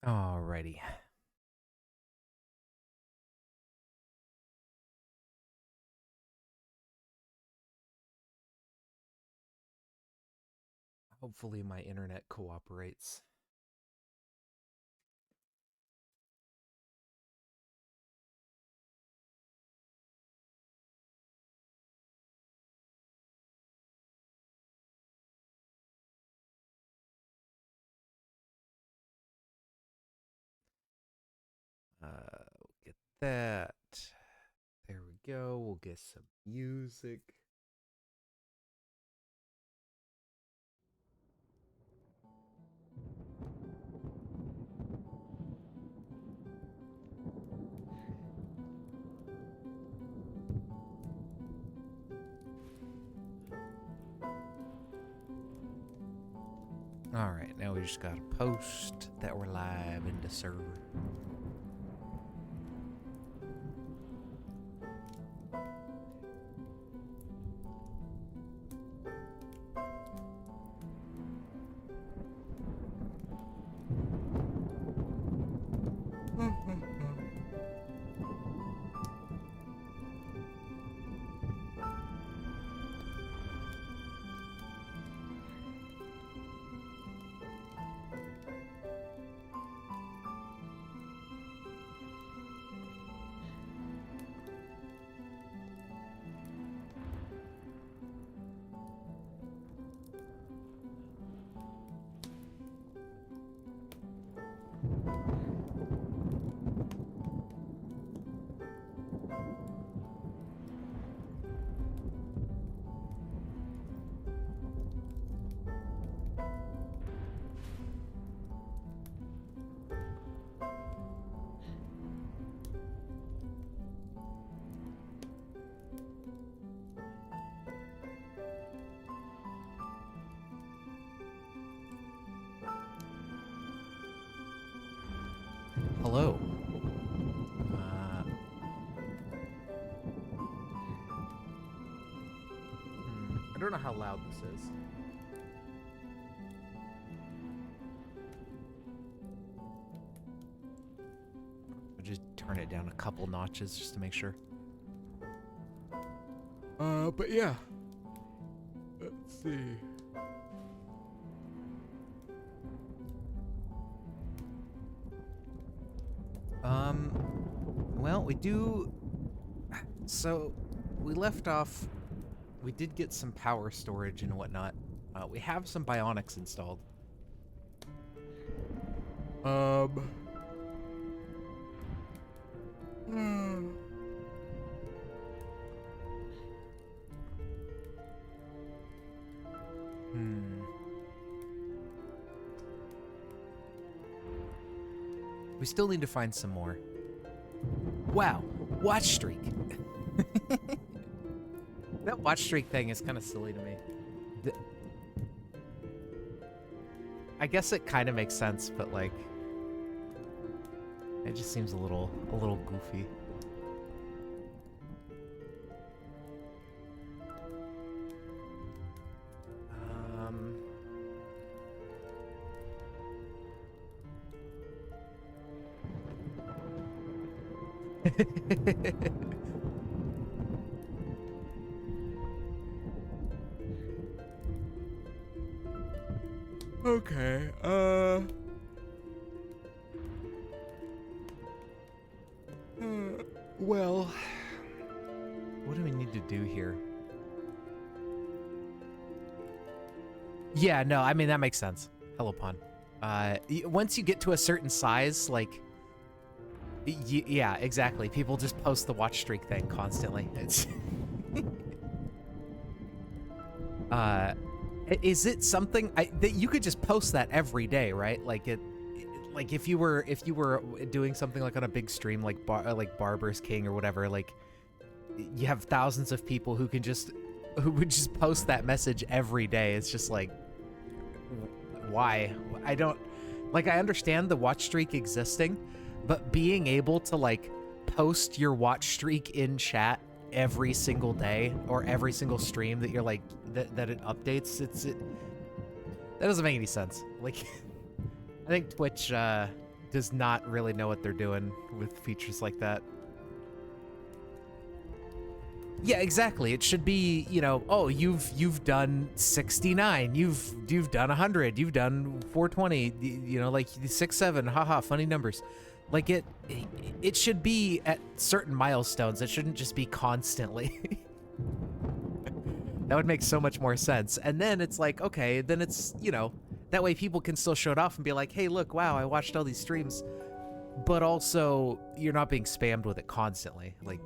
Alrighty. Hopefully my internet cooperates. We'll get that. There we go. We'll get some music. Alright, now we just gotta post that we're live in the server. Hello. I don't know how loud this is. I'll just turn it down a couple notches just to make sure. But yeah. Let's see. Well, we do... So, we left off... We did get some power storage and whatnot. We have some bionics installed. We still need to find some more. Wow, watch streak. That watch streak thing is kind of silly to me. I guess it kind of makes sense, but like, it just seems a little goofy. Okay, well, what do we need to do here? Yeah, no, I mean, that makes sense. Hello, Pun. Once you get to a certain size, like, yeah, exactly. People just post the watch streak thing constantly. It's is it something that you could just post that every day, right? Like like if you were doing something like on a big stream, like Barber's King or whatever, like you have thousands of people who would just post that message every day. It's just like, why? I don't like. I understand the watch streak existing, but being able to like post your watch streak in chat every single day or every single stream that you're like that it updates, that doesn't make any sense. Like, I think Twitch does not really know what they're doing with features like that. Yeah, exactly. It should be, you know, oh, you've done 69, you've done 100, you've done 420, you know, like 6-7, haha, funny numbers. Like it should be at certain milestones. It shouldn't just be constantly. That would make so much more sense. And then it's like, okay, then it's, you know, that way people can still show it off and be like, hey, look, wow, I watched all these streams. But also, you're not being spammed with it constantly. Like,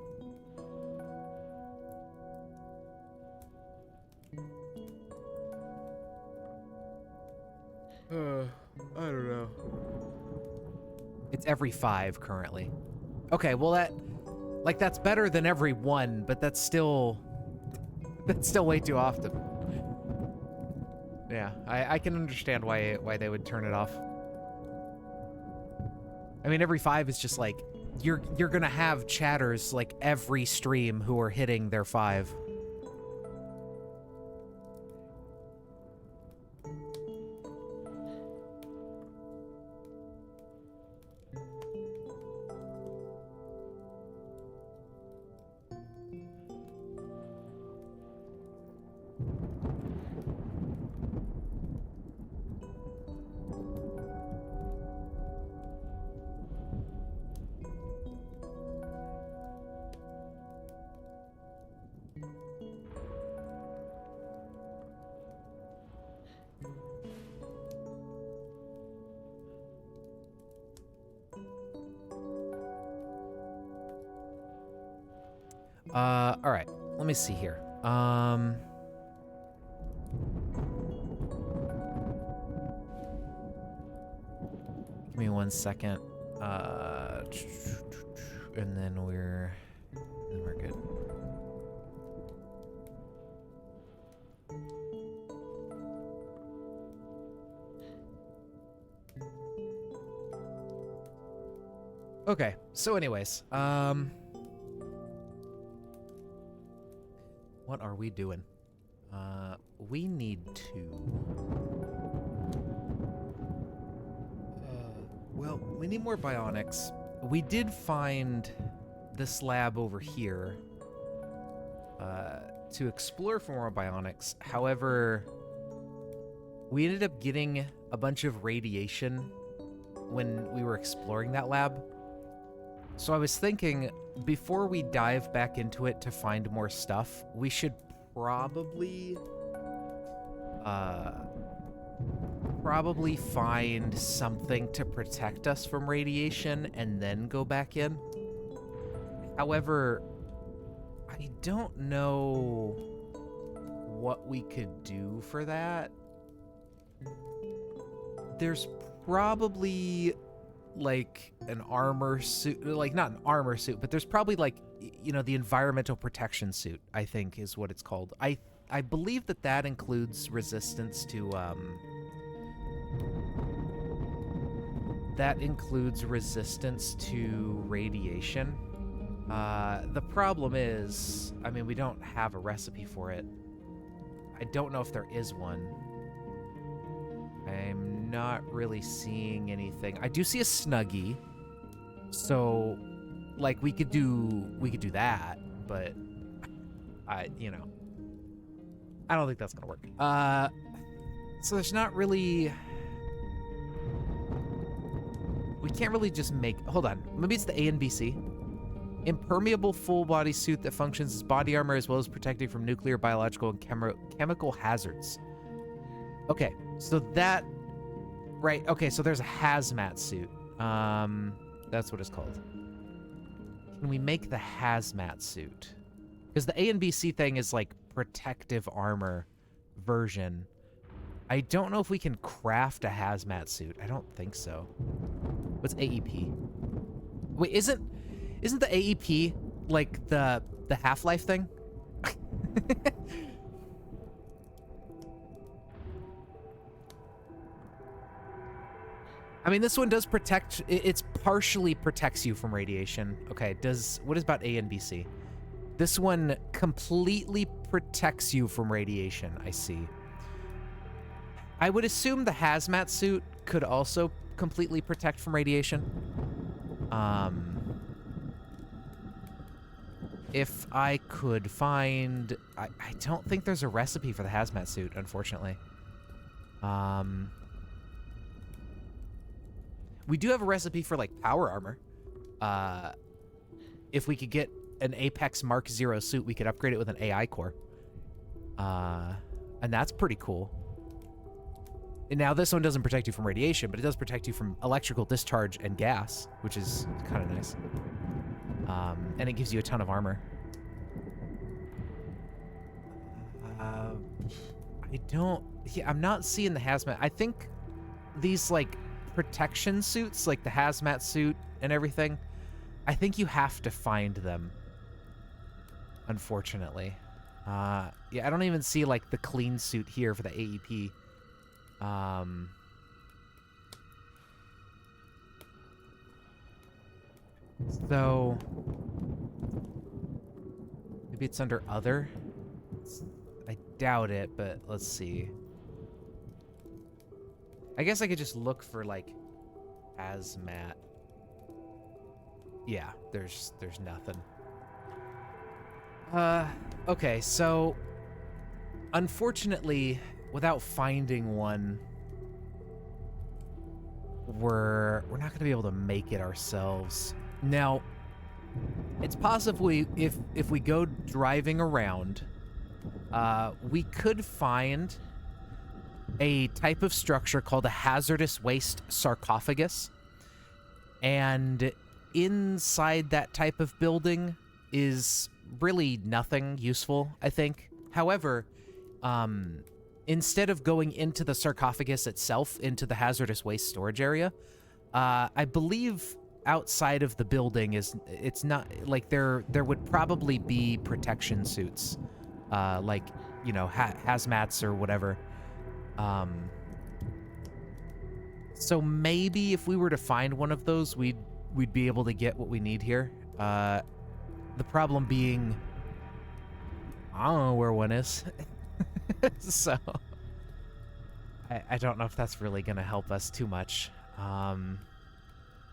I don't know. It's every 5 currently. Okay, well that's better than every 1, but that's still way too often. Yeah, I can understand why they would turn it off. I mean, every 5 is just like you're gonna have chatters like every stream who are hitting their 5. All right, let me see here. Give me 1 second. And then we're good. Okay, so anyways, what are we doing? We need to... well, we need more bionics. We did find this lab over here to explore for more bionics. However, we ended up getting a bunch of radiation when we were exploring that lab. So I was thinking, before we dive back into it to find more stuff, we should probably find something to protect us from radiation and then go back in. However, I don't know what we could do for that. There's probably like an armor suit, like not an armor suit, but there's probably like, you know, the environmental protection suit, I think is what it's called. I believe that includes resistance to radiation. The problem is, I mean, we don't have a recipe for it. I don't know if there is one. I'm not really seeing anything. I do see a Snuggie. So, like, we could do that, but you know, I don't think that's gonna work. So there's not really... We can't really just make... Hold on. Maybe it's the A and BC. Impermeable full-body suit that functions as body armor as well as protecting from nuclear, biological, and chemical hazards. Okay, so that... Right, okay, so there's a hazmat suit. That's what it's called. Can we make the hazmat suit? Because the A and BC thing is like protective armor version. I don't know if we can craft a hazmat suit. I don't think so. What's AEP? Wait, isn't the AEP like the Half-Life thing? I mean, this one does protect... It's partially protects you from radiation. Okay, what is about A and BC? This one completely protects you from radiation, I see. I would assume the hazmat suit could also completely protect from radiation. If I could find... I don't think there's a recipe for the hazmat suit, unfortunately. We do have a recipe for, like, power armor. If we could get an Apex Mark 0 suit, we could upgrade it with an AI core. And that's pretty cool. And now, this one doesn't protect you from radiation, but it does protect you from electrical discharge and gas, which is kind of nice. And it gives you a ton of armor. I'm not seeing the hazmat. I think these, like, protection suits, like the hazmat suit and everything, I think you have to find them, unfortunately. Yeah, I don't even see, like, the clean suit here for the AEP. So maybe it's under other. I doubt it, but let's see. I guess I could just look for, like, hazmat. Yeah, there's nothing. Okay, so unfortunately, without finding one, we're not gonna be able to make it ourselves. Now, it's possible if we go driving around, we could find a type of structure called a hazardous waste sarcophagus, and inside that type of building is really nothing useful, I think. However, instead of going into the sarcophagus itself, into the hazardous waste storage area, I believe outside of the building it's not like there would probably be protection suits, like, you know, hazmats or whatever. So maybe if we were to find one of those, we'd be able to get what we need here. The problem being, I don't know where one is. So I don't know if that's really gonna help us too much.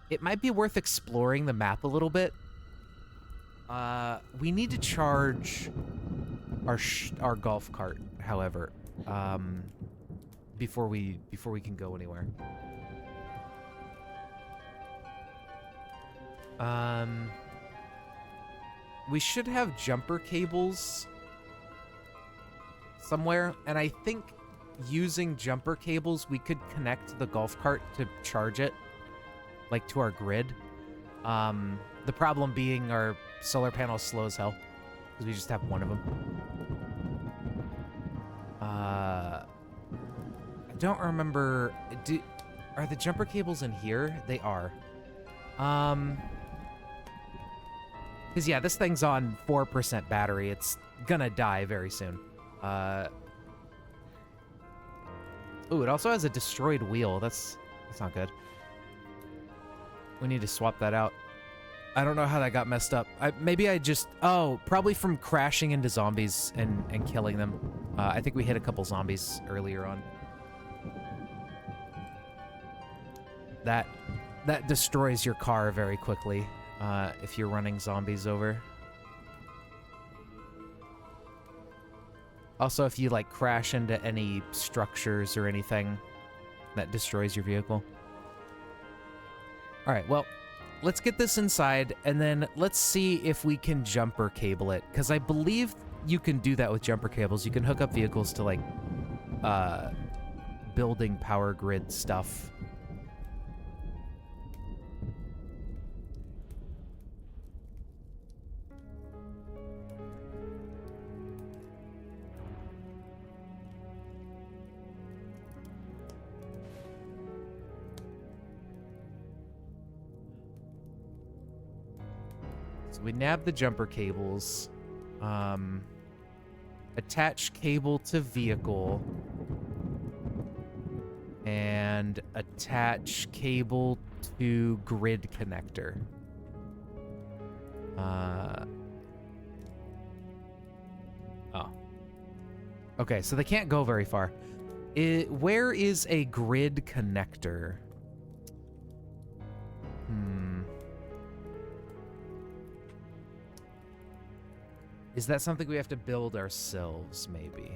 It might be worth exploring the map a little bit. We need to charge our golf cart, however, before we can go anywhere. We should have jumper cables somewhere, and I think using jumper cables, we could connect the golf cart to charge it, like, to our grid. The problem being our solar panel is slow as hell, because we just have one of them. I don't remember. Are the jumper cables in here? They are. Because, yeah, this thing's on 4% battery. It's gonna die very soon. Ooh, it also has a destroyed wheel. That's not good. We need to swap that out. I don't know how that got messed up. Maybe I just... Oh, probably from crashing into zombies and killing them. I think we hit a couple zombies earlier on. That destroys your car very quickly. If you're running zombies over. Also, if you, like, crash into any structures or anything, that destroys your vehicle. Alright, well, let's get this inside, and then let's see if we can jumper cable it. Because I believe you can do that with jumper cables. You can hook up vehicles to, like, building power grid stuff. We nab the jumper cables, attach cable to vehicle, and attach cable to grid connector. Oh. Okay, so they can't go very far. Where is a grid connector? Hmm. Is that something we have to build ourselves, maybe?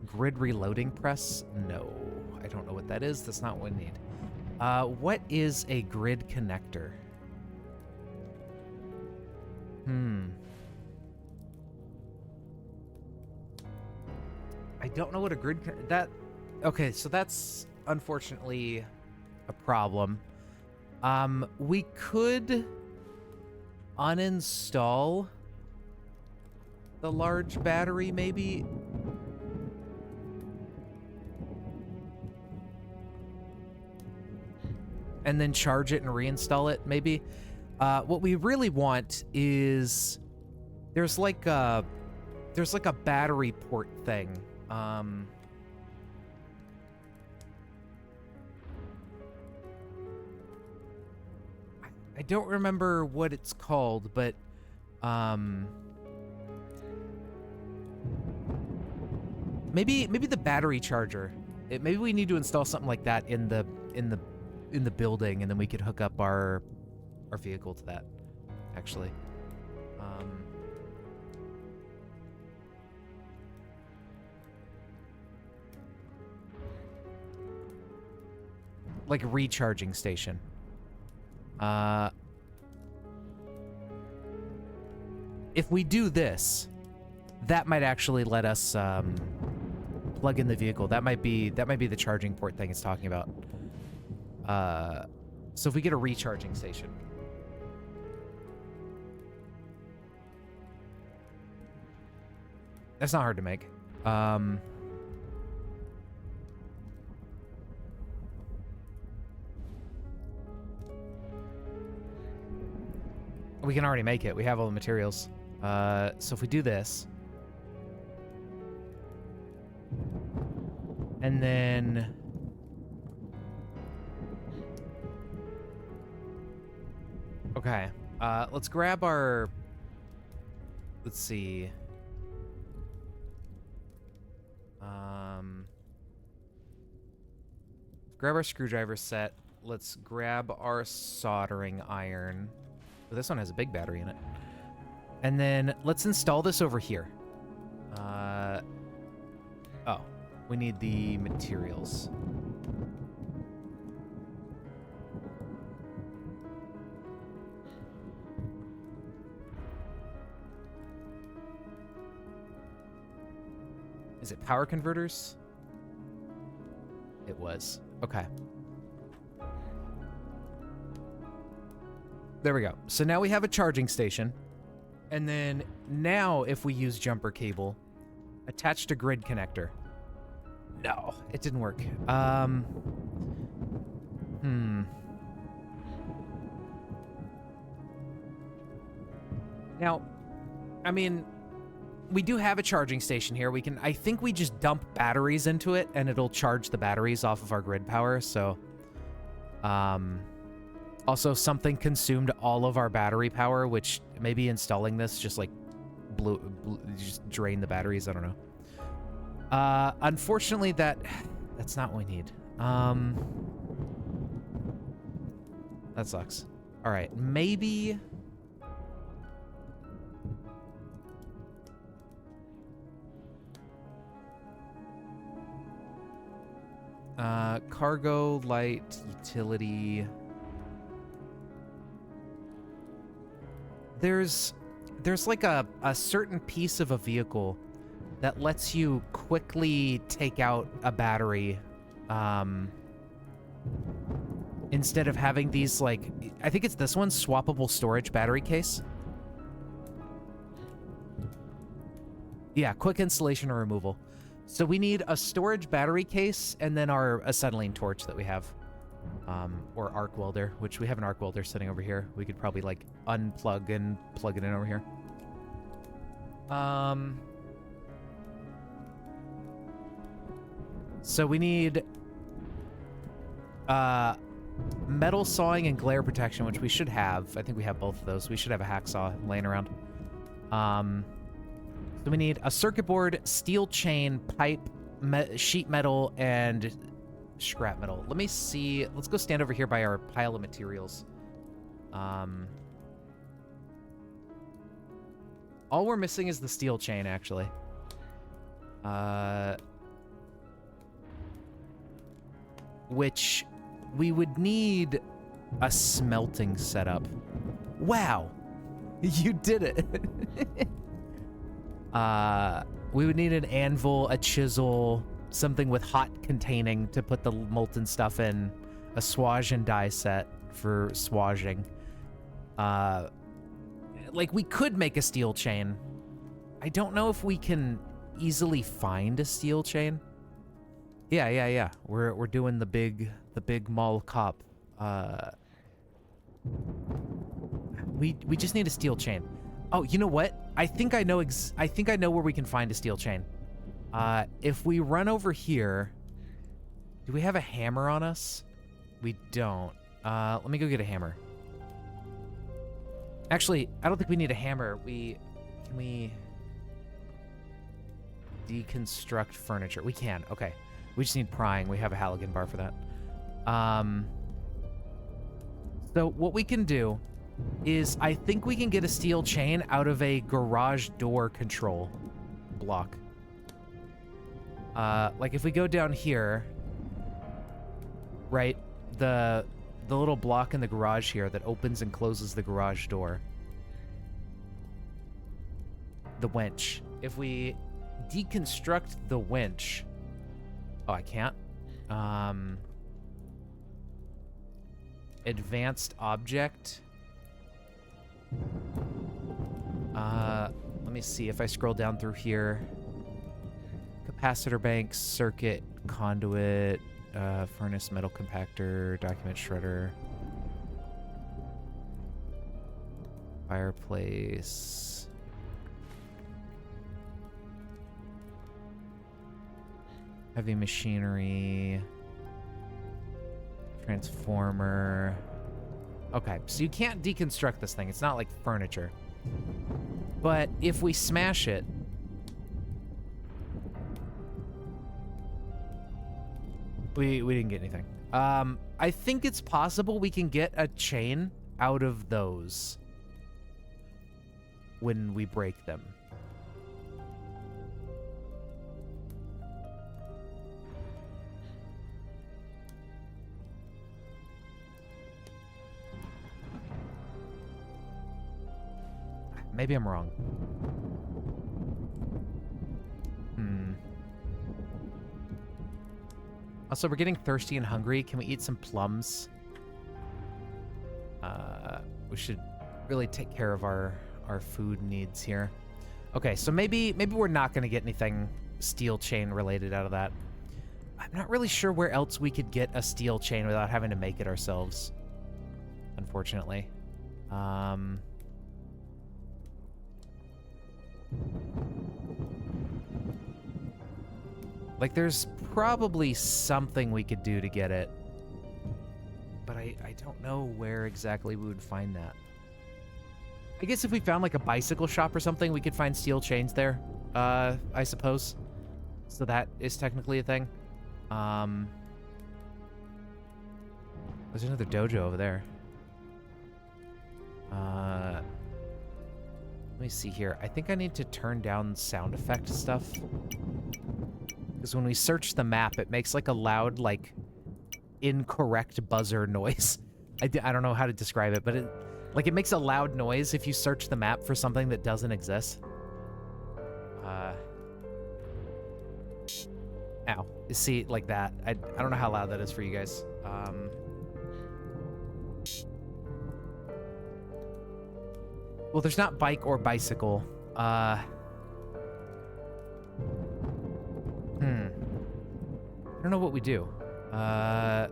Grid reloading press? No. I don't know what that is. That's not what we need. What is a grid connector? I don't know what a grid okay, so that's unfortunately a problem. We could uninstall the large battery, maybe. And then charge it and reinstall it, maybe. What we really want is there's like a battery port thing. I don't remember what it's called, but maybe the battery charger. Maybe we need to install something like that in the building, and then we could hook up our vehicle to that, actually. Like a recharging station. If we do this, that might actually let us plug in the vehicle. That might be the charging port thing it's talking about. So if we get a recharging station. That's not hard to make. We can already make it. We have all the materials. So if we do this. And then... Okay. Let's grab our... Let's see. Grab our screwdriver set. Let's grab our soldering iron. Oh, this one has a big battery in it. And then let's install this over here. Oh, we need the materials. Is it power converters? It was. Okay. There we go. So now we have a charging station. And then now if we use jumper cable, attached to grid connector. No, it didn't work. Now, I mean, we do have a charging station here. I think we just dump batteries into it and it'll charge the batteries off of our grid power. So, also something consumed all of our battery power, which maybe installing this just like just drain the batteries. I don't know. Unfortunately that's not what we need. That sucks. All right, maybe. Cargo, light, utility. There's like a certain piece of a vehicle that lets you quickly take out a battery, instead of having these, like, I think it's this one, swappable storage battery case. Yeah, quick installation or removal. So we need a storage battery case and then our acetylene torch that we have. Or arc welder, which we have an arc welder sitting over here. We could probably like unplug and plug it in over here. So we need metal sawing and glare protection, which we should have. I think we have both of those. We should have a hacksaw laying around. So we need a circuit board, steel chain, pipe, sheet metal, and scrap metal. Let me see. Let's go stand over here by our pile of materials. All we're missing is the steel chain, actually. Which we would need a smelting setup. Wow, you did it. We would need an anvil, a chisel, something with hot containing to put the molten stuff in, a swage and die set for swaging. Like, we could make a steel chain. I don't know if we can easily find a steel chain. Yeah. We're doing the big mall cop. We just need a steel chain. Oh, you know what? I think I know where we can find a steel chain. If we run over here, do we have a hammer on us? We don't. Let me go get a hammer. Actually, I don't think we need a hammer. Can we deconstruct furniture? We can. Okay. We just need prying. We have a halogen bar for that. So what we can do is I think we can get a steel chain out of a garage door control block. Like if we go down here, right, the little block in the garage here that opens and closes the garage door. The winch. If we deconstruct the winch... Oh, I can't. Advanced object. Let me see if I scroll down through here. Capacitor bank, circuit, conduit, furnace, metal compactor, document shredder, fireplace. Heavy machinery, transformer. Okay, so you can't deconstruct this thing. It's not like furniture. But if we smash it, we didn't get anything. I think it's possible we can get a chain out of those when we break them. Maybe I'm wrong. Also, we're getting thirsty and hungry. Can we eat some plums? We should really take care of our food needs here. Okay, so maybe we're not going to get anything steel chain related out of that. I'm not really sure where else we could get a steel chain without having to make it ourselves, unfortunately. Like, there's probably something we could do to get it. But I don't know where exactly we would find that. I guess if we found, like, a bicycle shop or something, we could find steel chains there, I suppose. So that is technically a thing. There's another dojo over there. Let me see here. I think I need to turn down sound effect stuff. Because when we search the map, it makes like a loud, like, incorrect buzzer noise. I don't know how to describe it, but it makes a loud noise if you search the map for something that doesn't exist. Ow. See, like that. I don't know how loud that is for you guys. Well, there's not bike or bicycle. I don't know what we do. I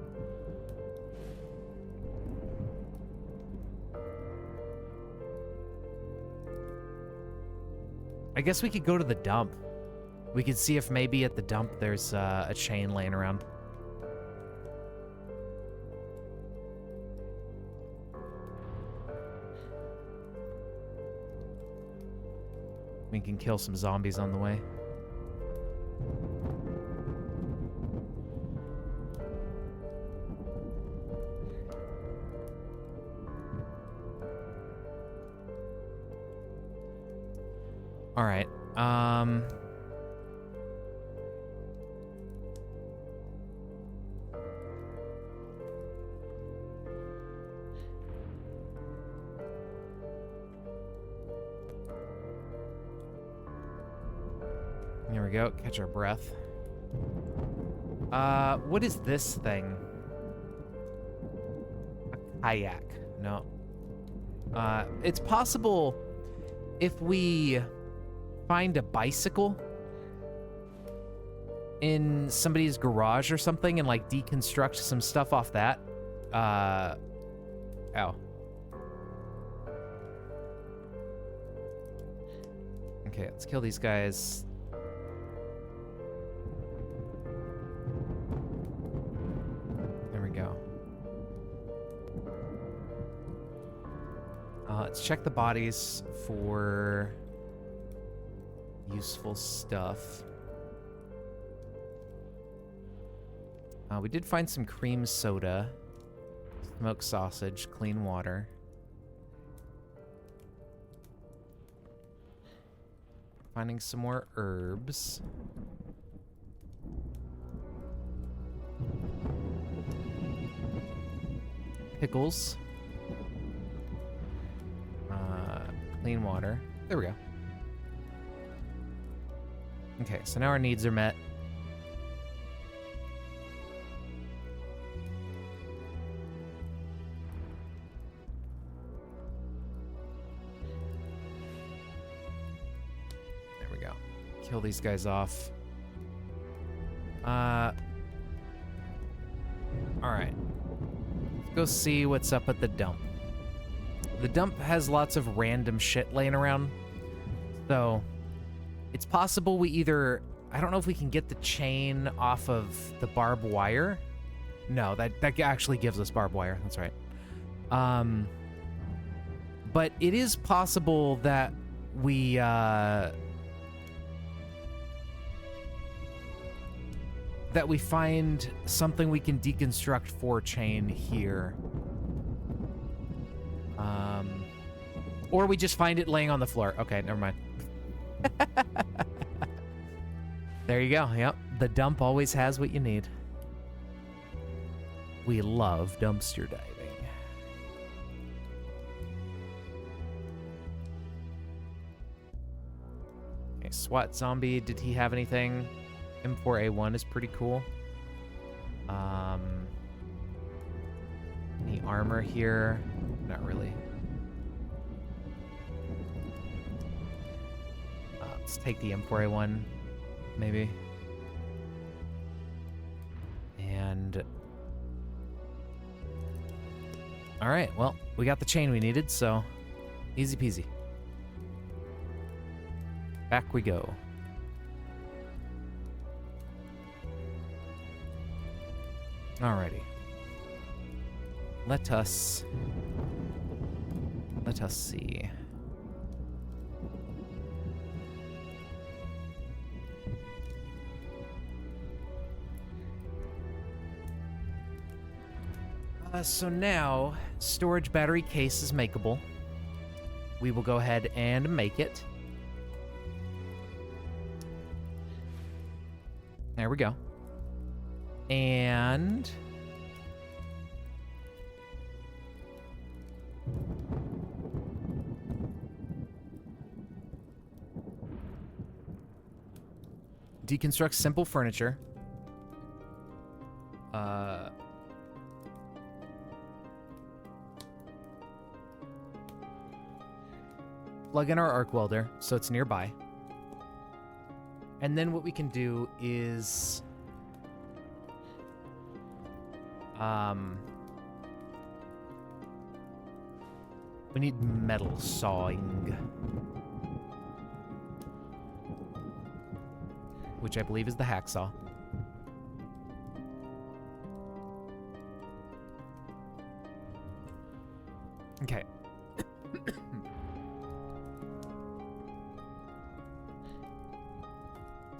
guess we could go to the dump. We could see if maybe at the dump there's a chain laying around. We can kill some zombies on the way. All right. Here we go. Catch our breath. What is this thing? A kayak. No. It's possible if we find a bicycle in somebody's garage or something and, like, deconstruct some stuff off that. Ow. Okay, let's kill these guys. There we go. Let's check the bodies for useful stuff. We did find some cream soda, smoked sausage, clean water. Finding some more herbs. Pickles. Clean water. There we go. Okay, so now our needs are met. There we go. Kill these guys off. Alright. Let's go see what's up at the dump. The dump has lots of random shit laying around. So, it's possible we either... I don't know if we can get the chain off of the barbed wire. No, that actually gives us barbed wire. That's right. But it is possible that we... that we find something we can deconstruct for chain here. Or we just find it laying on the floor. Okay, never mind. There you go. Yep. The dump always has what you need. We love dumpster diving. Okay, SWAT zombie. Did he have anything? M4A1 is pretty cool. Any armor here? Not really. Let's take the M4A1, maybe. And... Alright, well, we got the chain we needed, so... Easy peasy. Back we go. Alrighty. Let us see. So now, storage battery case is makeable. We will go ahead and make it. There we go. And... deconstruct simple furniture. Plug in our arc welder so it's nearby. And then what we can do is... we need metal sawing. Which I believe is the hacksaw. Okay.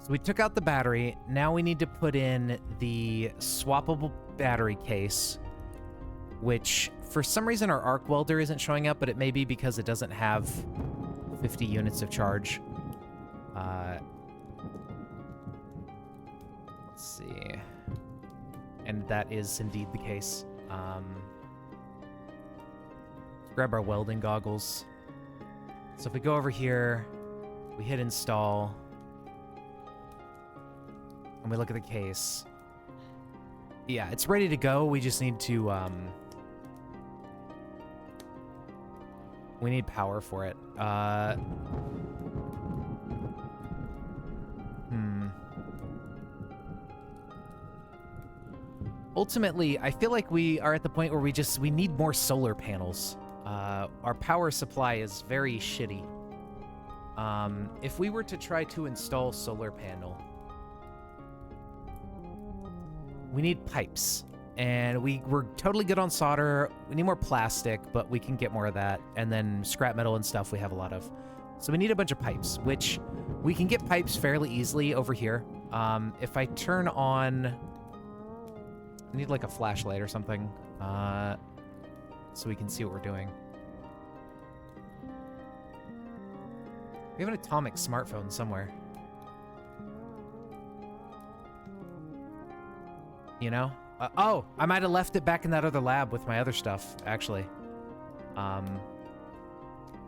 So we took out the battery. Now we need to put in the swappable battery case, which for some reason our arc welder isn't showing up, but it may be because it doesn't have 50 units of charge. Let's see. And that is indeed the case. Grab our welding goggles. So if we go over here, we hit install, and we look at the case. Yeah, it's ready to go. We just need to, we need power for it. Ultimately, I feel like we are at the point where we need more solar panels. Our power supply is very shitty. If we were to try to install solar panel, we need pipes. And we're totally good on solder. We need more plastic, but we can get more of that. And then scrap metal and stuff we have a lot of. So we need a bunch of pipes, which we can get pipes fairly easily over here. If I turn on... I need like a flashlight or something, so we can see what we're doing. We have an atomic smartphone somewhere. You know? Oh, I might have left it back in that other lab with my other stuff, actually.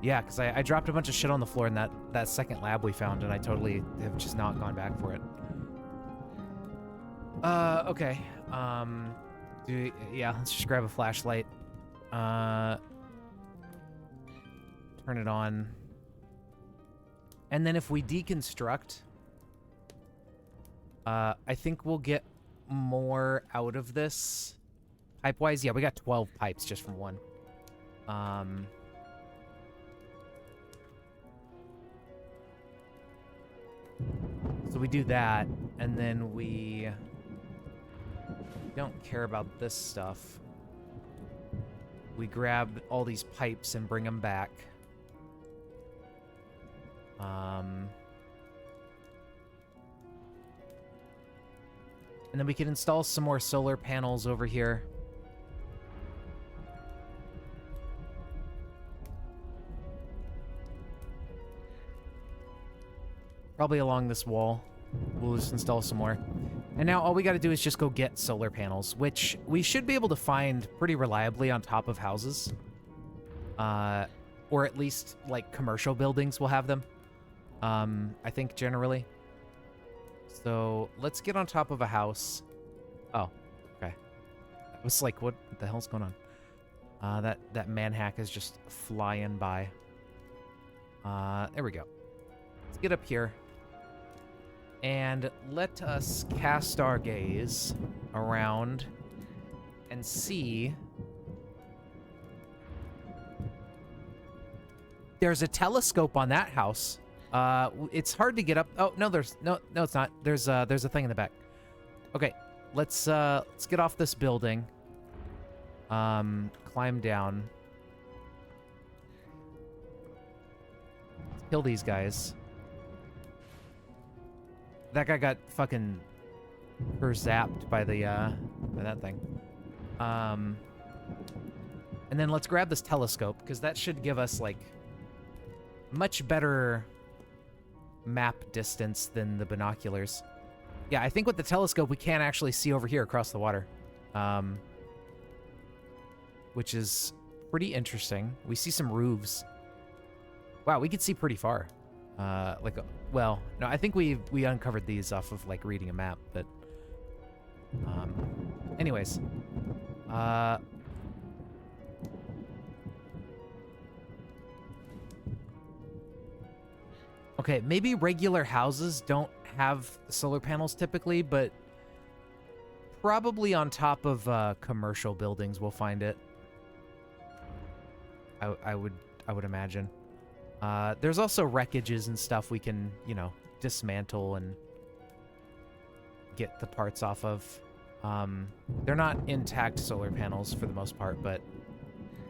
Yeah, because I dropped a bunch of shit on the floor in that second lab we found, and I totally have just not gone back for it. Okay. Yeah, let's just grab a flashlight. Turn it on. And then if we deconstruct, I think we'll get more out of this. Pipe-wise, yeah, we got 12 pipes just from one. So we do that, and then we don't care about this stuff. We grab all these pipes and bring them back. And then we can install some more solar panels over here. Probably along this wall. We'll just install some more. And now all we got to do is just go get solar panels, which we should be able to find pretty reliably on top of houses. Or at least, like, commercial buildings will have them. I think, generally. So, let's get on top of a house. Oh, okay. I was like, what the hell's going on? That manhack is just flying by. There we go. Let's get up here. And let us cast our gaze around and see. There's a telescope on that house. It's hard to get up. Oh, no, no, it's not. There's a thing in the back. Okay, let's get off this building. Climb down. Let's kill these guys. That guy got fucking zapped by the by that thing. And then let's grab this telescope, because that should give us like much better map distance than the binoculars. Yeah, I think with the telescope we can actually see over here across the water. Which is pretty interesting. We see some roofs. Wow, we can see pretty far. Well, no, I think we uncovered these off of, like, reading a map, but... anyways. Okay, maybe regular houses don't have solar panels typically, but probably on top of commercial buildings we'll find it. I would imagine. There's also wreckages and stuff we can, you know, dismantle and get the parts off of. They're not intact solar panels for the most part, but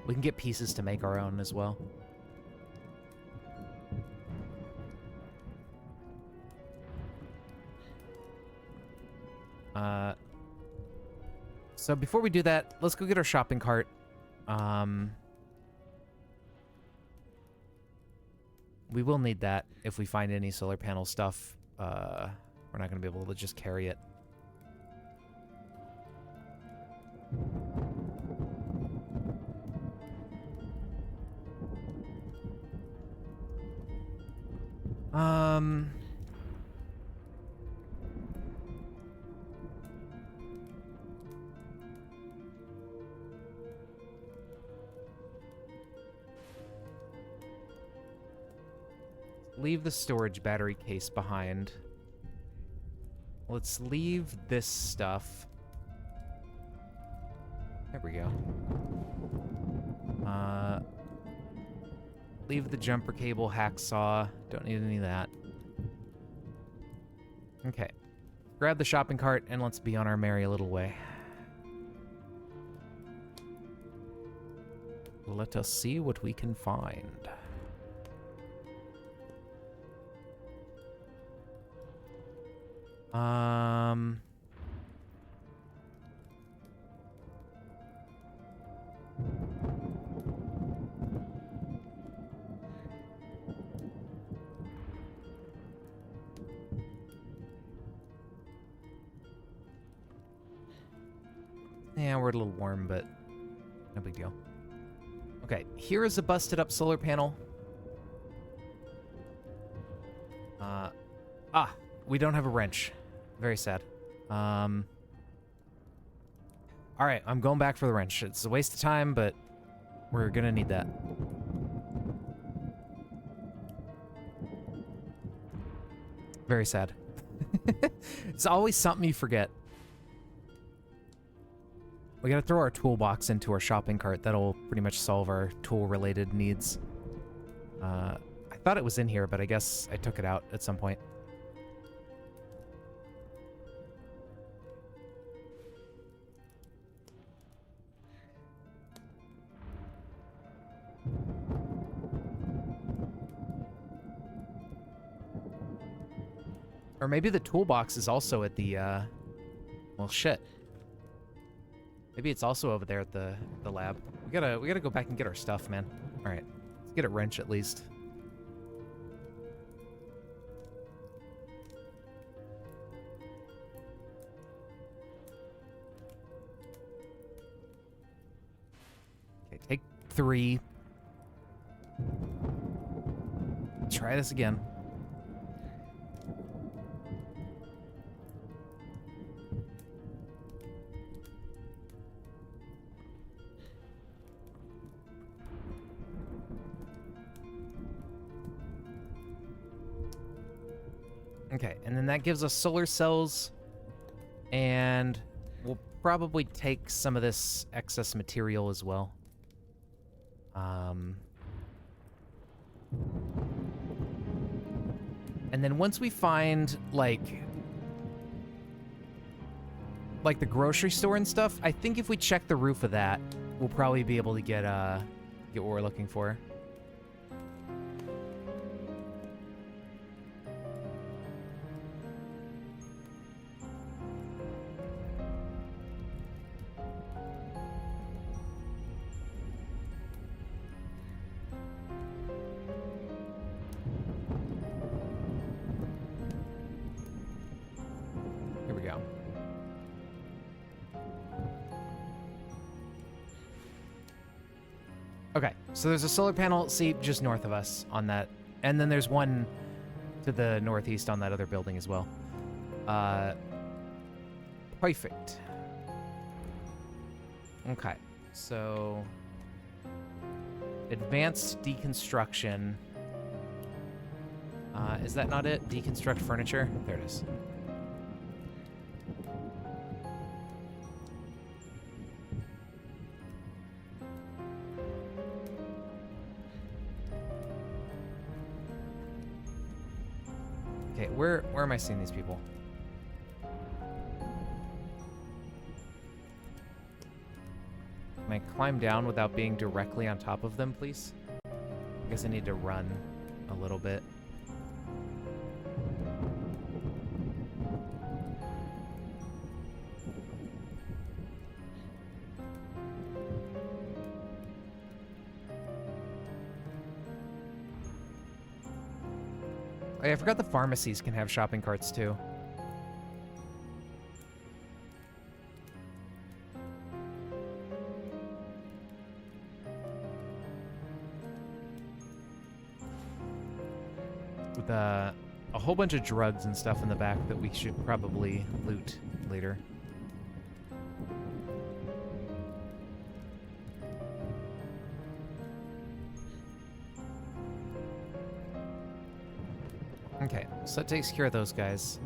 we can get pieces to make our own as well. So before we do that, let's go get our shopping cart. We will need that if we find any solar panel stuff. We're not going to be able to just carry it. Leave the storage battery case behind. Let's leave this stuff. There we go. Leave the jumper cable, hacksaw. Don't need any of that. Okay. Grab the shopping cart and let's be on our merry little way. Let us see what we can find. Yeah, we're a little warm, but no big deal. Okay, here is a busted up solar panel. We don't have a wrench. Very sad. All right, I'm going back for the wrench. It's a waste of time, but we're gonna need that. Very sad. It's always something you forget. We gotta throw our toolbox into our shopping cart. That'll pretty much solve our tool-related needs. I thought it was in here, but I guess I took it out at some point. Or maybe the toolbox is also at the, well, shit. Maybe it's also over there at the lab. We gotta go back and get our stuff, man. All right, let's get a wrench at least. Okay, take 3. Try this again. Okay, and then that gives us solar cells, and we'll probably take some of this excess material as well. And then once we find, like the grocery store and stuff, I think if we check the roof of that, we'll probably be able to get what we're looking for. Okay, so there's a solar panel, see, just north of us on that. And then there's one to the northeast on that other building as well. Perfect. Okay, so advanced deconstruction. Is that not it? Deconstruct furniture? There it is. Okay, where am I seeing these people? Can I climb down without being directly on top of them, please? I guess I need to run a little bit. Oh, yeah, I forgot the pharmacies can have shopping carts too. With a whole bunch of drugs and stuff in the back that we should probably loot later. Okay, so that takes care of those guys.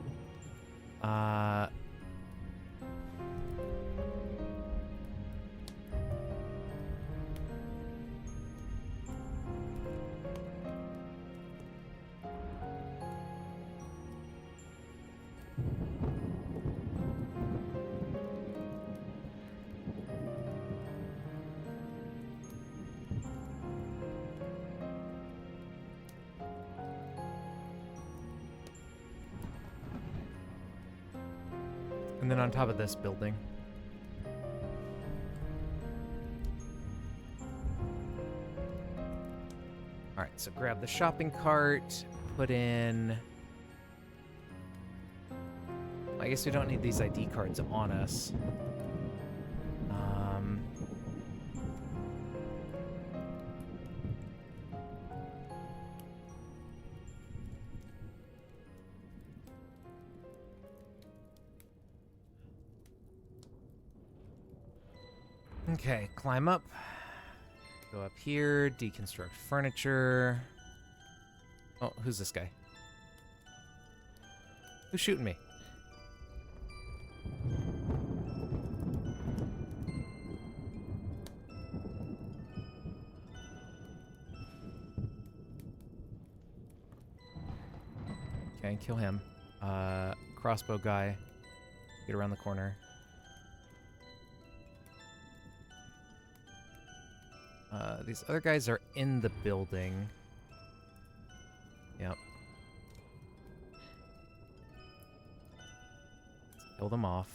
And then on top of this building. Alright, so grab the shopping cart, put in... I guess we don't need these ID cards on us. Okay, climb up. Go up here, deconstruct furniture. Oh, who's this guy? Who's shooting me? Okay, kill him. Crossbow guy. Get around the corner. These other guys are in the building. Yep. Let's kill them off.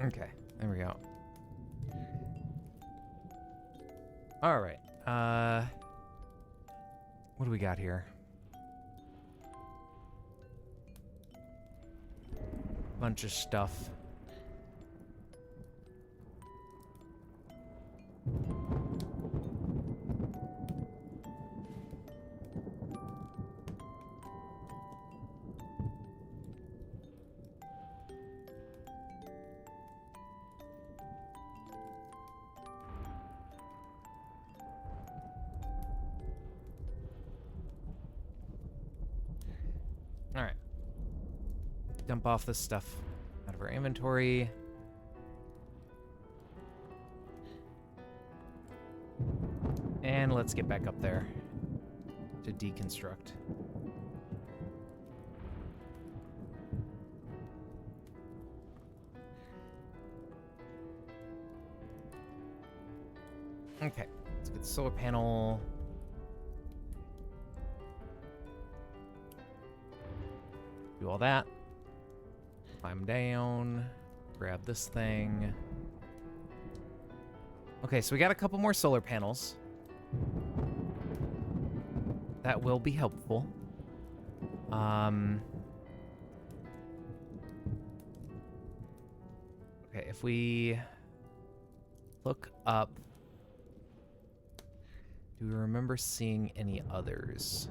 Okay, there we go. All right. What do we got here? Bunch of stuff. Alright. Dump off this stuff out of our inventory. And let's get back up there to deconstruct. Okay, let's get the solar panel. Do all that. Climb down. Grab this thing. Okay, so we got a couple more solar panels. That will be helpful. Okay, if we look up, do we remember seeing any others?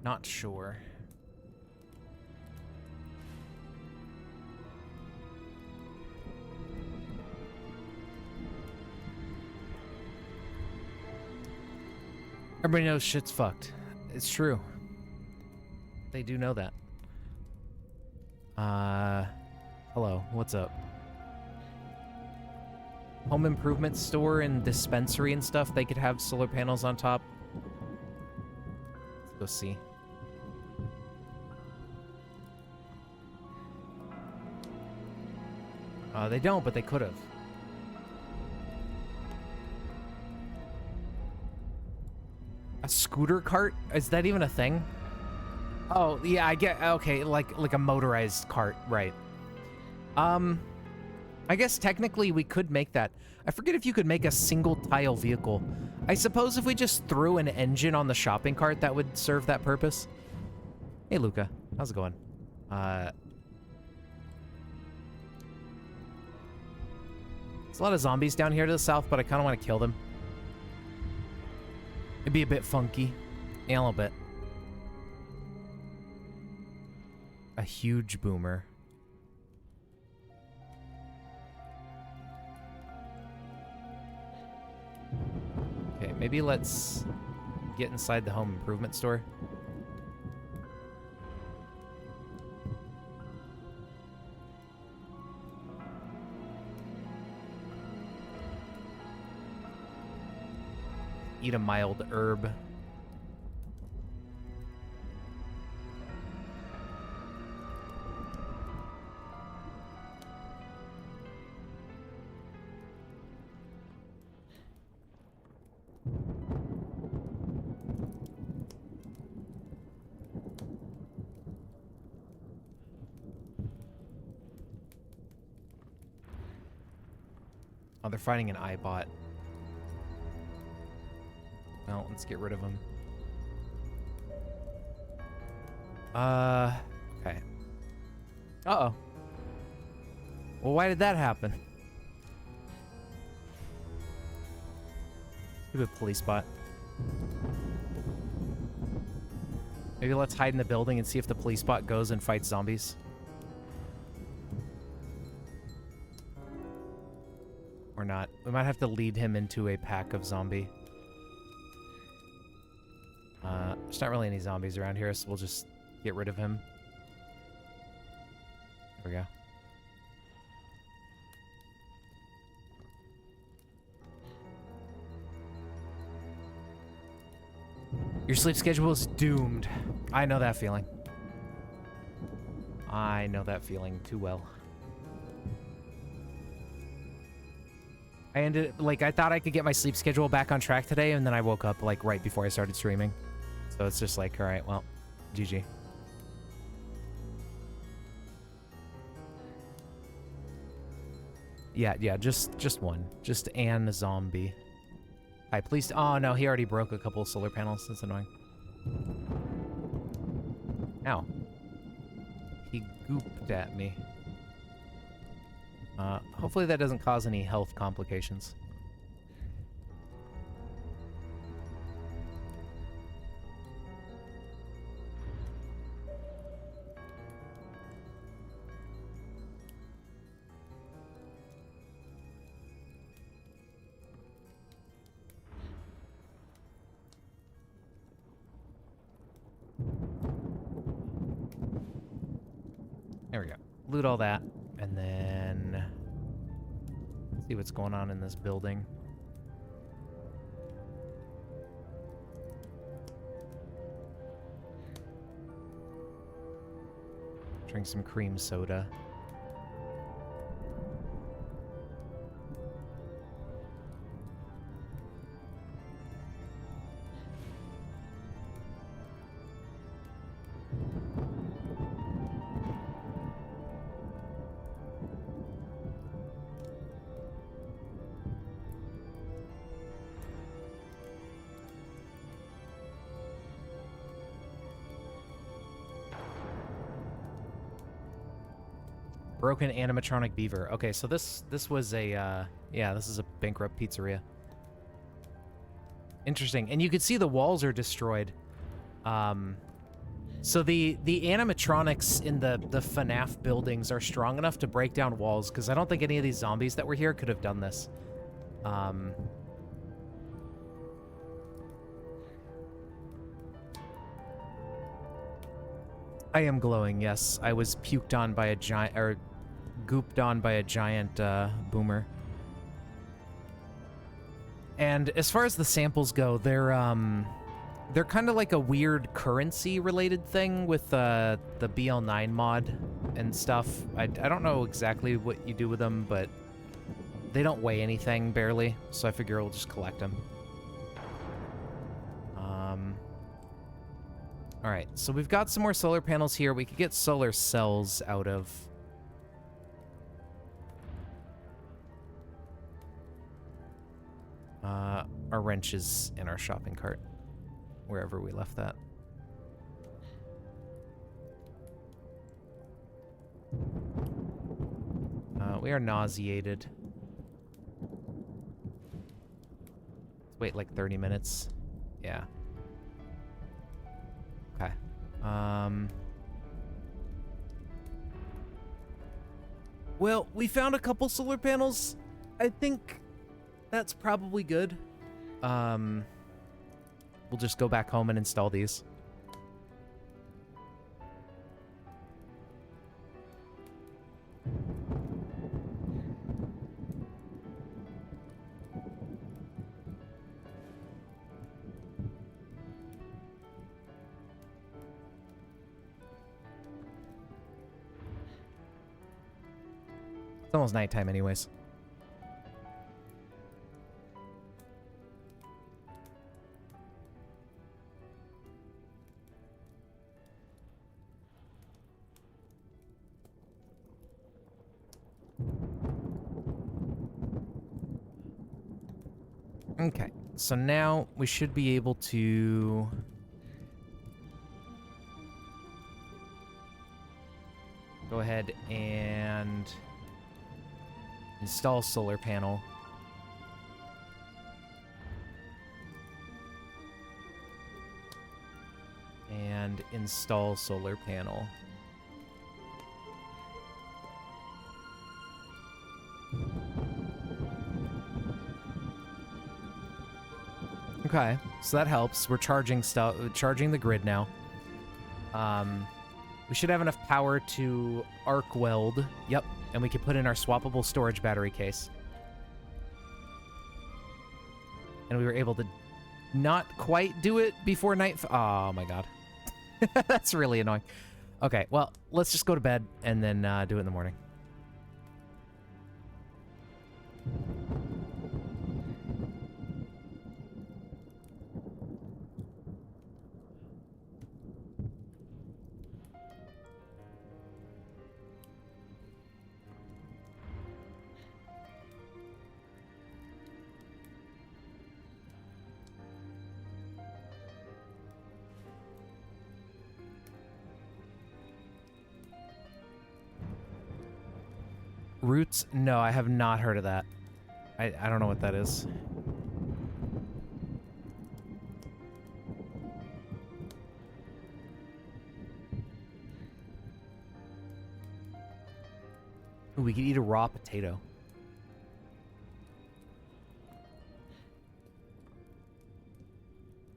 Not sure. Everybody knows shit's fucked. It's true. They do know that. Hello, what's up? Home improvement store and dispensary and stuff, they could have solar panels on top. Go see. They don't, but they could have. A scooter cart? Is that even a thing? Oh, yeah, I get, okay, like a motorized cart, right. I guess technically we could make that. I forget if you could make a single tile vehicle. I suppose if we just threw an engine on the shopping cart, that would serve that purpose. Hey, Luca. How's it going? There's a lot of zombies down here to the south, but I kind of want to kill them. It'd be a bit funky. Yeah, a little bit. A huge boomer. Okay, maybe let's get inside the home improvement store. Eat a mild herb. Oh, they're fighting an iBot. Well, let's get rid of him. Okay. Uh-oh. Well, why did that happen? Stupid police bot. Maybe let's hide in the building and see if the police bot goes and fights zombies. Or not. We might have to lead him into a pack of zombie. There's not really any zombies around here, so we'll just get rid of him. There we go. Your sleep schedule is doomed. I know that feeling. I know that feeling too well. I thought I could get my sleep schedule back on track today, and then I woke up, like, right before I started streaming. So it's just like, alright, well, GG. Yeah, just one. Just an zombie. Hi, please. Oh, no, he already broke a couple of solar panels. That's annoying. Ow. He gooped at me. Hopefully that doesn't cause any health complications. There we go. Loot all that, and then see what's going on in this building. Drink some cream soda. Broken animatronic beaver. Okay, so this was a yeah, this is a bankrupt pizzeria. Interesting. And you can see the walls are destroyed. So the animatronics in the FNAF buildings are strong enough to break down walls, because I don't think any of these zombies that were here could have done this. I am glowing, yes. I was puked on by a giant, or gooped on by a giant boomer. And as far as the samples go, they're They're kind of like a weird currency-related thing with the BL9 mod and stuff. I don't know exactly what you do with them, but they don't weigh anything, barely, so I figure we'll just collect them. Alright, so we've got some more solar panels here. We could get solar cells out of. Our wrench is in our shopping cart, wherever we left that. We are nauseated. Let's wait like 30 minutes. Yeah. Okay. Well, we found a couple solar panels. I think that's probably good. We'll just go back home and install these. It's almost nighttime anyways. Okay, so now we should be able to go ahead and install solar panel. And install solar panel. Okay, so that helps. We're charging stuff, charging the grid now. We should have enough power to arc weld. Yep, and we can put in our swappable storage battery case. And we were able to not quite do it before night. Oh my god. That's really annoying. Okay, well, let's just go to bed and then do it in the morning. Roots? No, I have not heard of that. I don't know what that is. Ooh, we could eat a raw potato.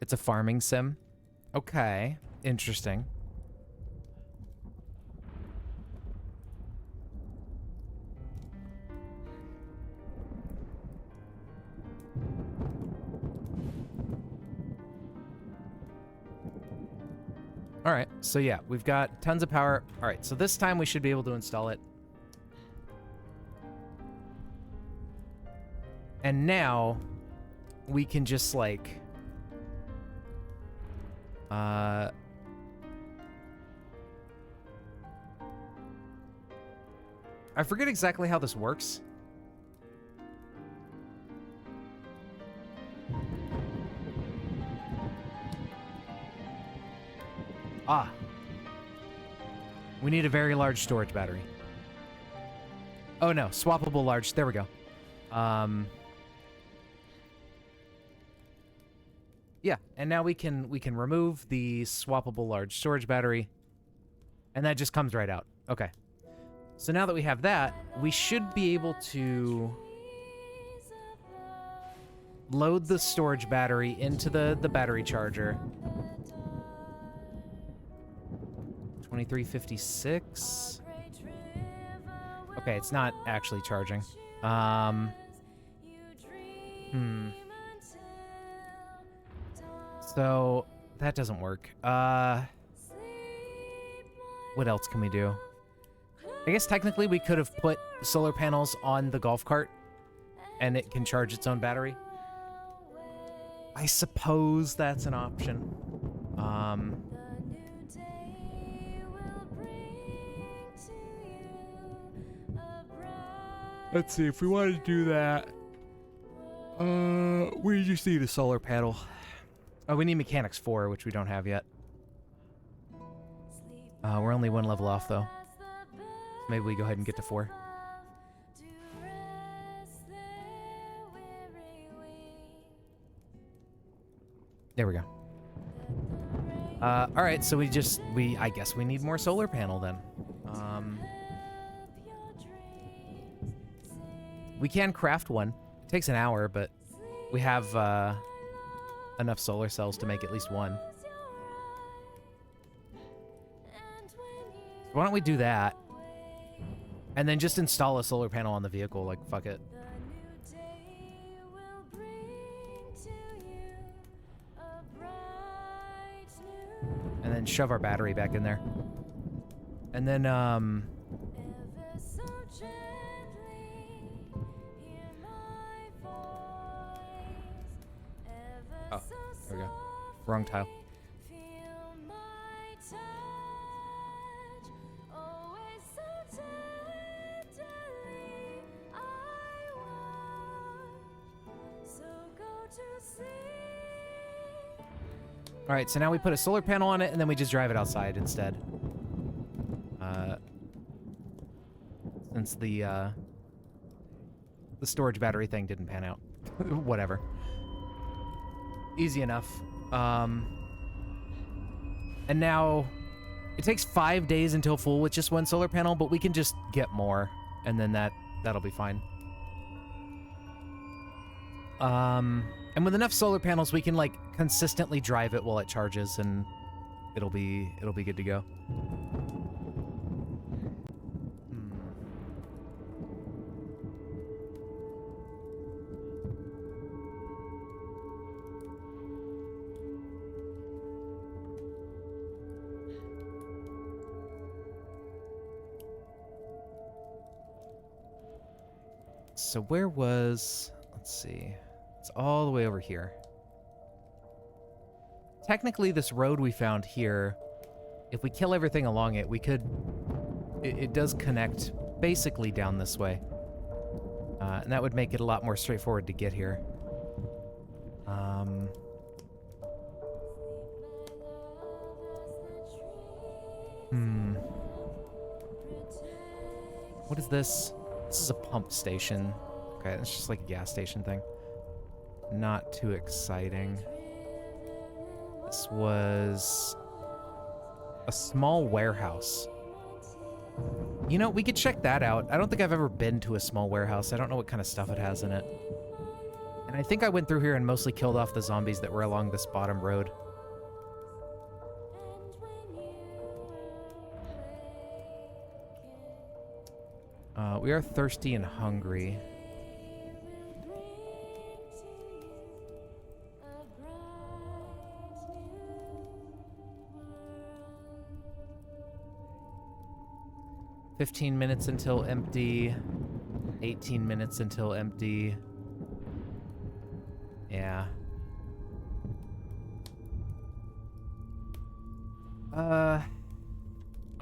It's a farming sim. Okay, interesting. All right, so yeah, we've got tons of power. All right, so this time we should be able to install it. And now we can just like I forget exactly how this works. Ah. We need a very large storage battery. Oh no, swappable large. There we go. Yeah, and now we can remove the swappable large storage battery, and that just comes right out. Okay. So now that we have that, we should be able to load the storage battery into the battery charger. 2356. Okay, it's not actually charging. So that doesn't work. What else can we do? I guess technically we could have put solar panels on the golf cart and it can charge its own battery. I suppose that's an option. Let's see, if we want to do that, we just need a solar panel. Oh, we need Mechanics 4, which we don't have yet. We're only one level off, though. Maybe we go ahead and get to 4. There we go. Alright, so I guess we need more solar panel then. We can craft one. It takes an hour, but we have enough solar cells to make at least one. So why don't we do that? And then just install a solar panel on the vehicle, like, fuck it. And then shove our battery back in there. And then, oh, there we go. Wrong tile. Alright, so now we put a solar panel on it, and then we just drive it outside instead. Since the storage battery thing didn't pan out. Whatever. Easy enough. And now, it takes 5 days until full with just one solar panel, but we can just get more, and then that'll be fine. And with enough solar panels, we can, like, consistently drive it while it charges, and it'll be good to go. So where was... Let's see... It's all the way over here. Technically, this road we found here, if we kill everything along it, we could... It does connect basically down this way. And that would make it a lot more straightforward to get here. What is this? This is a pump station. Okay, it's just like a gas station thing. Not too exciting. This was a small warehouse. You know, we could check that out. I don't think I've ever been to a small warehouse. I don't know what kind of stuff it has in it. And I think I went through here and mostly killed off the zombies that were along this bottom road. We are thirsty and hungry. "15 minutes until empty. 18 minutes until empty." Yeah.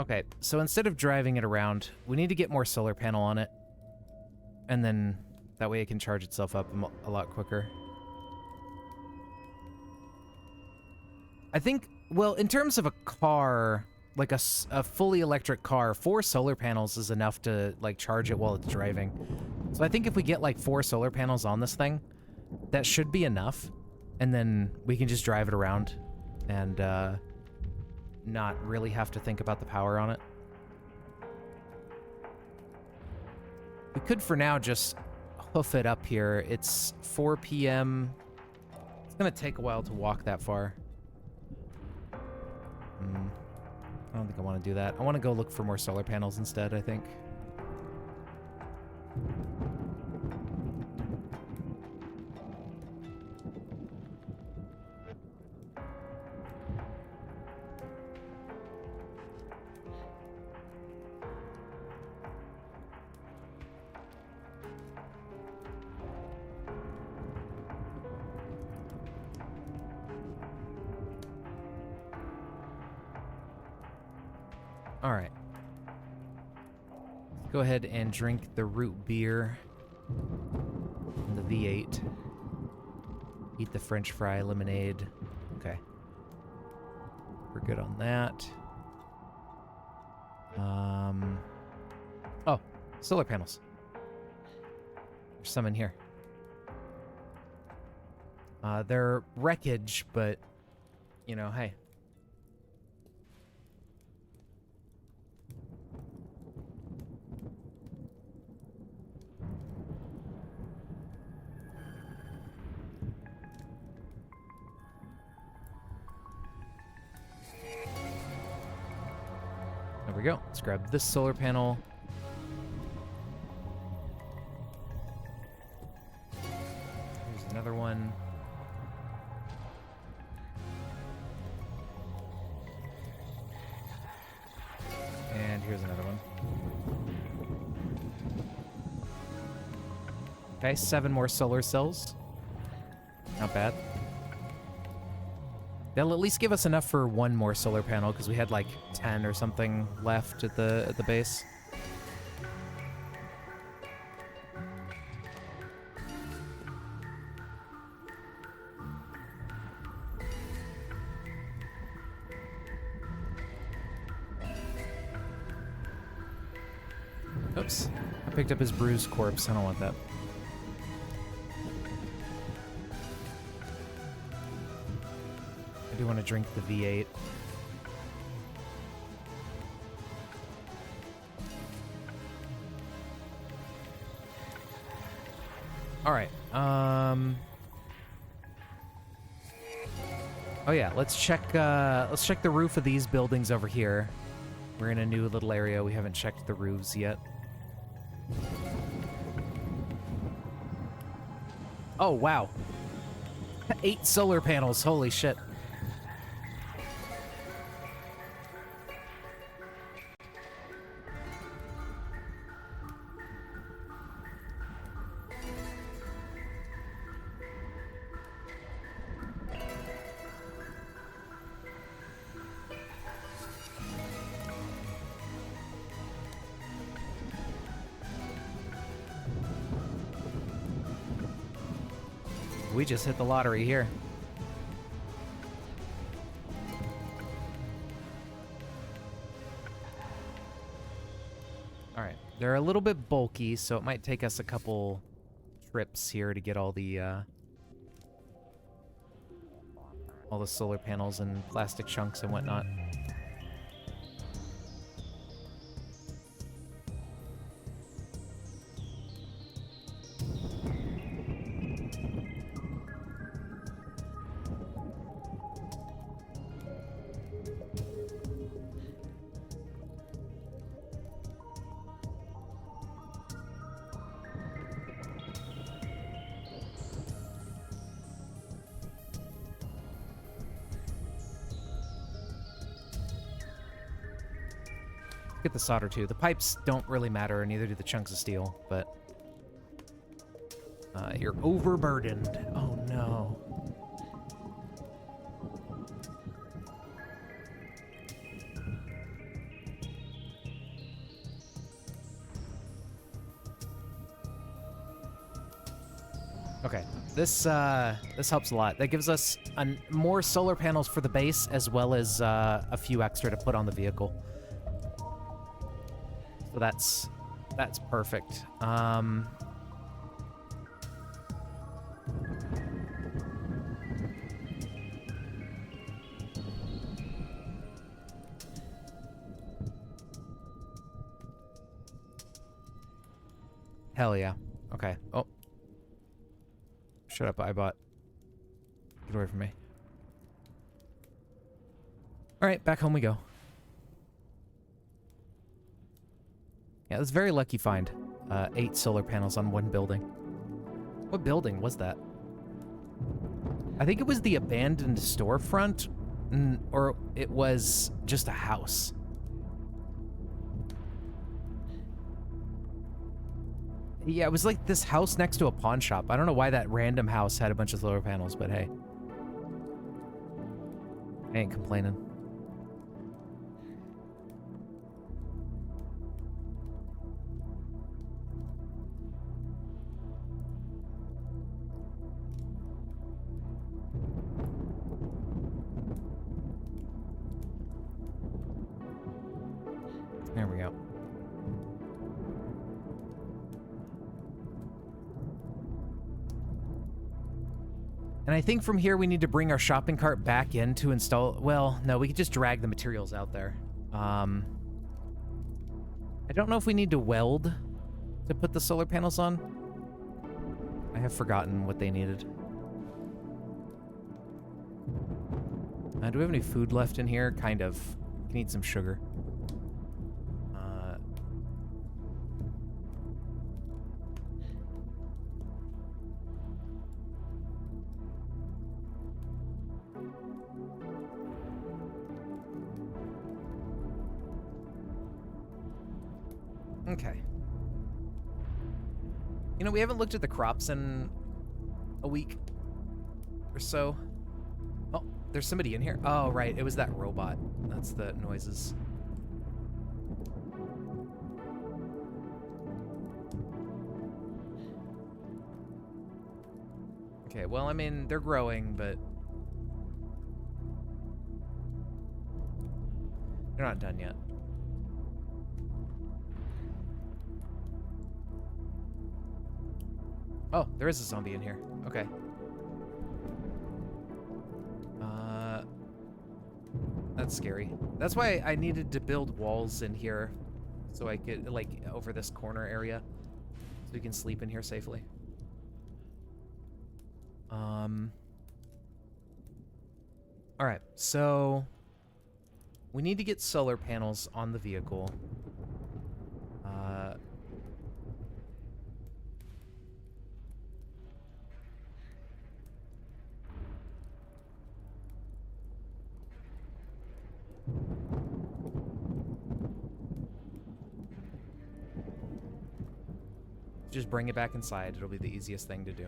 Okay, so instead of driving it around, we need to get more solar panel on it. And then that way it can charge itself up a lot quicker. I think, well, in terms of a car, like a fully electric car, 4 solar panels is enough to, like, charge it while it's driving. So I think if we get, like, 4 solar panels on this thing, that should be enough. And then we can just drive it around and, not really have to think about the power on it. We could, for now, just hoof it up here. It's 4 p.m. It's gonna take a while to walk that far. I don't think I want to do that. I want to go look for more solar panels instead, I think. All right. Go ahead and drink the root beer and the V8. Eat the French fry lemonade. Okay. We're good on that. Oh, solar panels. There's some in here. They're wreckage, but, you know, hey. There we go. Let's grab this solar panel. Here's another one. And here's another one. Okay, 7 more solar cells. Not bad. They'll at least give us enough for 1 more solar panel, because we had like 10 or something left at the base. Oops. I picked up his bruised corpse. I don't want that. I do want to drink the V8. All right. Oh yeah, let's check the roof of these buildings over here. We're in a new little area. We haven't checked the roofs yet. Oh, wow. 8 solar panels. Holy shit. We just hit the lottery here. All right, they're a little bit bulky, so it might take us a couple trips here to get all the solar panels and plastic chunks and whatnot. Get the solder too. The pipes don't really matter, neither do the chunks of steel, but you're overburdened. Oh no. Okay, this helps a lot. That gives us more solar panels for the base, as well as a few extra to put on the vehicle. So that's perfect. Hell yeah. Okay. Oh. Shut up, iBot. Get away from me. Alright, back home we go. Yeah, that's a very lucky find. 8 solar panels on 1 building. What building was that? I think it was the abandoned storefront, or it was just a house. Yeah, it was like this house next to a pawn shop. I don't know why that random house had a bunch of solar panels, but hey. I ain't complaining. And I think from here we need to bring our shopping cart back in to install... Well, no, we could just drag the materials out there. I don't know if we need to weld to put the solar panels on. I have forgotten what they needed. Do we have any food left in here? Kind of. We need some sugar. Okay. You know, we haven't looked at the crops in a week or so. Oh, there's somebody in here. Oh, right. It was that robot. That's the noises. Okay, well, I mean, they're growing, but they're not done yet. Oh, there is a zombie in here. Okay. That's scary. That's why I needed to build walls in here so I could, like, over this corner area so we can sleep in here safely. All right, so we need to get solar panels on the vehicle. Just bring it back inside. It'll be the easiest thing to do.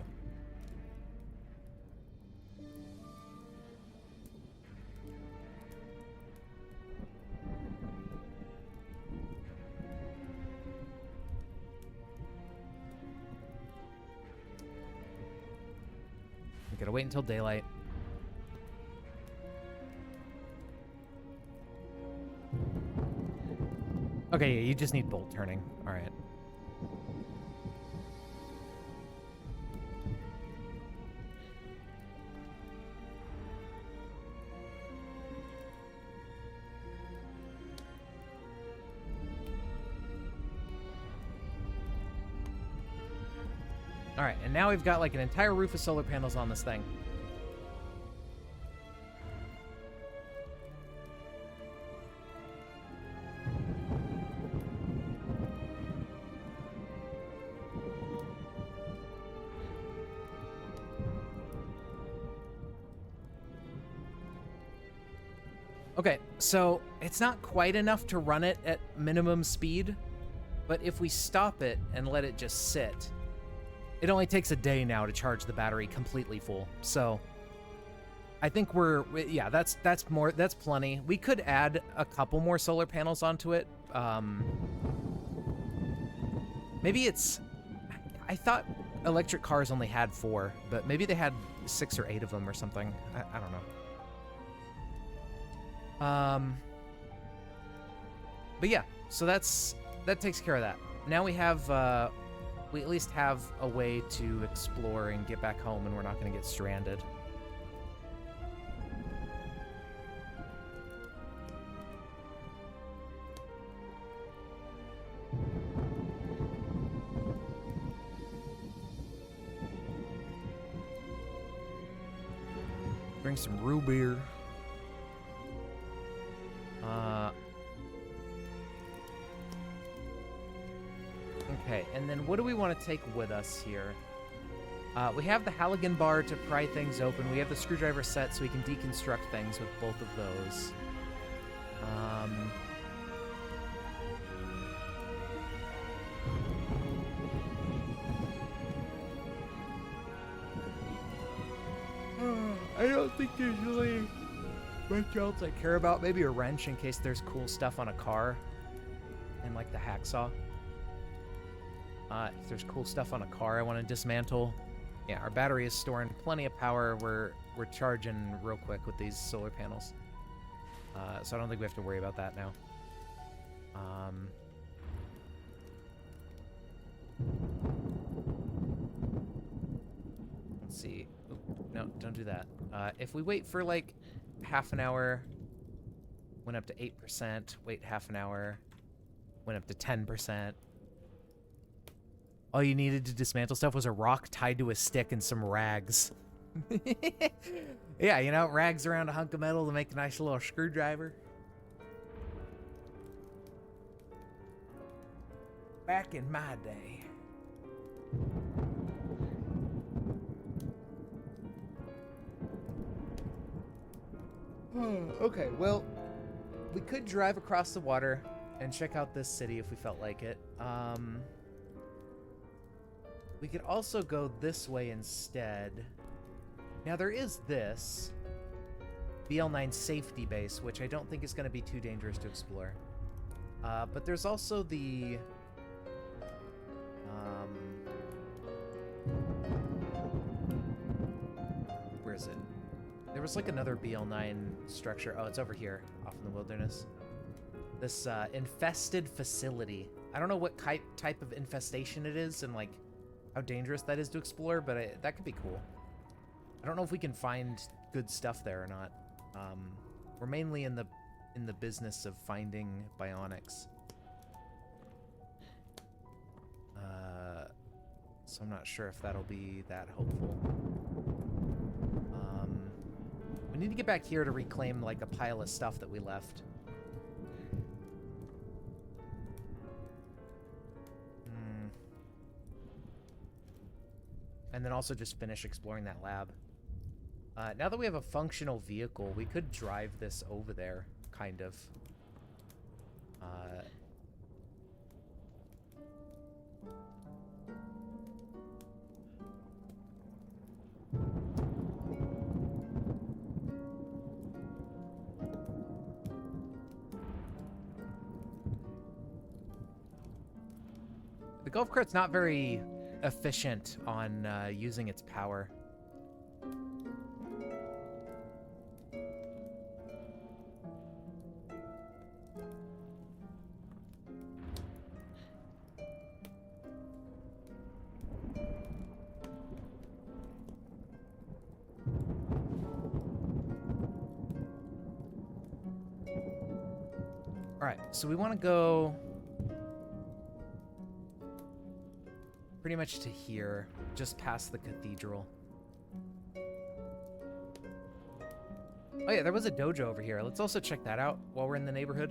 We gotta wait until daylight. Okay, yeah, you just need bolt turning. All right. All right, and now we've got like an entire roof of solar panels on this thing. Okay, so it's not quite enough to run it at minimum speed, but if we stop it and let it just sit, it only takes a day now to charge the battery completely full. So I think yeah, that's plenty. We could add a couple more solar panels onto it. Maybe I thought electric cars only had 4, but maybe they had 6 or 8 of them or something. I don't know. But yeah, so that takes care of that. Now we have, we at least have a way to explore and get back home, and we're not going to get stranded. Drink some root beer. Okay, and then what do we want to take with us here? We have the Halligan bar to pry things open. We have the screwdriver set so we can deconstruct things with both of those. I don't think there's really much else I care about. Maybe a wrench in case there's cool stuff on a car. And like the hacksaw. If there's cool stuff on a car I want to dismantle. Yeah, our battery is storing plenty of power. We're charging real quick with these solar panels. So I don't think we have to worry about that now. see. Oop, no, don't do that. If we wait for like half an hour, went up to 8%, wait half an hour, went up to 10%. All you needed to dismantle stuff was a rock tied to a stick and some rags. Yeah, you know, rags around a hunk of metal to make a nice little screwdriver. Back in my day. Okay, well, we could drive across the water and check out this city if we felt like it. We could also go this way instead. Now, there is this BL9 safety base, which I don't think is going to be too dangerous to explore. But there's also the... where is it? There was like another BL9 structure. Oh, it's over here, off in the wilderness. This infested facility. I don't know what type of infestation it is and like how dangerous that is to explore, but that could be cool. I don't know if we can find good stuff there or not. We're mainly in the business of finding bionics. So I'm not sure if that'll be that hopeful. We need to get back here to reclaim like a pile of stuff that we left. And then also just finish exploring that lab. Now that we have a functional vehicle, we could drive this over there, kind of. The golf cart's not very efficient on using its power. All right, so we want to go pretty much to here, just past the cathedral. Oh yeah, there was a dojo over here. Let's also check that out while we're in the neighborhood.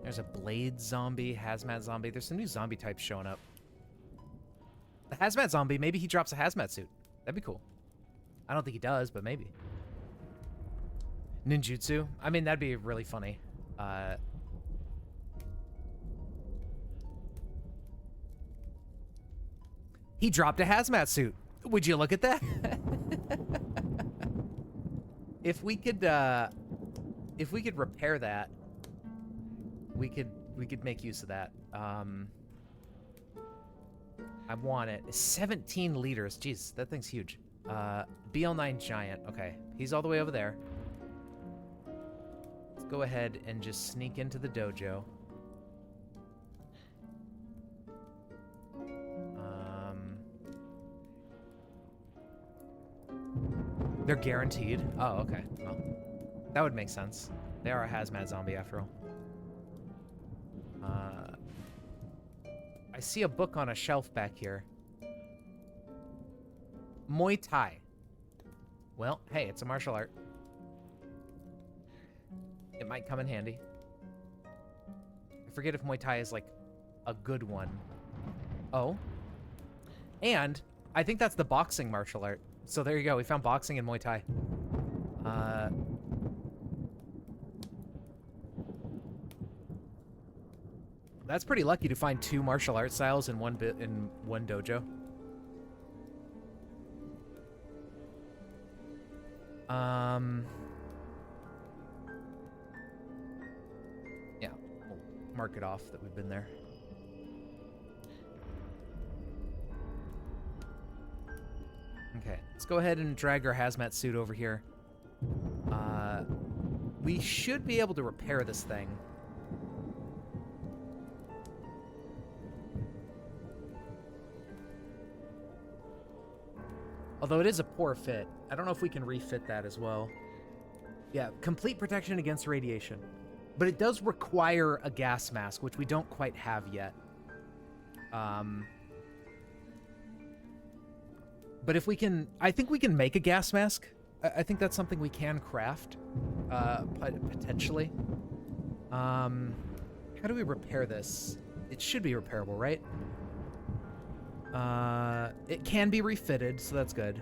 There's a blade zombie, hazmat zombie. There's some new zombie types showing up. The hazmat zombie, maybe he drops a hazmat suit. That'd be cool. I don't think he does, but maybe. Ninjutsu. I mean, that'd be really funny. He dropped a hazmat suit. Would you look at that? If we could repair that, we could make use of that. I want it. 17 liters. Jeez, that thing's huge. BL9 Giant. Okay, he's all the way over there. Let's go ahead and just sneak into the dojo. They're guaranteed. Oh, okay. Well, that would make sense. They are a hazmat zombie after all. I see a book on a shelf back here. Muay Thai. Well, hey, it's a martial art. It might come in handy. I forget if Muay Thai is, like, a good one. Oh. And I think that's the boxing martial art. So there you go. We found boxing and Muay Thai. That's pretty lucky to find 2 martial art styles in one dojo. Yeah, we'll mark it off that we've been there. Okay, let's go ahead and drag our hazmat suit over here. We should be able to repair this thing. Although it is a poor fit. I don't know if we can refit that as well. Yeah, complete protection against radiation. But it does require a gas mask, which we don't quite have yet. But if we can... I think we can make a gas mask. I think that's something we can craft. Potentially. How do we repair this? It should be repairable, right? It can be refitted, so that's good.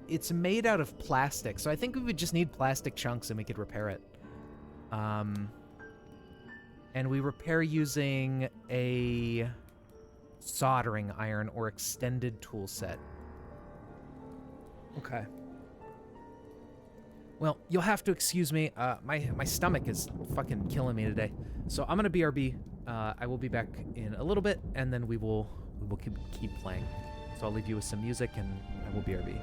It's made out of plastic, so I think we would just need plastic chunks and we could repair it. And we repair using a soldering iron or extended tool set. Okay. Well, you'll have to excuse me. My stomach is fucking killing me today. So I'm gonna BRB. I will be back in a little bit, and then we will keep playing. So I'll leave you with some music, and I will BRB.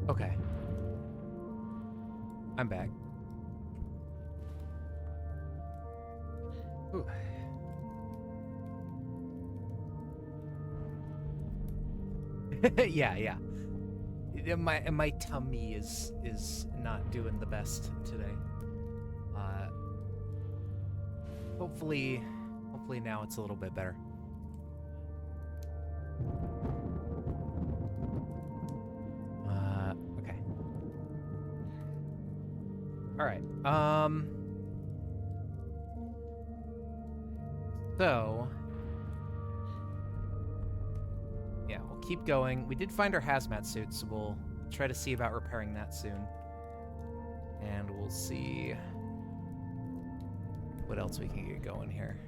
Okay. I'm back. Ooh. Yeah. My tummy is not doing the best today. Hopefully now it's a little bit better. Okay. All right. So yeah, we'll keep going. We did find our hazmat suits, so we'll try to see about repairing that soon. And we'll see what else we can get going here.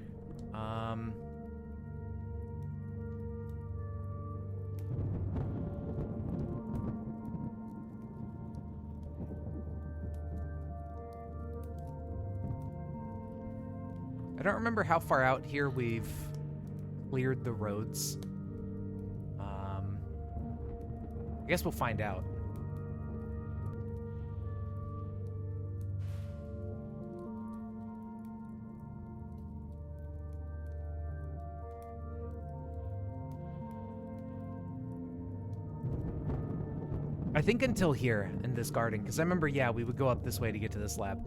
I don't remember how far out here we've cleared the roads. I guess we'll find out. I think until here in this garden, because I remember, yeah, we would go up this way to get to this lab.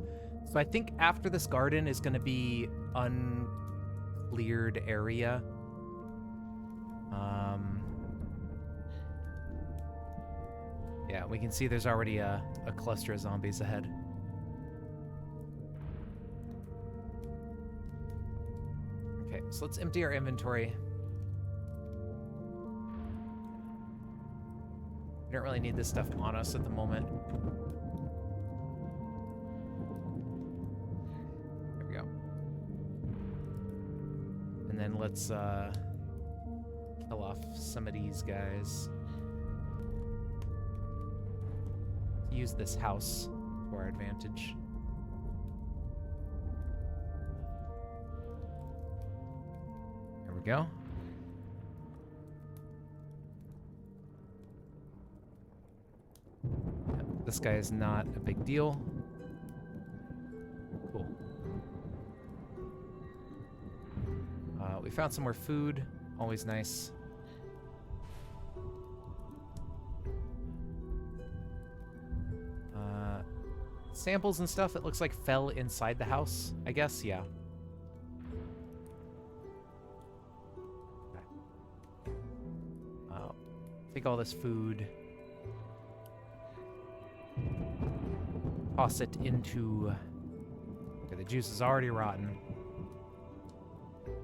So I think after this garden is going to be uncleared area. Yeah, we can see there's already a cluster of zombies ahead. Okay, so let's empty our inventory. We don't really need this stuff on us at the moment. There we go. And then let's kill off some of these guys. Use this house to our advantage. There we go. This guy is not a big deal. Cool. We found some more food. Always nice. Samples and stuff, it looks like fell inside the house, I guess, yeah. Okay. Take all this food. Toss it into... Okay, the juice is already rotten. There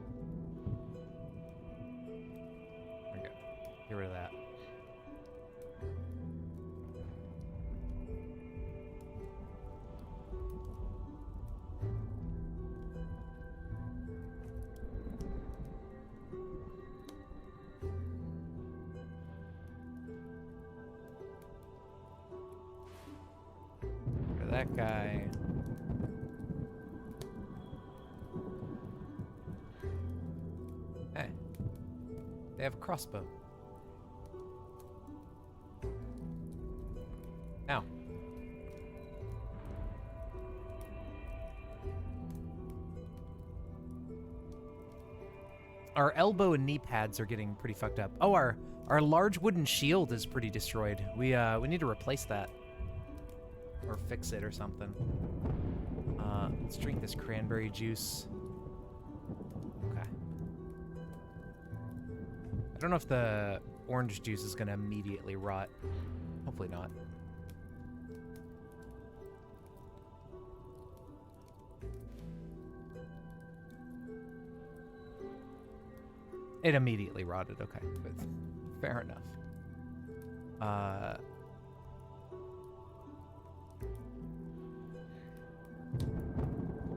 we go. Get rid of that. That guy. Hey. They have a crossbow. Ow. Our elbow and knee pads are getting pretty fucked up. Oh, our large wooden shield is pretty destroyed. We need to replace that. Or fix it or something. Let's drink this cranberry juice. Okay. I don't know if the orange juice is gonna immediately rot. Hopefully not. It immediately rotted, okay. But fair enough.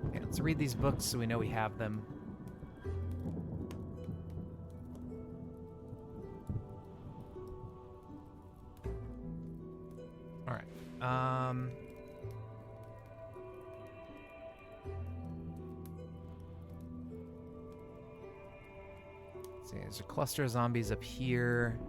Okay, let's read these books so we know we have them. All right. Let's see, there's a cluster of zombies up here.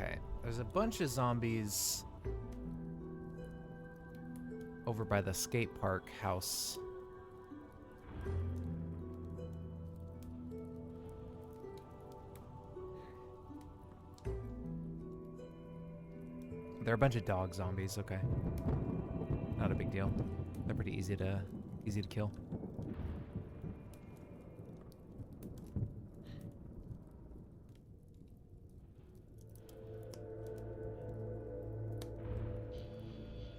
Okay, there's a bunch of zombies over by the skate park house. They're a bunch of dog zombies, okay. Not a big deal. They're pretty easy to kill.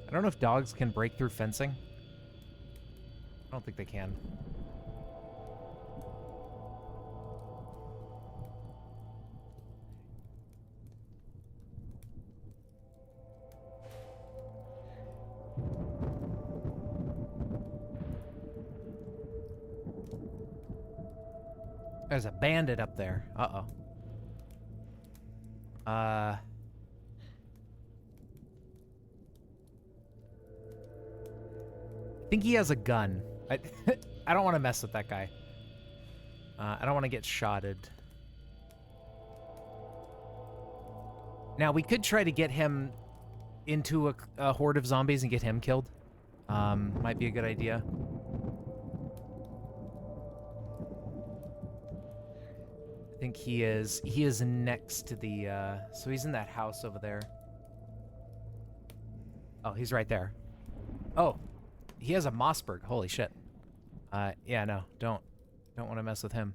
I don't know if dogs can break through fencing. I don't think they can. There's a bandit up there. Uh-oh. I think he has a gun. I don't want to mess with that guy. I don't want to get shotted. Now, we could try to get him into a horde of zombies and get him killed. Might be a good idea. I think he is next to the, so he's in that house over there. Oh, he's right there. Oh, he has a Mossberg. Holy shit. Yeah, no, don't want to mess with him.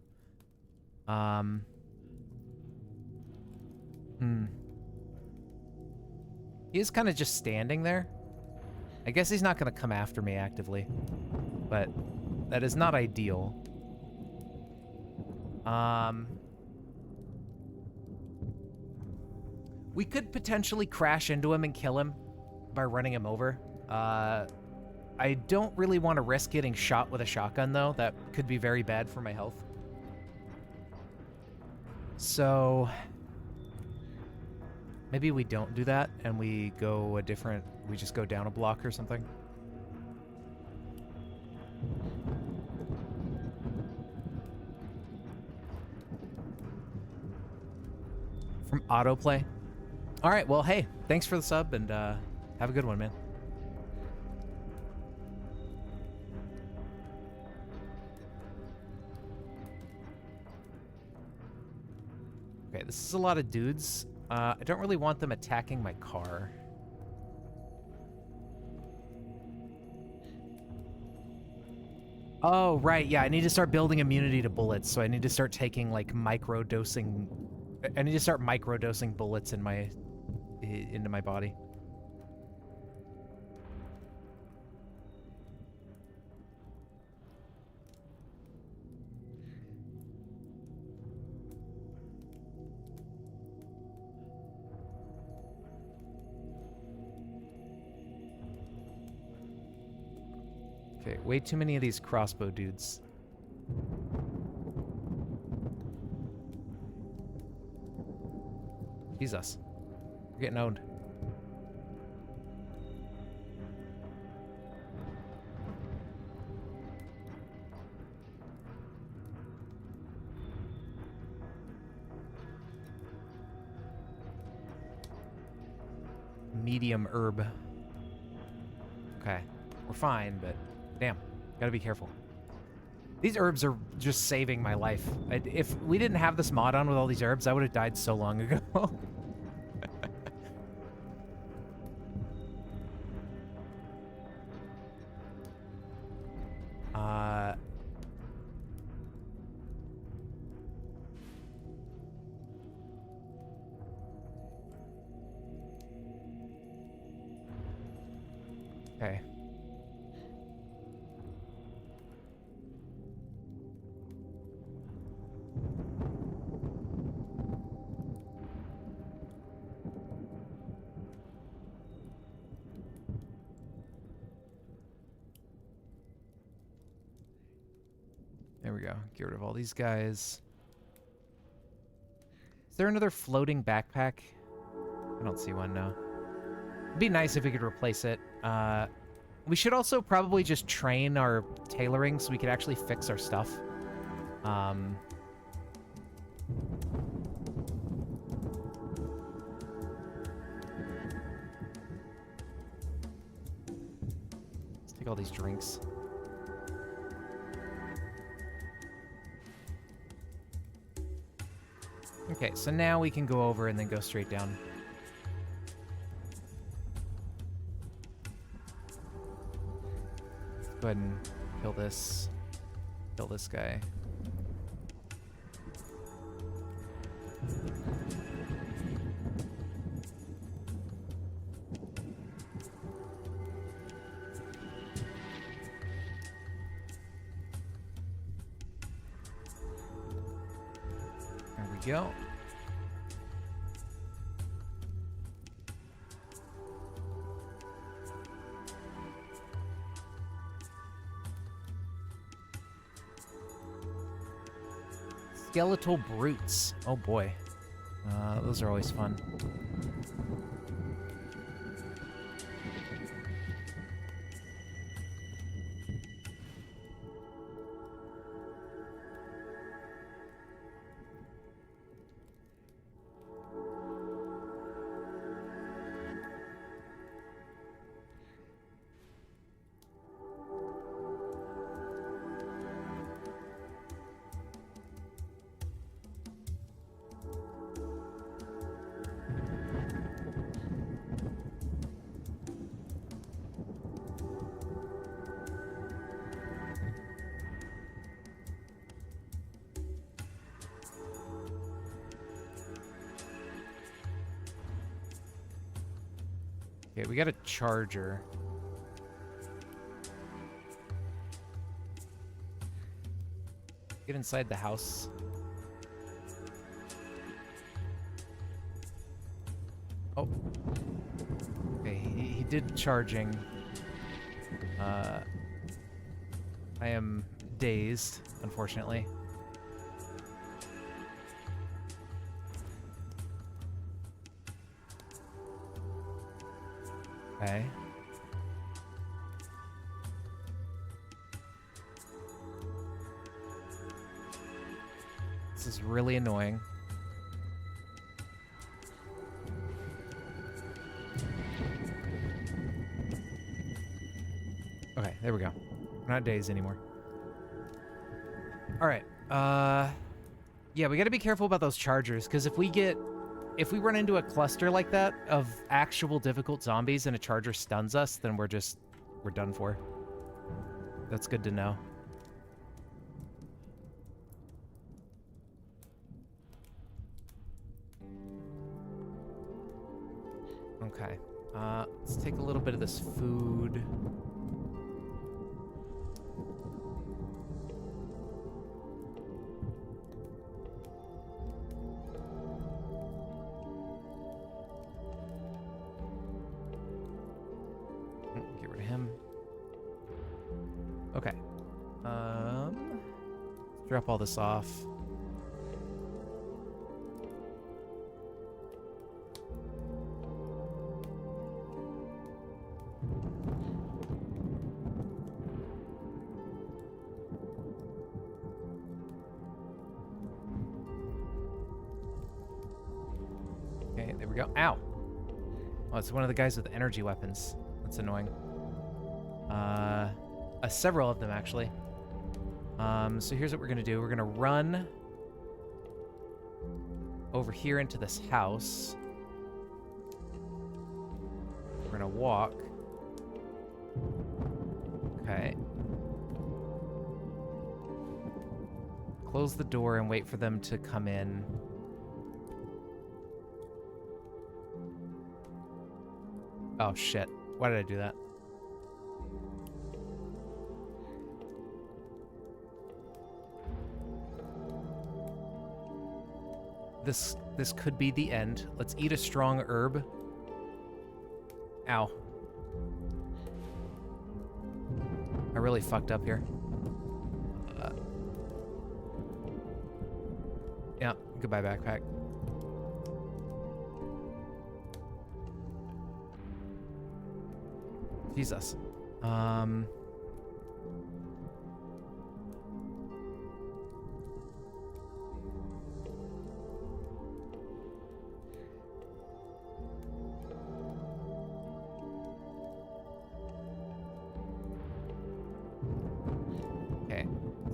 He is kind of just standing there. I guess he's not going to come after me actively, but that is not ideal. We could potentially crash into him and kill him by running him over. I don't really want to risk getting shot with a shotgun, though. That could be very bad for my health. So maybe we don't do that and we go we just go down a block or something. From autoplay. All right, well, hey, thanks for the sub and have a good one, man. Okay, this is a lot of dudes. I don't really want them attacking my car. Oh, right, yeah, I need to start building immunity to bullets, so I need to start taking, like, micro-dosing... I need to start micro-dosing bullets into my body. Okay, way too many of these crossbow dudes. Jesus. We're getting owned. Medium herb. Okay. We're fine, but damn. Gotta be careful. These herbs are just saving my life. If we didn't have this mod on with all these herbs, I would have died so long ago. Okay. There we go. Get rid of all these guys. Is there another floating backpack? I don't see one, no. It'd be nice if we could replace it. We should also probably just train our tailoring so we could actually fix our stuff. all these drinks. Okay, so now we can go over and then go straight down. Let's go ahead and kill this. Kill this guy. There we go. Skeletal brutes. Oh boy. Those are always fun. Okay, we got a charger. Get inside the house. Oh. Okay, he did charging. I am dazed, unfortunately. Okay. This is really annoying. Okay, there we go. We're not dazed anymore. All right. Yeah, we got to be careful about those chargers, because if we run into a cluster like that of actual difficult zombies and a charger stuns us, then we're done for. That's good to know. Okay. Let's take a little bit of this food. Get rid of him. Okay. Drop all this off. Okay, there we go. Ow! Oh, it's one of the guys with energy weapons. That's annoying. Several of them, actually. So here's what we're gonna do. We're gonna run over here into this house. We're gonna walk. Okay. Close the door and wait for them to come in. Oh, shit. Why did I do that? This could be the end. Let's eat a strong herb. Ow. I really fucked up here. Yeah, goodbye backpack. Jesus.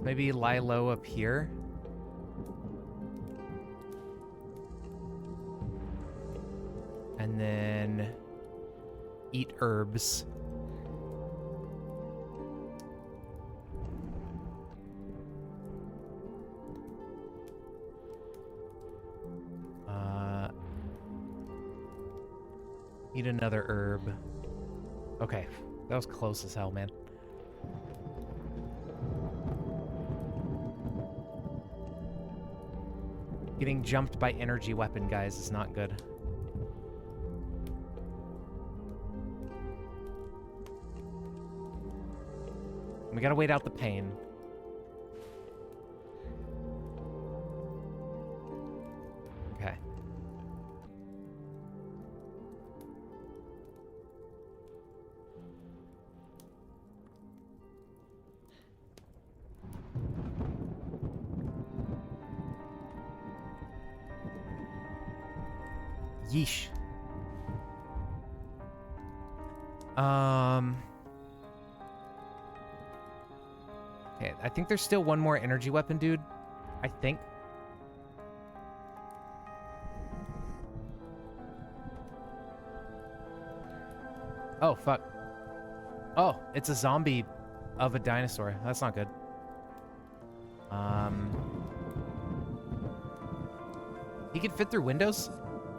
Maybe lie low up here. And then eat herbs. Eat another herb. Okay, that was close as hell, man. Getting jumped by energy weapon guys is not good. We gotta wait out the pain. Okay. Yeesh. Okay, I think there's still one more energy weapon, dude. I think. Oh, fuck. Oh, it's a zombie of a dinosaur. That's not good. He could fit through windows?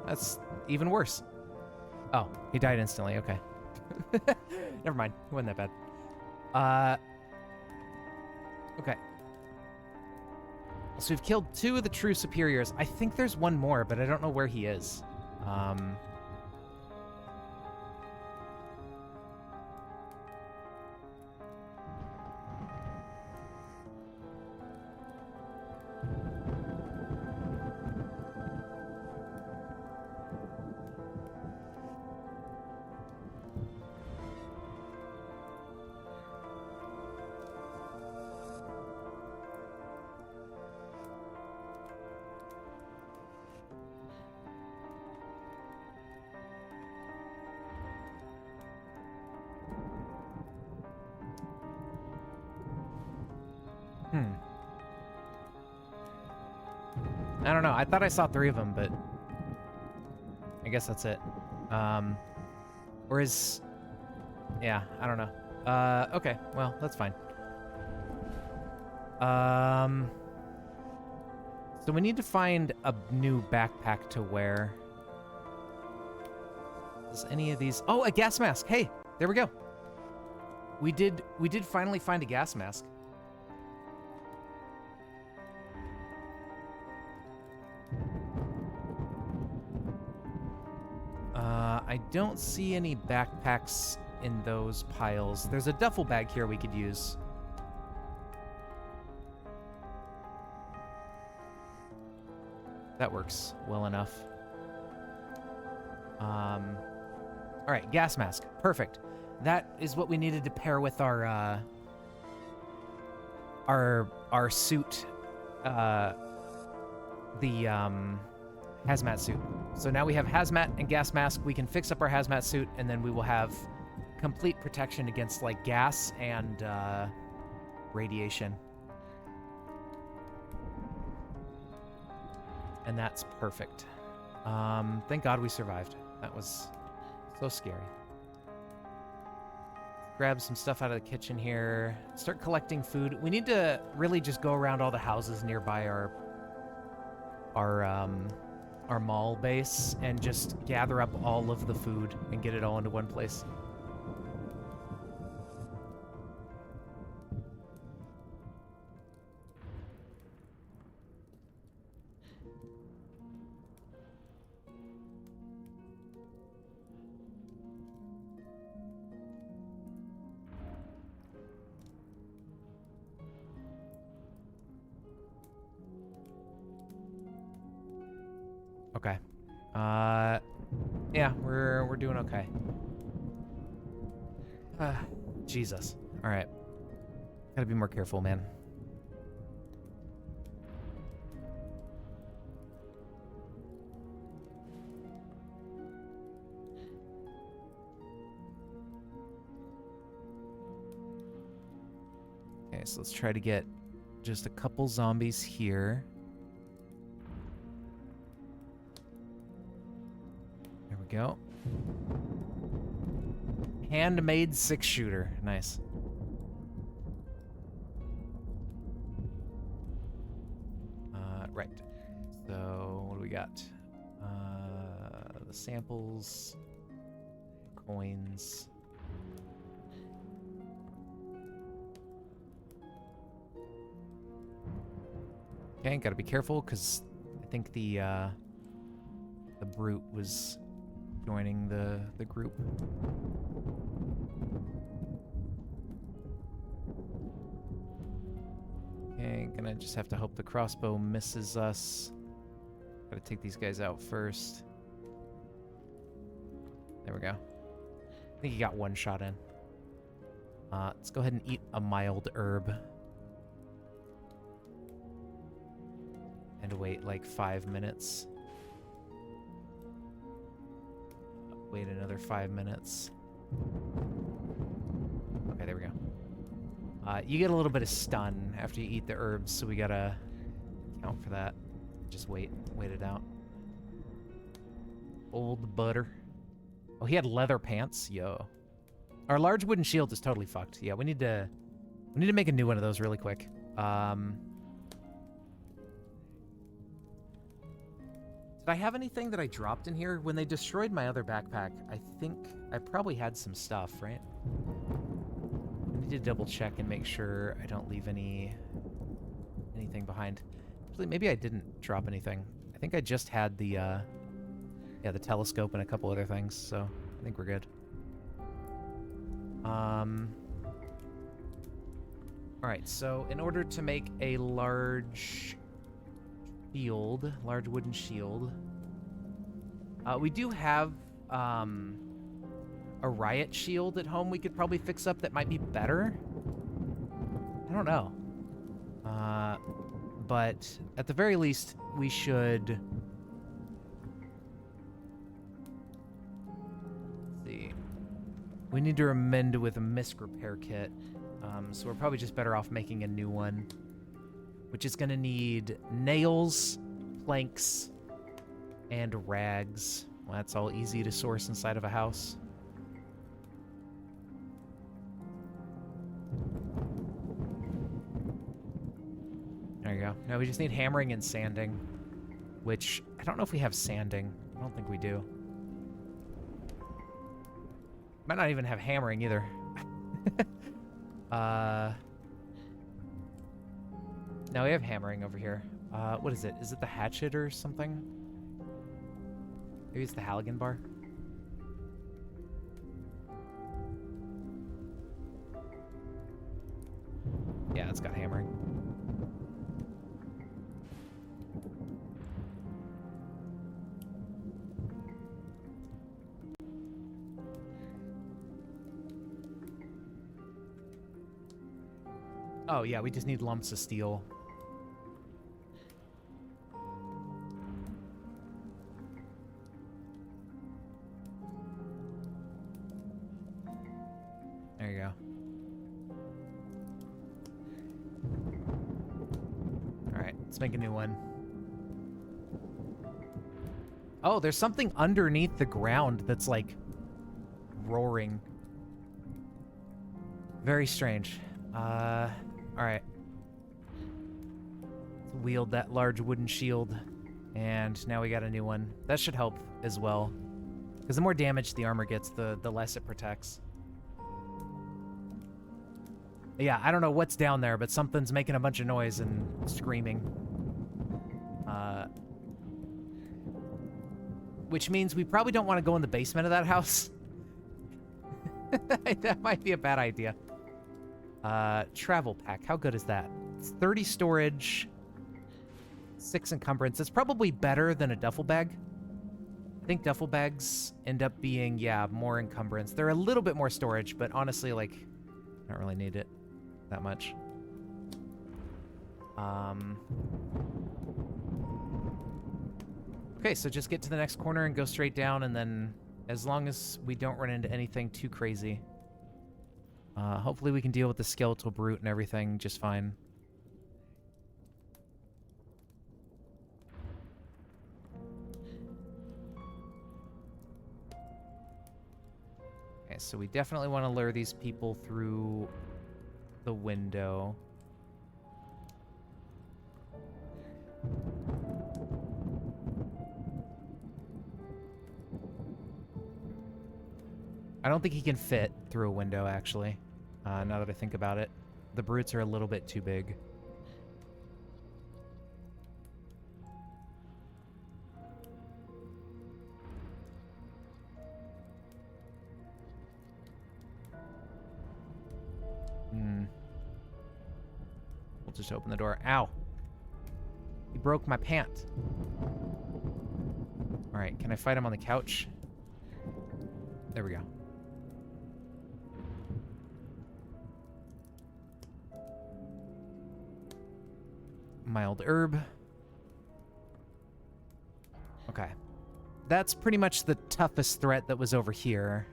That's even worse. Oh, he died instantly. Okay. Never mind. It wasn't that bad. Okay. So we've killed 2 of the true superiors. I think there's one more, but I don't know where he is. I don't know. I thought I saw 3 of them, but I guess that's it. Or is... Yeah, I don't know. Okay. Well, that's fine. So we need to find a new backpack to wear. Does any of these... Oh, a gas mask! Hey! There we go. We did finally find a gas mask. I don't see any backpacks in those piles. There's a duffel bag here we could use. That works well enough. All right, gas mask. Perfect. That is what we needed to pair with our suit, the hazmat suit. So now we have hazmat and gas mask. We can fix up our hazmat suit, and then we will have complete protection against like gas and radiation. And that's perfect. Thank God we survived. That was so scary. Grab some stuff out of the kitchen here. Start collecting food. We need to really just go around all the houses nearby our mall base and just gather up all of the food and get it all into one place. Okay. Yeah, we're doing okay. Jesus. All right. Gotta be more careful, man. Okay, so let's try to get just a couple zombies here. There we go. Handmade 6-shooter. Nice. Right. So, what do we got? The samples, coins. Okay, gotta be careful because I think the brute was joining the group. Okay, gonna just have to hope the crossbow misses us. Gotta take these guys out first. There we go. I think he got one shot in. Let's go ahead and eat a mild herb. And wait like 5 minutes. Wait another 5 minutes. Okay, there we go. You get a little bit of stun after you eat the herbs, so we gotta count for that. Just wait it out. Old butter. Oh, he had leather pants. Yo. Our large wooden shield is totally fucked. Yeah, we need to make a new one of those really quick. Did I have anything that I dropped in here? When they destroyed my other backpack, I think I probably had some stuff, right? I need to double check and make sure I don't leave anything behind. Actually, maybe I didn't drop anything. I think I just had the telescope and a couple other things, so I think we're good. Alright, so in order to make a large wooden shield, we do have a riot shield at home we could probably fix up that might be better. I don't know. But at the very least, we should... Let's see. We need to amend with a misc repair kit. So we're probably just better off making a new one, which is going to need nails, planks, and rags. Well, that's all easy to source inside of a house. There you go. Now we just need hammering and sanding, which I don't know if we have sanding. I don't think we do. Might not even have hammering either. No, we have hammering over here. What is it? Is it the hatchet or something? Maybe it's the Halligan bar? Yeah, it's got hammering. Oh, yeah, we just need lumps of steel. There you go. Alright, let's make a new one. Oh, there's something underneath the ground that's, like, roaring. Very strange. Alright. Let's wield that large wooden shield. And now we got a new one. That should help as well. Because the more damage the armor gets, the less it protects. Yeah, I don't know what's down there, but something's making a bunch of noise and screaming. Which means we probably don't want to go in the basement of that house. That might be a bad idea. Travel pack. How good is that? It's 30 storage, 6 encumbrance. It's probably better than a duffel bag. I think duffel bags end up being, yeah, more encumbrance. They're a little bit more storage, but honestly, like, I don't really need it that much. Okay, so just get to the next corner and go straight down, and then as long as we don't run into anything too crazy, hopefully we can deal with the skeletal brute and everything just fine. Okay, so we definitely want to lure these people through the window. I don't think he can fit through a window, actually, now that I think about it. The brutes are a little bit too big. We'll just open the door. Ow! He broke my pant. Alright, can I fight him on the couch? There we go. Mild herb. Okay. That's pretty much the toughest threat that was over here.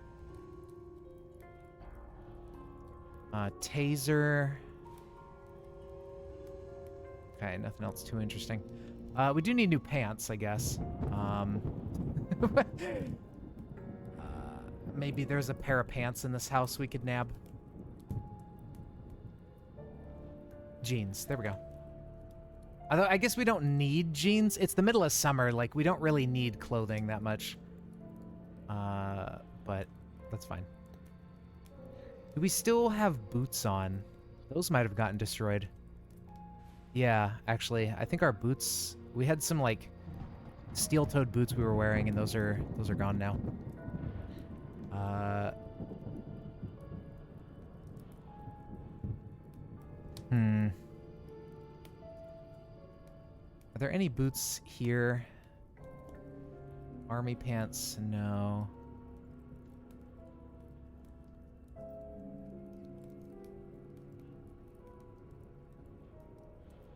Taser. Okay, nothing else too interesting. We do need new pants, I guess. Maybe there's a pair of pants in this house we could nab. Jeans. There we go. Although, I guess we don't need jeans. It's the middle of summer. Like, we don't really need clothing that much. But that's fine. Do we still have boots on? Those might have gotten destroyed. Yeah, actually, I think our boots... We had some, like, steel-toed boots we were wearing, and those are gone now. Are there any boots here? Army pants? No.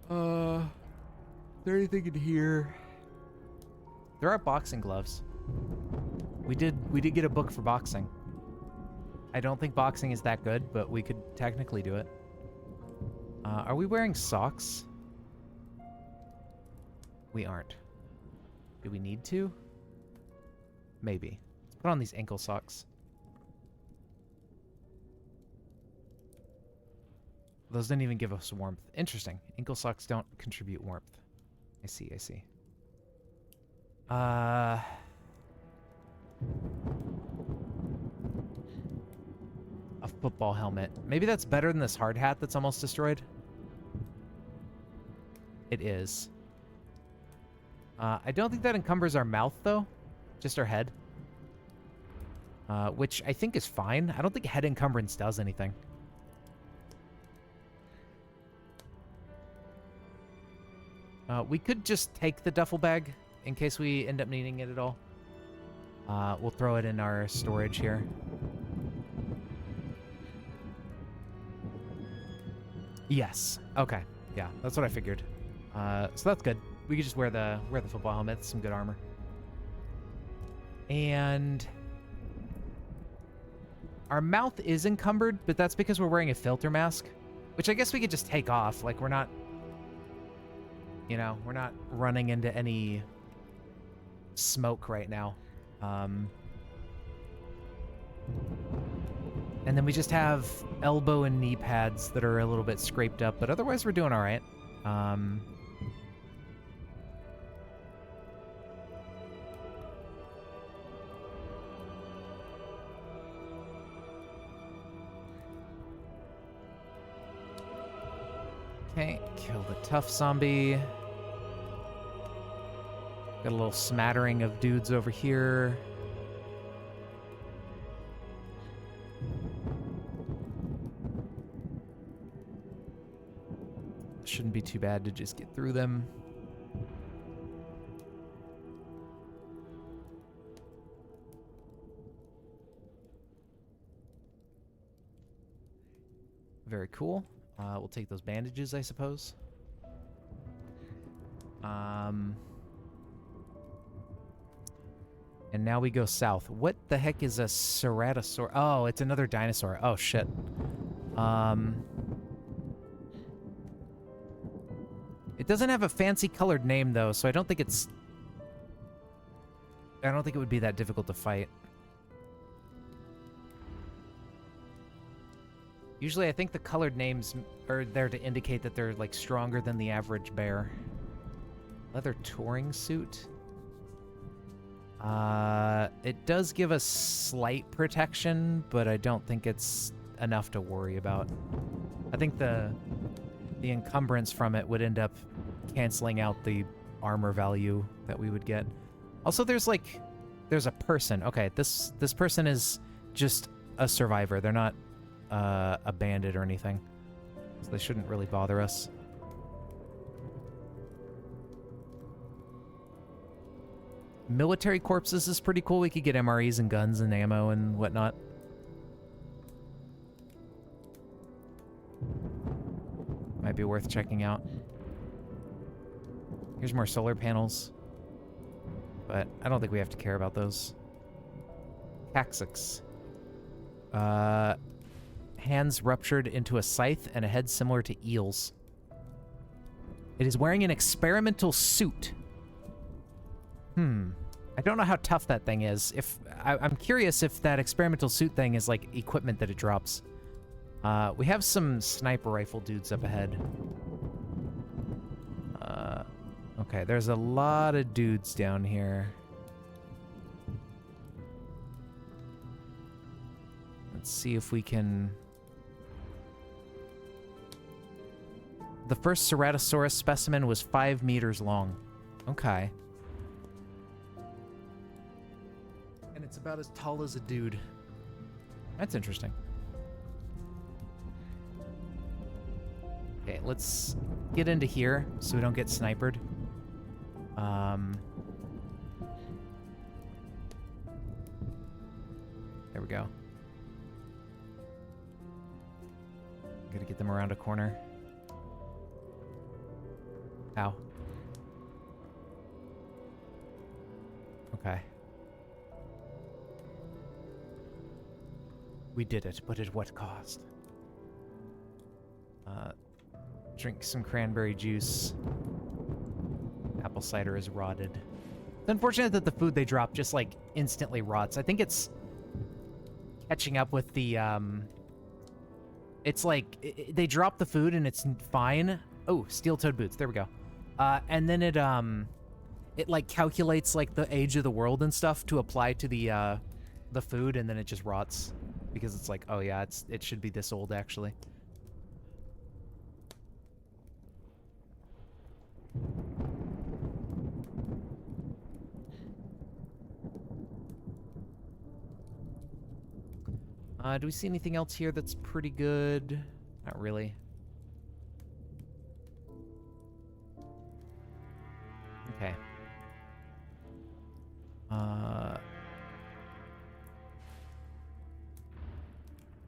Is there anything in here? There are boxing gloves. We did get a book for boxing. I don't think boxing is that good, but we could technically do it. Are we wearing socks? We aren't. Do we need to? Maybe. Let's put on these ankle socks. Those didn't even give us warmth. Interesting. Ankle socks don't contribute warmth. I see, I see. A football helmet. Maybe that's better than this hard hat that's almost destroyed. It is. I don't think that encumbers our mouth, though. Just our head. Which I think is fine. I don't think head encumbrance does anything. We could just take the duffel bag in case we end up needing it at all. We'll throw it in our storage here. Yes. Okay. Yeah, that's what I figured. So that's good. We could just wear the football helmet. Some good armor. And our mouth is encumbered, but that's because we're wearing a filter mask, which I guess we could just take off. Like, we're not, you know, we're not running into any smoke right now. And then we just have elbow and knee pads that are a little bit scraped up, but otherwise we're doing all right. Okay, kill the tough zombie. Got a little smattering of dudes over here. Shouldn't be too bad to just get through them. Very cool. We'll take those bandages, I suppose. And now we go south. What the heck is a ceratosaur? Oh, it's another dinosaur. Oh, shit. It doesn't have a fancy colored name, though, so I don't think it's... I don't think it would be that difficult to fight. Usually I think the colored names are there to indicate that they're like stronger than the average bear. Leather touring suit. It does give us slight protection, but I don't think it's enough to worry about. I think the encumbrance from it would end up canceling out the armor value that we would get. Also, there's a person. Okay, this person is just a survivor. They're not a bandit or anything, so they shouldn't really bother us. Military corpses is pretty cool. We could get MREs and guns and ammo and whatnot. Might be worth checking out. Here's more solar panels, but I don't think we have to care about those. Caxix. Hands ruptured into a scythe and a head similar to eels. It is wearing an experimental suit. I don't know how tough that thing is. I'm curious if that experimental suit thing is like equipment that it drops. We have some sniper rifle dudes up ahead. Okay, there's a lot of dudes down here. Let's see if we can... The first Ceratosaurus specimen was 5 meters long. Okay. And it's about as tall as a dude. That's interesting. Okay, let's get into here so we don't get sniped. There we go. Gotta get them around a corner. Ow. Okay. We did it, but at what cost? Drink some cranberry juice. Apple cider is rotted. It's unfortunate that the food they drop just, like, instantly rots. I think it's catching up with the, It's like, they drop the food and it's fine. Oh, steel-toed boots. There we go. And then it, like, calculates, like, the age of the world and stuff to apply to the food, and then it just rots. Because it's like, oh, yeah, it should be this old, actually. Do we see anything else here that's pretty good? Not really. Okay.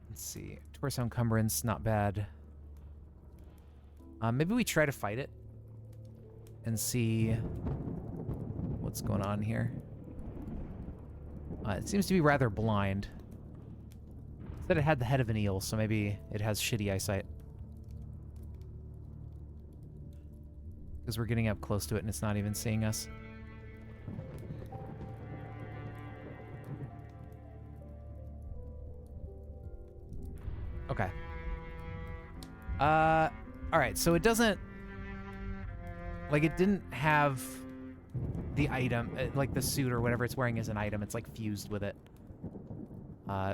Let's see. Torso encumbrance, not bad. Maybe we try to fight it and see what's going on here. It seems to be rather blind. It said it had the head of an eel, so maybe it has shitty eyesight. Because we're getting up close to it and it's not even seeing us. Okay. Alright, so it doesn't... Like, it didn't have the item, like the suit or whatever it's wearing as an item. It's, like, fused with it.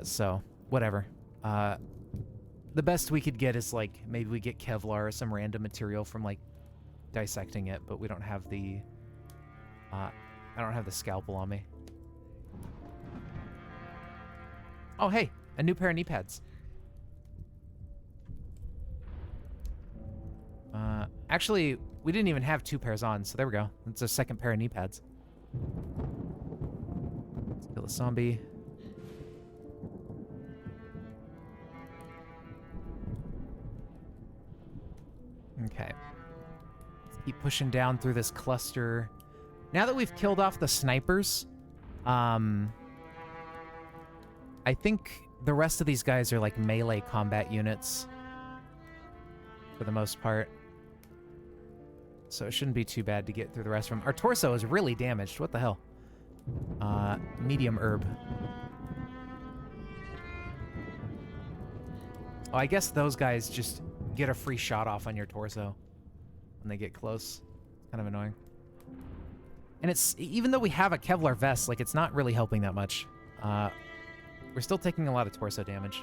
So, whatever. The best we could get is, like, maybe we get Kevlar or some random material from, like, dissecting it, but we don't have the... I don't have the scalpel on me. Oh, hey! A new pair of knee pads. Actually, we didn't even have 2 pairs on, so there we go. That's a second pair of knee pads. Let's kill the zombie. Okay. Let's keep pushing down through this cluster. Now that we've killed off the snipers, I think the rest of these guys are like melee combat units for the most part. So it shouldn't be too bad to get through the rest of them. Our torso is really damaged. What the hell? Medium herb. Oh, I guess those guys just get a free shot off on your torso when they get close. Kind of annoying. And it's, even though we have a Kevlar vest, like, it's not really helping that much. We're still taking a lot of torso damage.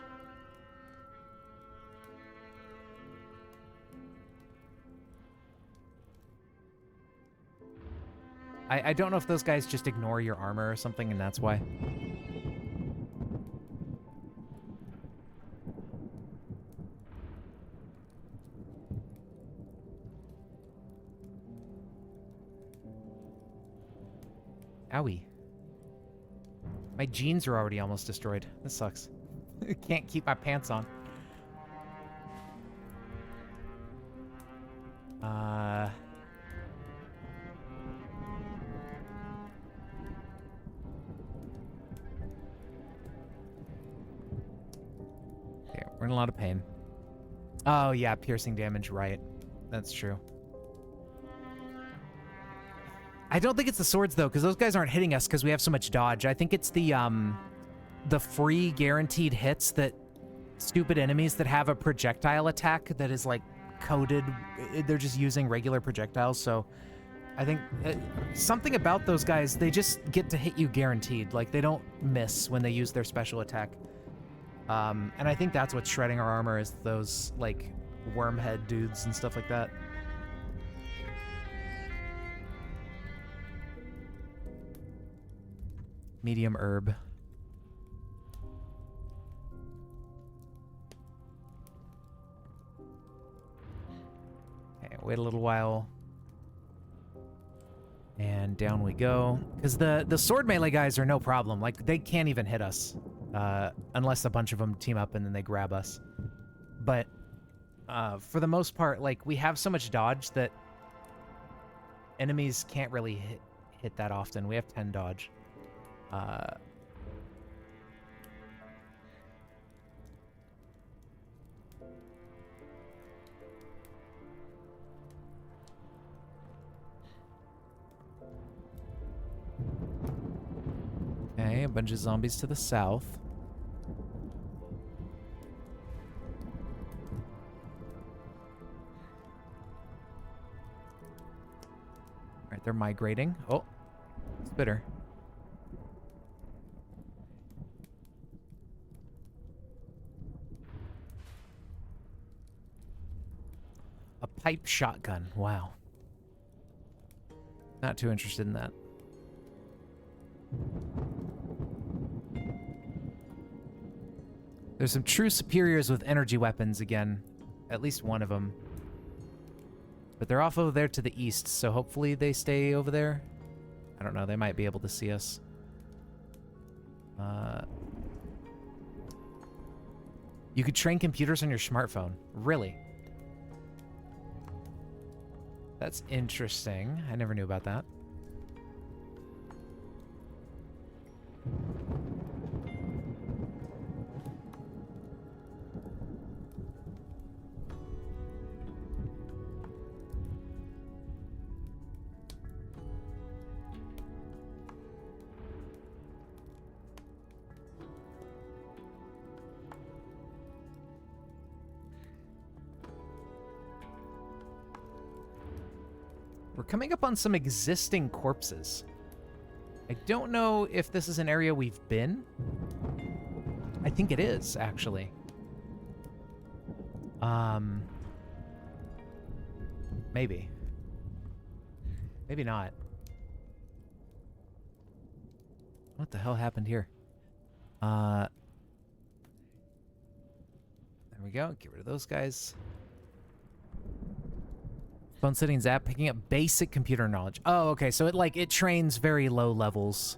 I don't know if those guys just ignore your armor or something, and that's why. Owie. My jeans are already almost destroyed. This sucks. I can't keep my pants on. Okay, we're in a lot of pain. Oh, yeah, piercing damage, right. That's true. I don't think it's the swords, though, because those guys aren't hitting us because we have so much dodge. I think it's the free guaranteed hits that stupid enemies that have a projectile attack that is, like, coded. They're just using regular projectiles, so I think something about those guys, they just get to hit you guaranteed. Like, they don't miss when they use their special attack. And I think that's what's shredding our armor, is those, like, wormhead dudes and stuff like that. Medium herb. Okay, wait a little while. And down we go. Because the sword melee guys are no problem. Like, they can't even hit us. Unless a bunch of them team up and then they grab us. But for the most part, like, we have so much dodge that enemies can't really hit that often. We have 10 dodge. Okay, a bunch of zombies to the south. Alright, they're migrating. Oh, spitter. A pipe shotgun. Wow. Not too interested in that. There's some true superiors with energy weapons again. At least one of them. But they're off over there to the east, so hopefully they stay over there. I don't know, they might be able to see us. You could train computers on your smartphone. Really? That's interesting. I never knew about that. We're coming up on some existing corpses. I don't know if this is an area we've been. I think it is, actually. Maybe. Maybe not. What the hell happened here? There we go. Get rid of those guys. Phone settings app, picking up basic computer knowledge. Oh, okay. So it trains very low levels.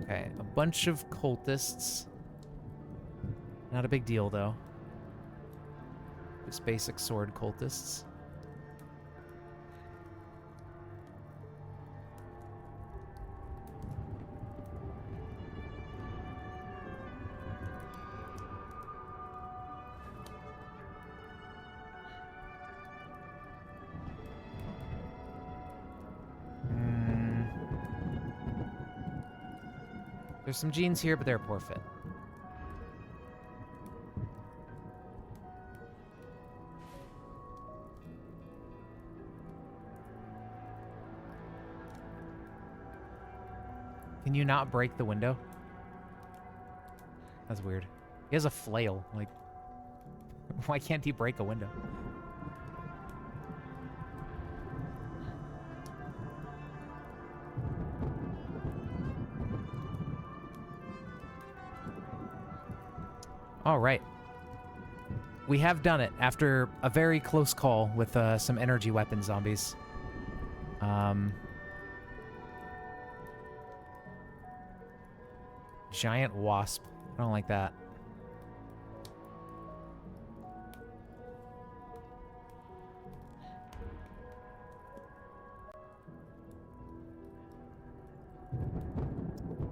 Okay, a bunch of cultists. Not a big deal, though. Just basic sword cultists. There's some jeans here, but they're a poor fit. Can you not break the window? That's weird. He has a flail. Like, why can't he break a window? All right. We have done it after a very close call with some energy weapon zombies. Giant wasp. I don't like that.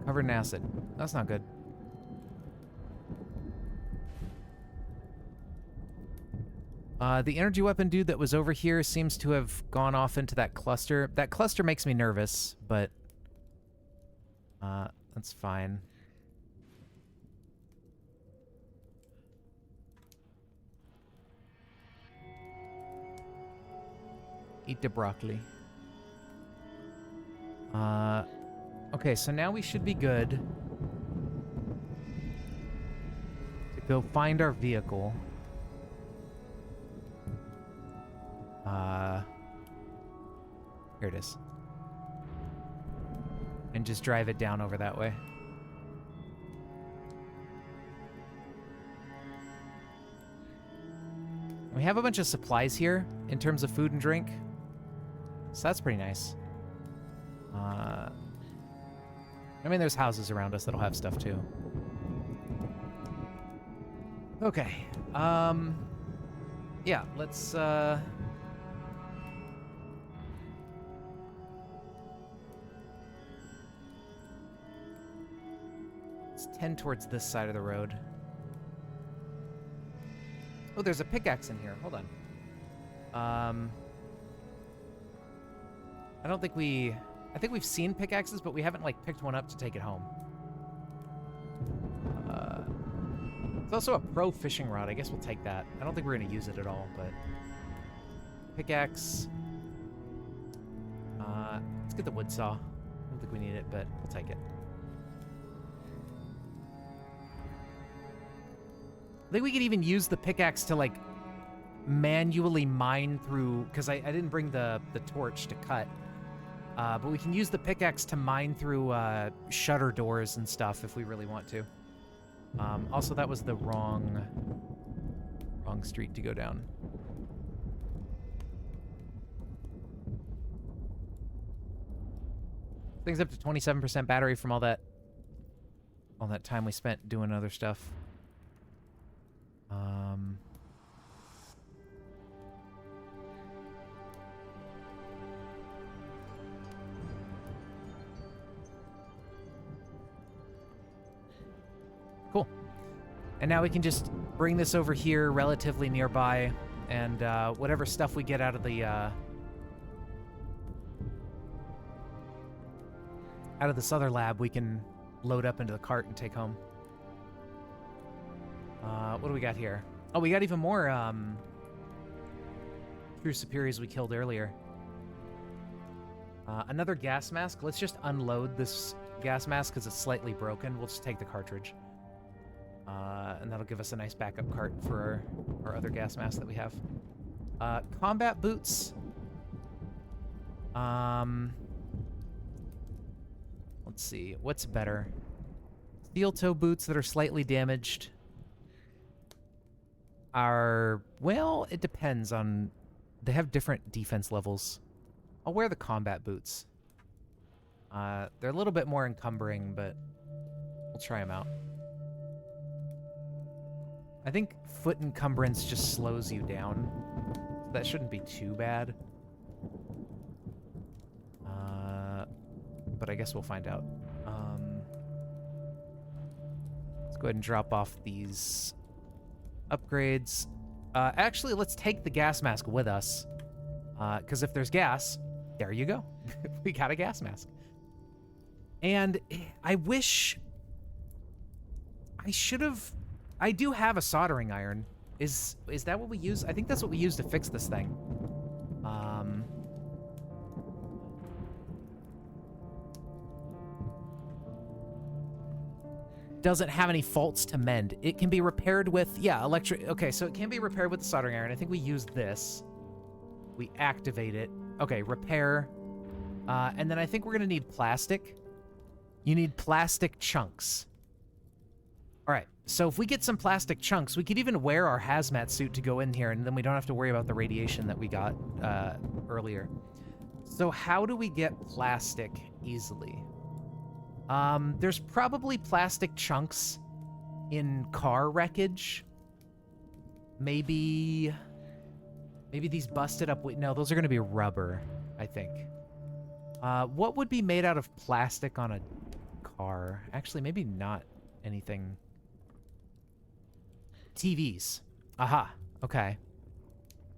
Covered in acid. That's not good. The energy weapon dude that was over here seems to have gone off into that cluster. That cluster makes me nervous, but that's fine. Eat the broccoli. Okay, so now we should be good to go find our vehicle. Here it is. And just drive it down over that way. We have a bunch of supplies here in terms of food and drink. So that's pretty nice. I mean, there's houses around us that'll have stuff too. Okay. Yeah, let's tend towards this side of the road. Oh, there's a pickaxe in here. Hold on. I don't think I think we've seen pickaxes, but we haven't, like, picked one up to take it home. It's also a pro fishing rod. I guess we'll take that. I don't think we're going to use it at all, but... Pickaxe. Let's get the wood saw. I don't think we need it, but we'll take it. I think we could even use the pickaxe to, like, manually mine through... Because I didn't bring the torch to cut. But we can use the pickaxe to mine through shutter doors and stuff if we really want to. Also, that was the wrong street to go down. Thing's up to 27% battery from all that time we spent doing other stuff. Cool. And now we can just bring this over here relatively nearby, and whatever stuff we get out of this other lab, we can load up into the cart and take home. What do we got here? Oh, we got even more True Superiors we killed earlier. Another gas mask. Let's just unload this gas mask because it's slightly broken. We'll just take the cartridge. And that'll give us a nice backup cart for our other gas mask that we have. Combat boots. Let's see. What's better? Steel toe boots that are slightly damaged are... Well, it depends on... They have different defense levels. I'll wear the combat boots. They're a little bit more encumbering, but we'll try them out. I think foot encumbrance just slows you down. So that shouldn't be too bad. But I guess we'll find out. Let's go ahead and drop off these upgrades. Actually, let's take the gas mask with us. Because if there's gas, there you go. We got a gas mask. And I wish I should have... I do have a soldering iron. Is that what we use? I think that's what we use to fix this thing. Doesn't have any faults to mend. It can be repaired with, yeah, electric. Okay, so it can be repaired with the soldering iron. I think we use this. We activate it. Okay, repair. And then I think we're gonna need plastic. You need plastic chunks. All right, so if we get some plastic chunks, we could even wear our hazmat suit to go in here, and then we don't have to worry about the radiation that we got earlier. So how do we get plastic easily? There's probably plastic chunks in car wreckage. Maybe these busted up... No, those are going to be rubber, I think. What would be made out of plastic on a car? Actually, maybe not anything... TVs. Aha. Okay.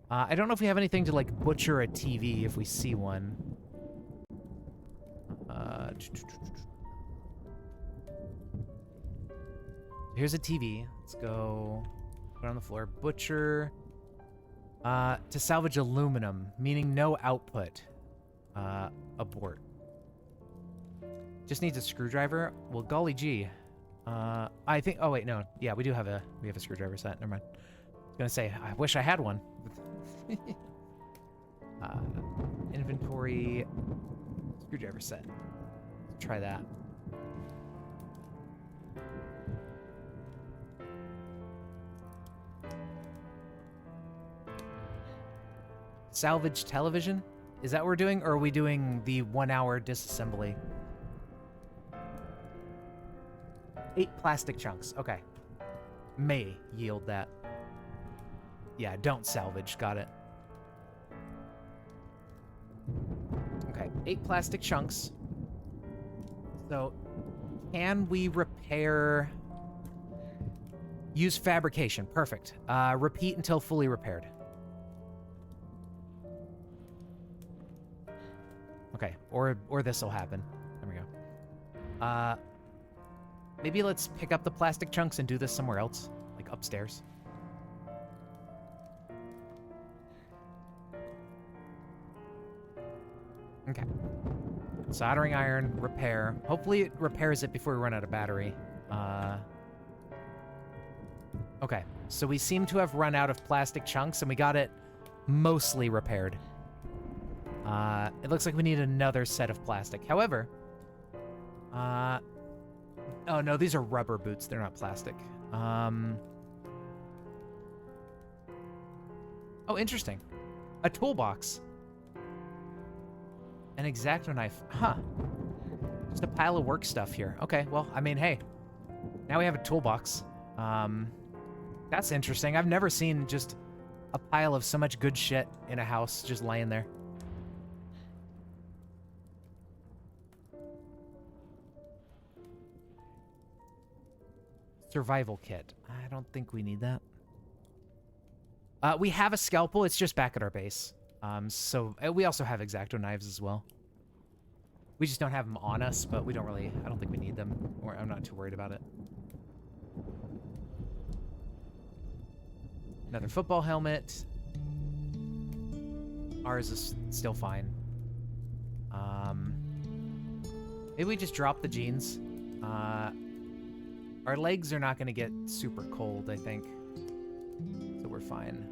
I don't know if we have anything to, like, butcher a TV if we see one. Here's a TV. Let's go put it on the floor. Butcher. To salvage aluminum, meaning no output. Abort. Just needs a screwdriver. Well, golly gee. I think... Oh, wait, no. Yeah, we have a screwdriver set. Never mind. I was gonna say, I wish I had one. Inventory. Screwdriver set. Let's try that. Salvage television? Is that what we're doing? Or are we doing the 1-hour disassembly? 8 plastic chunks. Okay. May yield that. Yeah, don't salvage. Got it. Okay, 8 plastic chunks. So, can we repair... Use fabrication. Perfect. Repeat until fully repaired. Okay, or this will happen. There we go. Maybe let's pick up the plastic chunks and do this somewhere else, like upstairs. Okay. Soldering iron, repair. Hopefully it repairs it before we run out of battery. Okay, so we seem to have run out of plastic chunks, and we got it mostly repaired. It looks like we need another set of plastic. However, oh no, these are rubber boots. They're not plastic. Oh, interesting. A toolbox. An X-Acto knife. Huh. Just a pile of work stuff here. Okay, well, I mean, hey. Now we have a toolbox. That's interesting. I've never seen just a pile of so much good shit in a house just laying there. Survival kit. I don't think we need that. We have a scalpel. It's just back at our base. So we also have X-Acto knives as well. We just don't have them on us, but we don't really... I don't think we need them. Or I'm not too worried about it. Another football helmet. Ours is still fine. Maybe we just drop the jeans. Our legs are not going to get super cold, I think. So we're fine.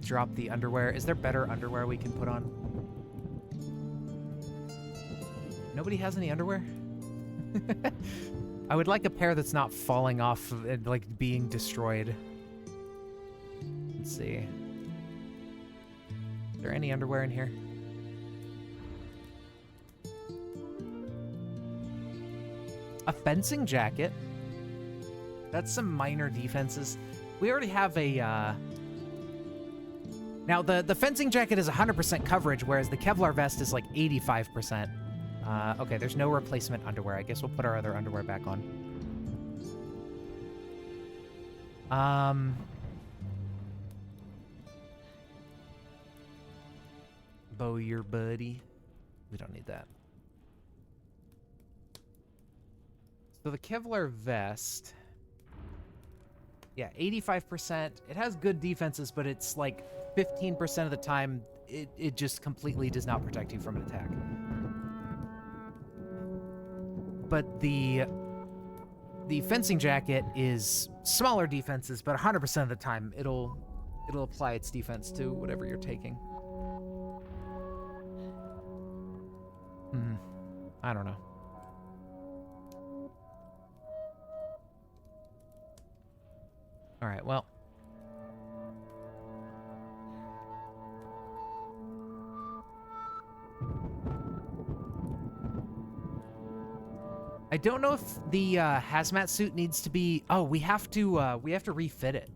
Drop the underwear. Is there better underwear we can put on? Nobody has any underwear? I would like a pair that's not falling off and, like, being destroyed. Let's see. Is there any underwear in here? A fencing jacket. That's some minor defenses. We already have a, Now, the fencing jacket is 100% coverage, whereas the Kevlar vest is like 85%. Okay, there's no replacement underwear. I guess we'll put our other underwear back on. Bo your buddy. We don't need that. So the Kevlar vest... Yeah, 85%. It has good defenses, but it's like 15% of the time, it just completely does not protect you from an attack. But the fencing jacket is smaller defenses, but 100% of the time, it'll apply its defense to whatever you're taking. I don't know. All right, well. I don't know if the hazmat suit needs to be... Oh, we have to refit it.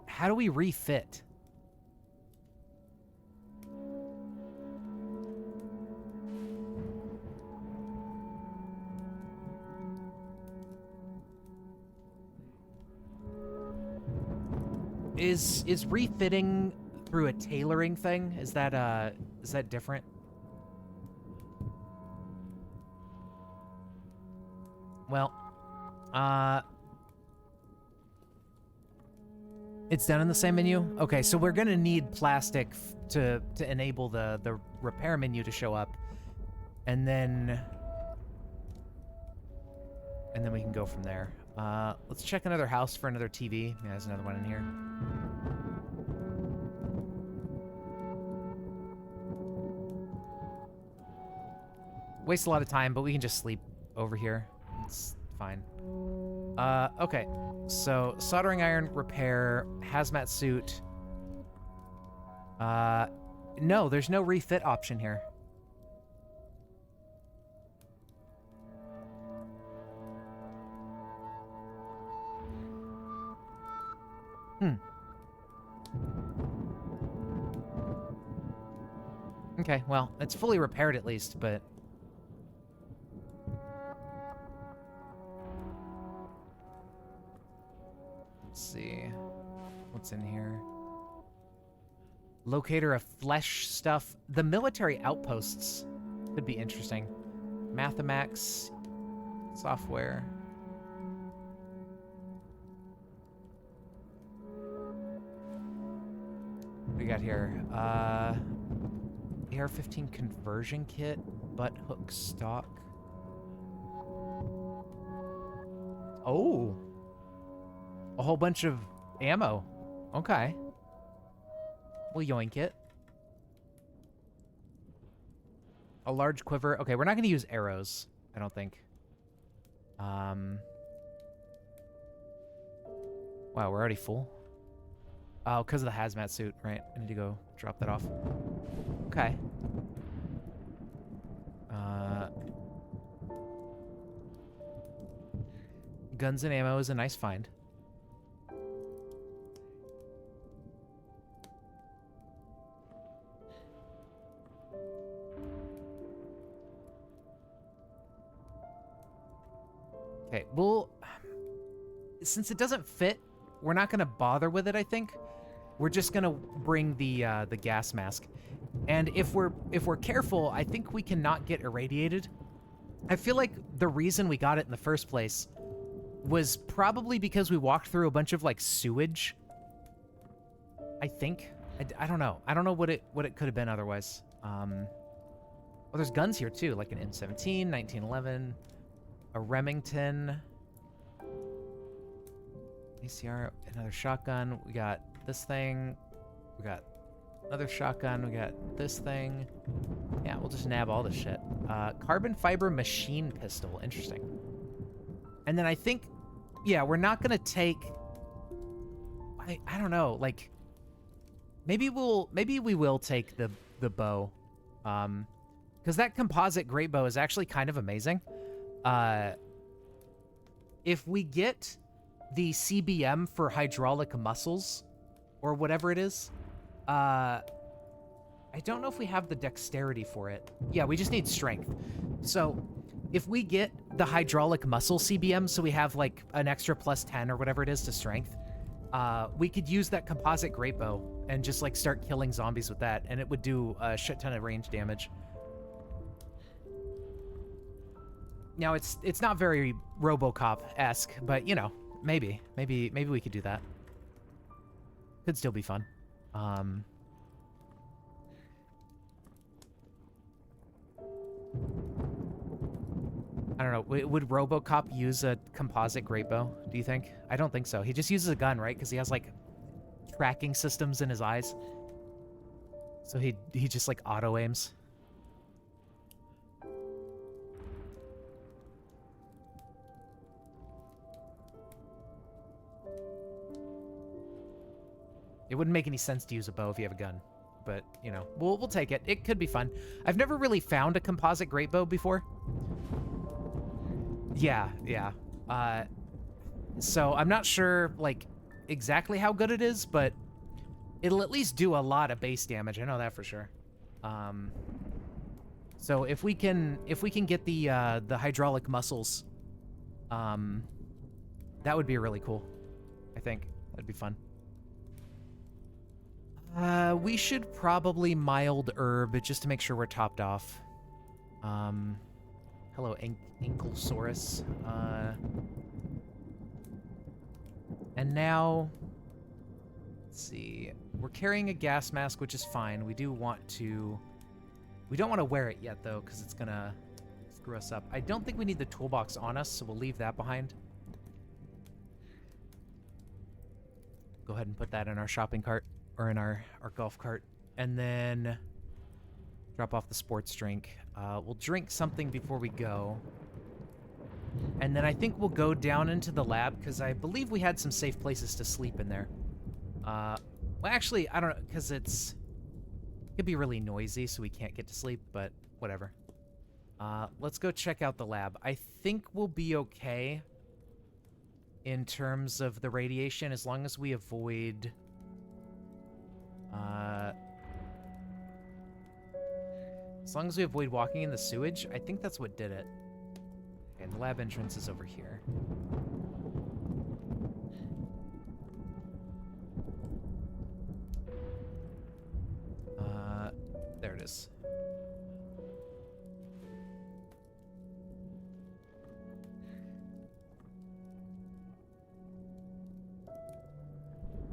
How do we refit? Is refitting through a tailoring thing? Is that different? Well, it's done in the same menu? Okay, so we're gonna need plastic to enable the repair menu to show up. And then we can go from there. Let's check another house for another TV. Yeah, there's another one in here. Waste a lot of time, but we can just sleep over here. It's fine. Okay. So, soldering iron, repair, hazmat suit. No, there's no refit option here. Okay, well, it's fully repaired at least, but... Let's see. What's in here? Locator of flesh stuff. The military outposts could be interesting. Mathemax software. What do we got here? AR-15 conversion kit, butt hook stock. Oh. A whole bunch of ammo. Okay. We'll yoink it. A large quiver. Okay, we're not going to use arrows, I don't think. Wow, we're already full. Oh, because of the hazmat suit, right? I need to go drop that off. Okay. Guns and ammo is a nice find. Okay, well, since it doesn't fit, we're not gonna bother with it, I think. We're just gonna bring the gas mask. And if we're careful, I think we can not get irradiated. I feel like the reason we got it in the first place was probably because we walked through a bunch of like sewage. I think. I don't know. I don't know what it could have been otherwise. Well, there's guns here too, like an M17, 1911, a Remington, ACR, another shotgun. We got this thing. We got another shotgun. We got this thing. Yeah, we'll just nab all this shit. Carbon fiber machine pistol. Interesting. And then I think, yeah, we're not gonna take. I don't know. Like, maybe we will take the bow, because that composite great bow is actually kind of amazing. If we get the CBM for hydraulic muscles, or whatever it is, I don't know if we have the dexterity for it. Yeah, we just need strength. So if we get the hydraulic muscle CBM, so we have like an extra +10 or whatever it is to strength, we could use that composite great bow and just like start killing zombies with that, and it would do a shit ton of range damage. Now it's not very RoboCop-esque, but you know, maybe we could do that. Could still be fun. I don't know. Would RoboCop use a composite great bow, do you think? I don't think so. He just uses a gun, right? Because he has, like, tracking systems in his eyes. So he just, like, auto-aims. It wouldn't make any sense to use a bow if you have a gun. But, you know, we'll take it. It could be fun. I've never really found a composite great bow before. Yeah. So I'm not sure, like, exactly how good it is, but it'll at least do a lot of base damage. I know that for sure. So if we can get the hydraulic muscles, that would be really cool. I think that'd be fun. We should probably mild herb just to make sure we're topped off. Hello, Ankylosaurus. And now, let's see. We're carrying a gas mask, which is fine. We don't want to wear it yet, though, because it's gonna screw us up. I don't think we need the toolbox on us, so we'll leave that behind. Go ahead and put that in our shopping cart, or in our golf cart. And then drop off the sports drink. We'll drink something before we go. And then I think we'll go down into the lab, because I believe we had some safe places to sleep in there. Well, actually, I don't know, because it could be really noisy, so we can't get to sleep, but whatever. Let's go check out the lab. I think we'll be okay in terms of the radiation, as long as we avoid... as long as we avoid walking in the sewage, I think that's what did it. Okay, and the lab entrance is over here. There it is.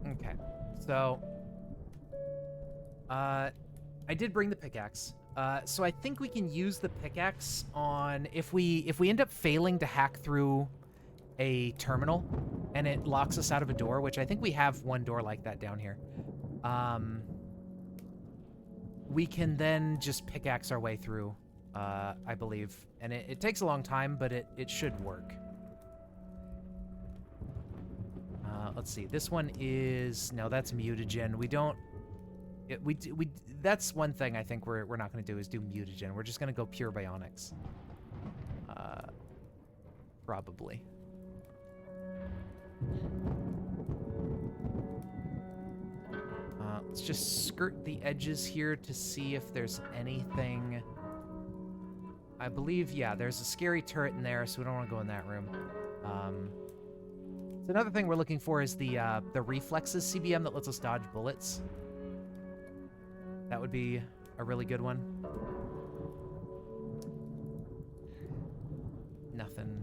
Okay, so... I did bring the pickaxe. So I think we can use the pickaxe on if we end up failing to hack through a terminal and it locks us out of a door, which I think we have one door like that down here. We can then just pickaxe our way through, I believe. And it takes a long time, but it should work. Let's see. This one is... No, that's mutagen. We don't... that's one thing I think we're not going to do is do mutagen. We're just going to go pure bionics. Probably. Let's just skirt the edges here to see if there's anything. I believe, yeah, there's a scary turret in there, so we don't want to go in that room. So another thing we're looking for is the reflexes CBM that lets us dodge bullets. That would be a really good one. Nothing.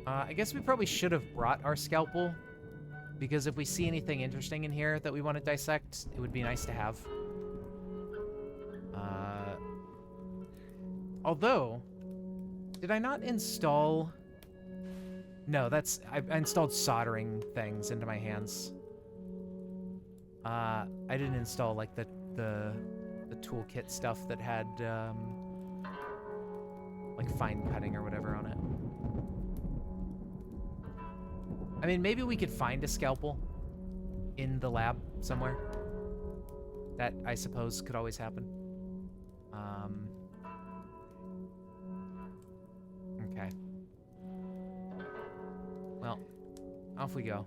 I guess we probably should have brought our scalpel, because if we see anything interesting in here that we want to dissect, it would be nice to have. Although, did I not install... No, I installed soldering things into my hands. I didn't install, like, the toolkit stuff that had, like, fine cutting or whatever on it. I mean, maybe we could find a scalpel in the lab somewhere. That, I suppose, could always happen. Okay. Well, off we go.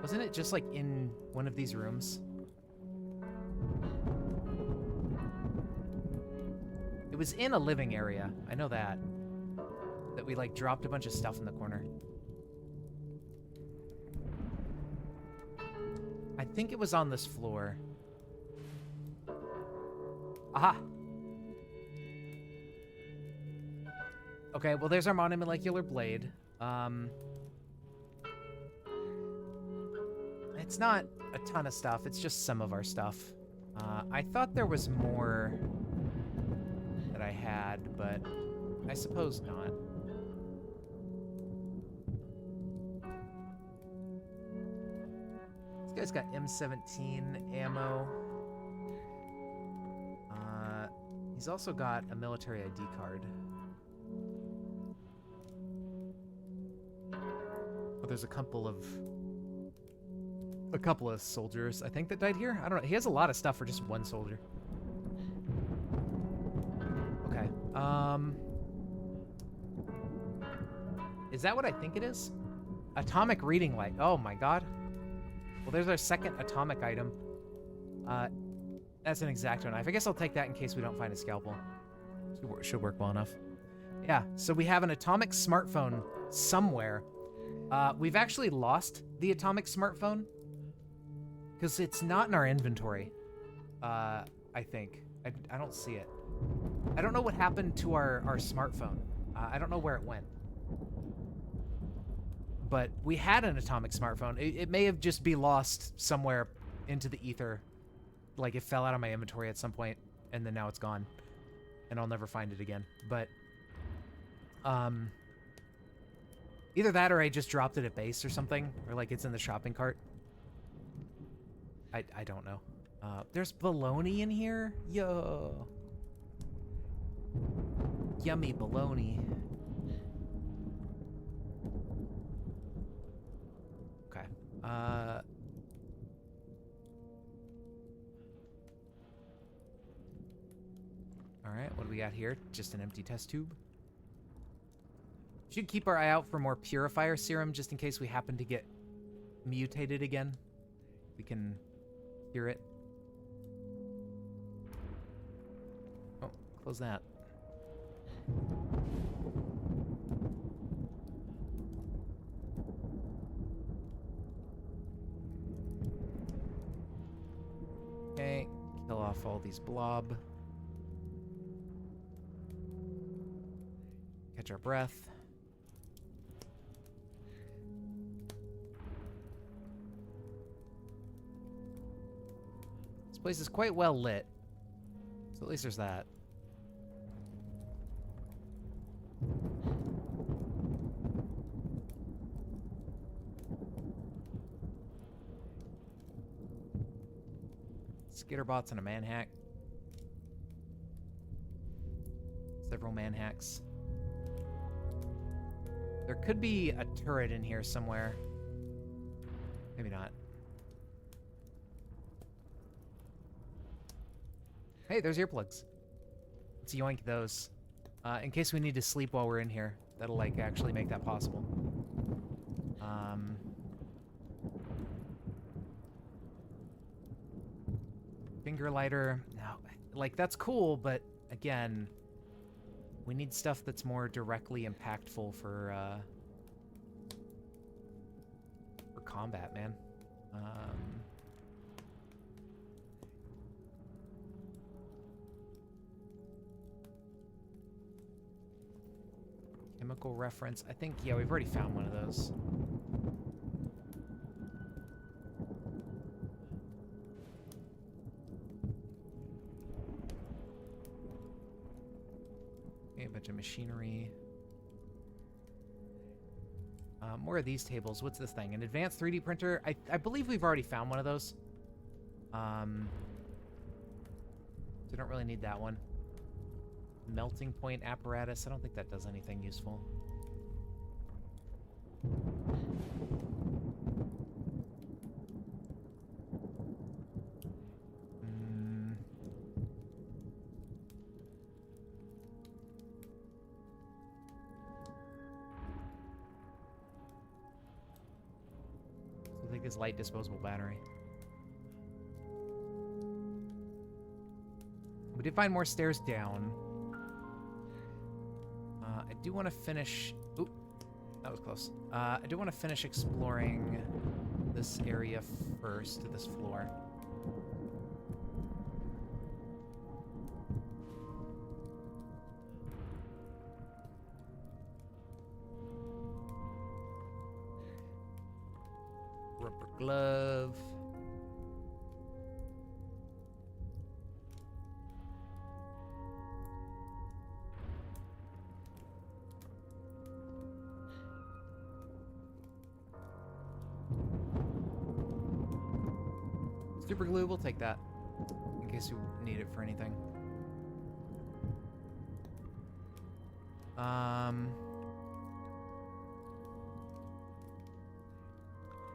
Wasn't it just, like, in one of these rooms? was in a living area. I know that. That we, like, dropped a bunch of stuff in the corner. I think it was on this floor. Aha! Okay, well, there's our monomolecular blade. It's not a ton of stuff. It's just some of our stuff. I thought there was more that I had, but I suppose not. This guy's got M17 ammo. He's also got a military ID card. Oh, there's a couple of soldiers, I think, that died here. I don't know. He has a lot of stuff for just one soldier. Okay. Is that what I think it is? Atomic reading light. Oh my god. Well, there's our second atomic item. That's an X-Acto knife. I guess I'll take that in case we don't find a scalpel. Should work well enough. Yeah, so we have an atomic smartphone somewhere. We've actually lost the atomic smartphone because it's not in our inventory. I think. I don't see it. I don't know what happened to our smartphone. I don't know where it went. But we had an atomic smartphone. It may have just be lost somewhere into the ether. Like, it fell out of my inventory at some point, and then now it's gone. And I'll never find it again. But, either that or I just dropped it at base or something. Or, like, it's in the shopping cart. I don't know. There's bologna in here? Yo. Yummy bologna. Okay. Alright, what do we got here? Just an empty test tube. Should keep our eye out for more purifier serum just in case we happen to get mutated again. We can cure it. Oh, close that. Okay, kill off all these blob. Catch our breath. This place is quite well lit. So at least there's that. Skitterbots and a manhack. Several manhacks. There could be a turret in here somewhere. Maybe not. Hey, there's earplugs. Let's yoink those. In case we need to sleep while we're in here. That'll, like, actually make that possible. Finger lighter. No, like, that's cool, but, again, we need stuff that's more directly impactful for combat, man. Chemical reference. I think, yeah, we've already found one of those. Okay, a bunch of machinery. More of these tables. What's this thing? An advanced 3D printer? I believe we've already found one of those. So we don't really need that one. Melting point apparatus. I don't think that does anything useful. I think this light disposable battery. We did find more stairs down. I do want to finish... Oop, that was close. I do want to finish exploring this area first, this floor. Rubber glove. Super glue, we'll take that in case we need it for anything.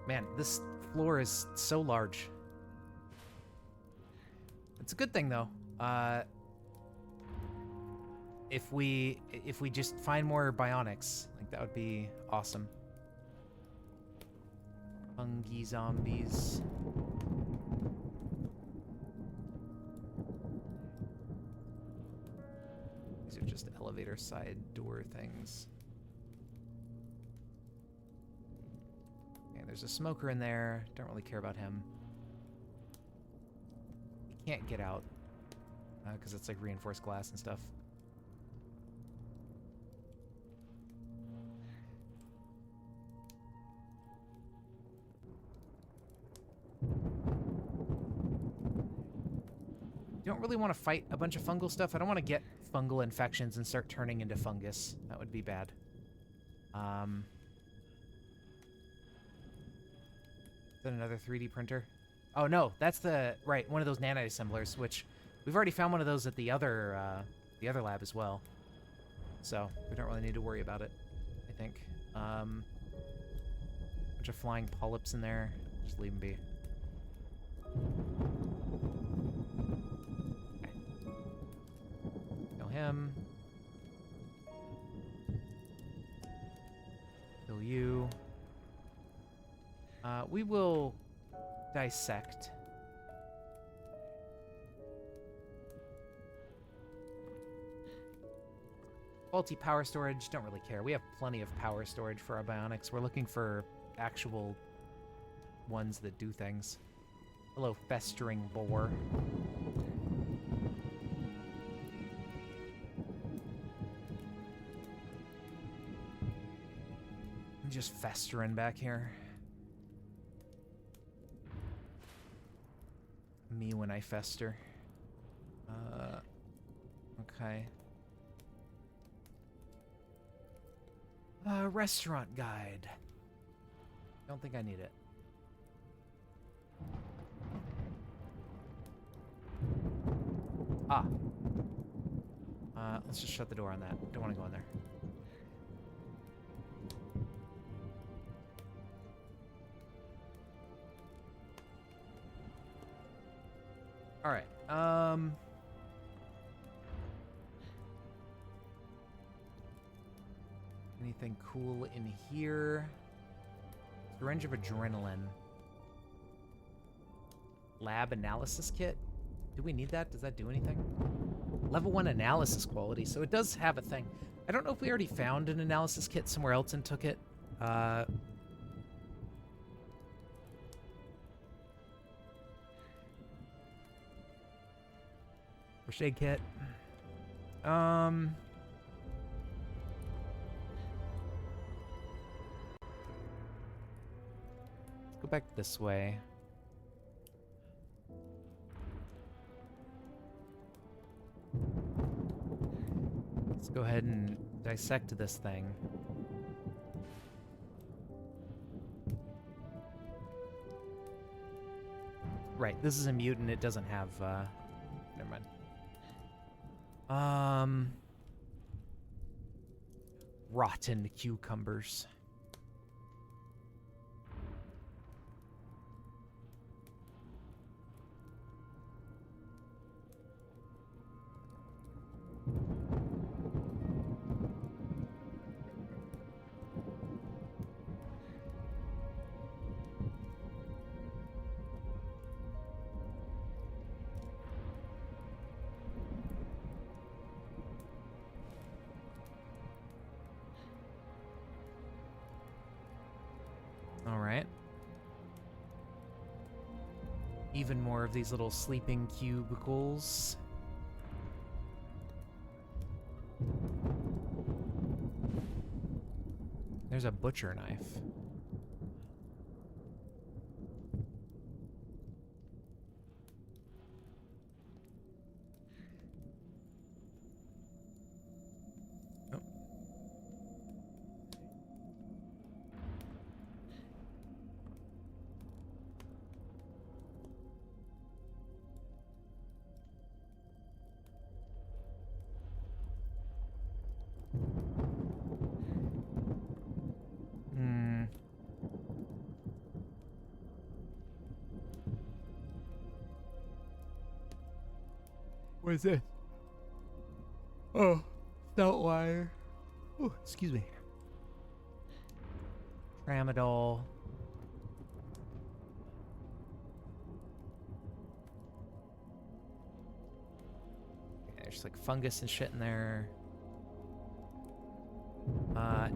Man, this floor is so large. It's a good thing though. If we just find more bionics, like that would be awesome. Fungi zombies. These are just elevator side door things. Okay, there's a smoker in there. Don't really care about him. He can't get out because it's like reinforced glass and stuff. Don't really want to fight a bunch of fungal stuff. I don't want to get fungal infections and start turning into fungus. That would be bad. Is that another 3D printer? Oh no, that's right, one of those nano-assemblers, which we've already found one of those at the other lab as well. So we don't really need to worry about it, I think. Bunch of flying polyps in there. Just leave them be. Him. Kill you. We will dissect. Faulty power storage, don't really care. We have plenty of power storage for our bionics. We're looking for actual ones that do things. Hello, festering boar. Just festering back here. Me when I fester. Okay. Restaurant guide. Don't think I need it. Ah. Let's just shut the door on that. Don't want to go in there. All right. Anything cool in here? Syringe of adrenaline. Lab analysis kit. Do we need that? Does that do anything? Level 1 analysis quality. So it does have a thing. I don't know if we already found an analysis kit somewhere else and took it. First aid kit. Let's go back this way. Let's go ahead and dissect this thing. Right, this is a mutant. It doesn't have, never mind. Rotten cucumbers. Even more of these little sleeping cubicles. There's a butcher knife. Oh. What is this? Oh, stout wire. Oh, excuse me. Tramadol. Okay, there's like fungus and shit in there.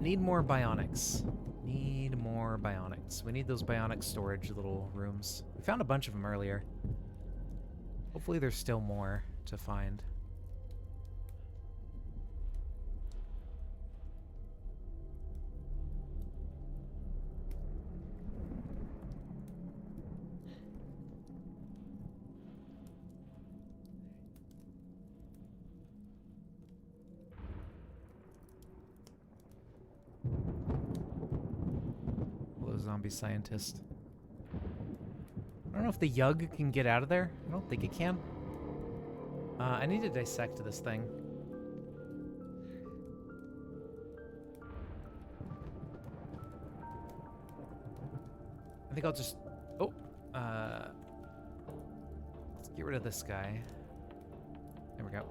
Need more bionics. Need more bionics. We need those bionic storage little rooms. We found a bunch of them earlier. Hopefully there's still more to find. Hello, zombie scientist. I don't know if the Yug can get out of there. I don't think it can. I need to dissect this thing. I think I'll just... Oh! Let's get rid of this guy. There we go.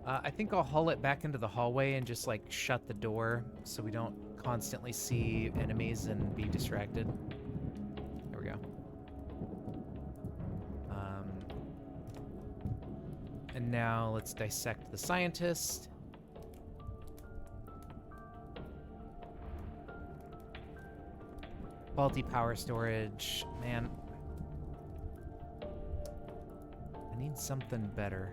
I think I'll haul it back into the hallway and just, like, shut the door so we don't constantly see enemies and be distracted. There we go. And now let's dissect the scientist. Faulty power storage. Man. I need something better.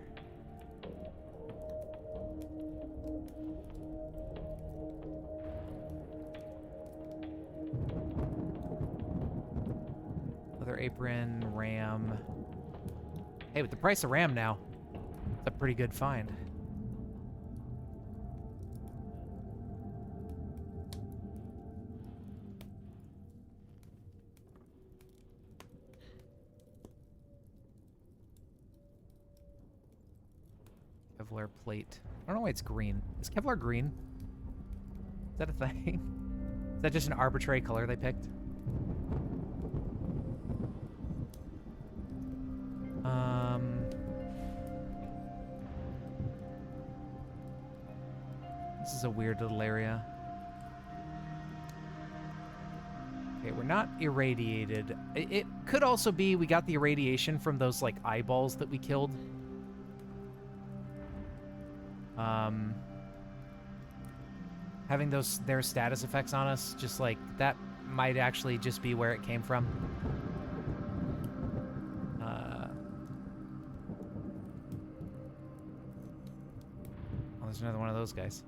Leather apron, RAM. Hey, with the price of RAM now, it's a pretty good find. Kevlar plate. I don't know why it's green. Is Kevlar green? Is that a thing? Is that just an arbitrary color they picked? This is a weird little area. Okay, we're not irradiated. It could also be we got the irradiation from those, like, eyeballs that we killed. Having their status effects on us, just like, that might actually just be where it came from. Oh, there's another one of those guys.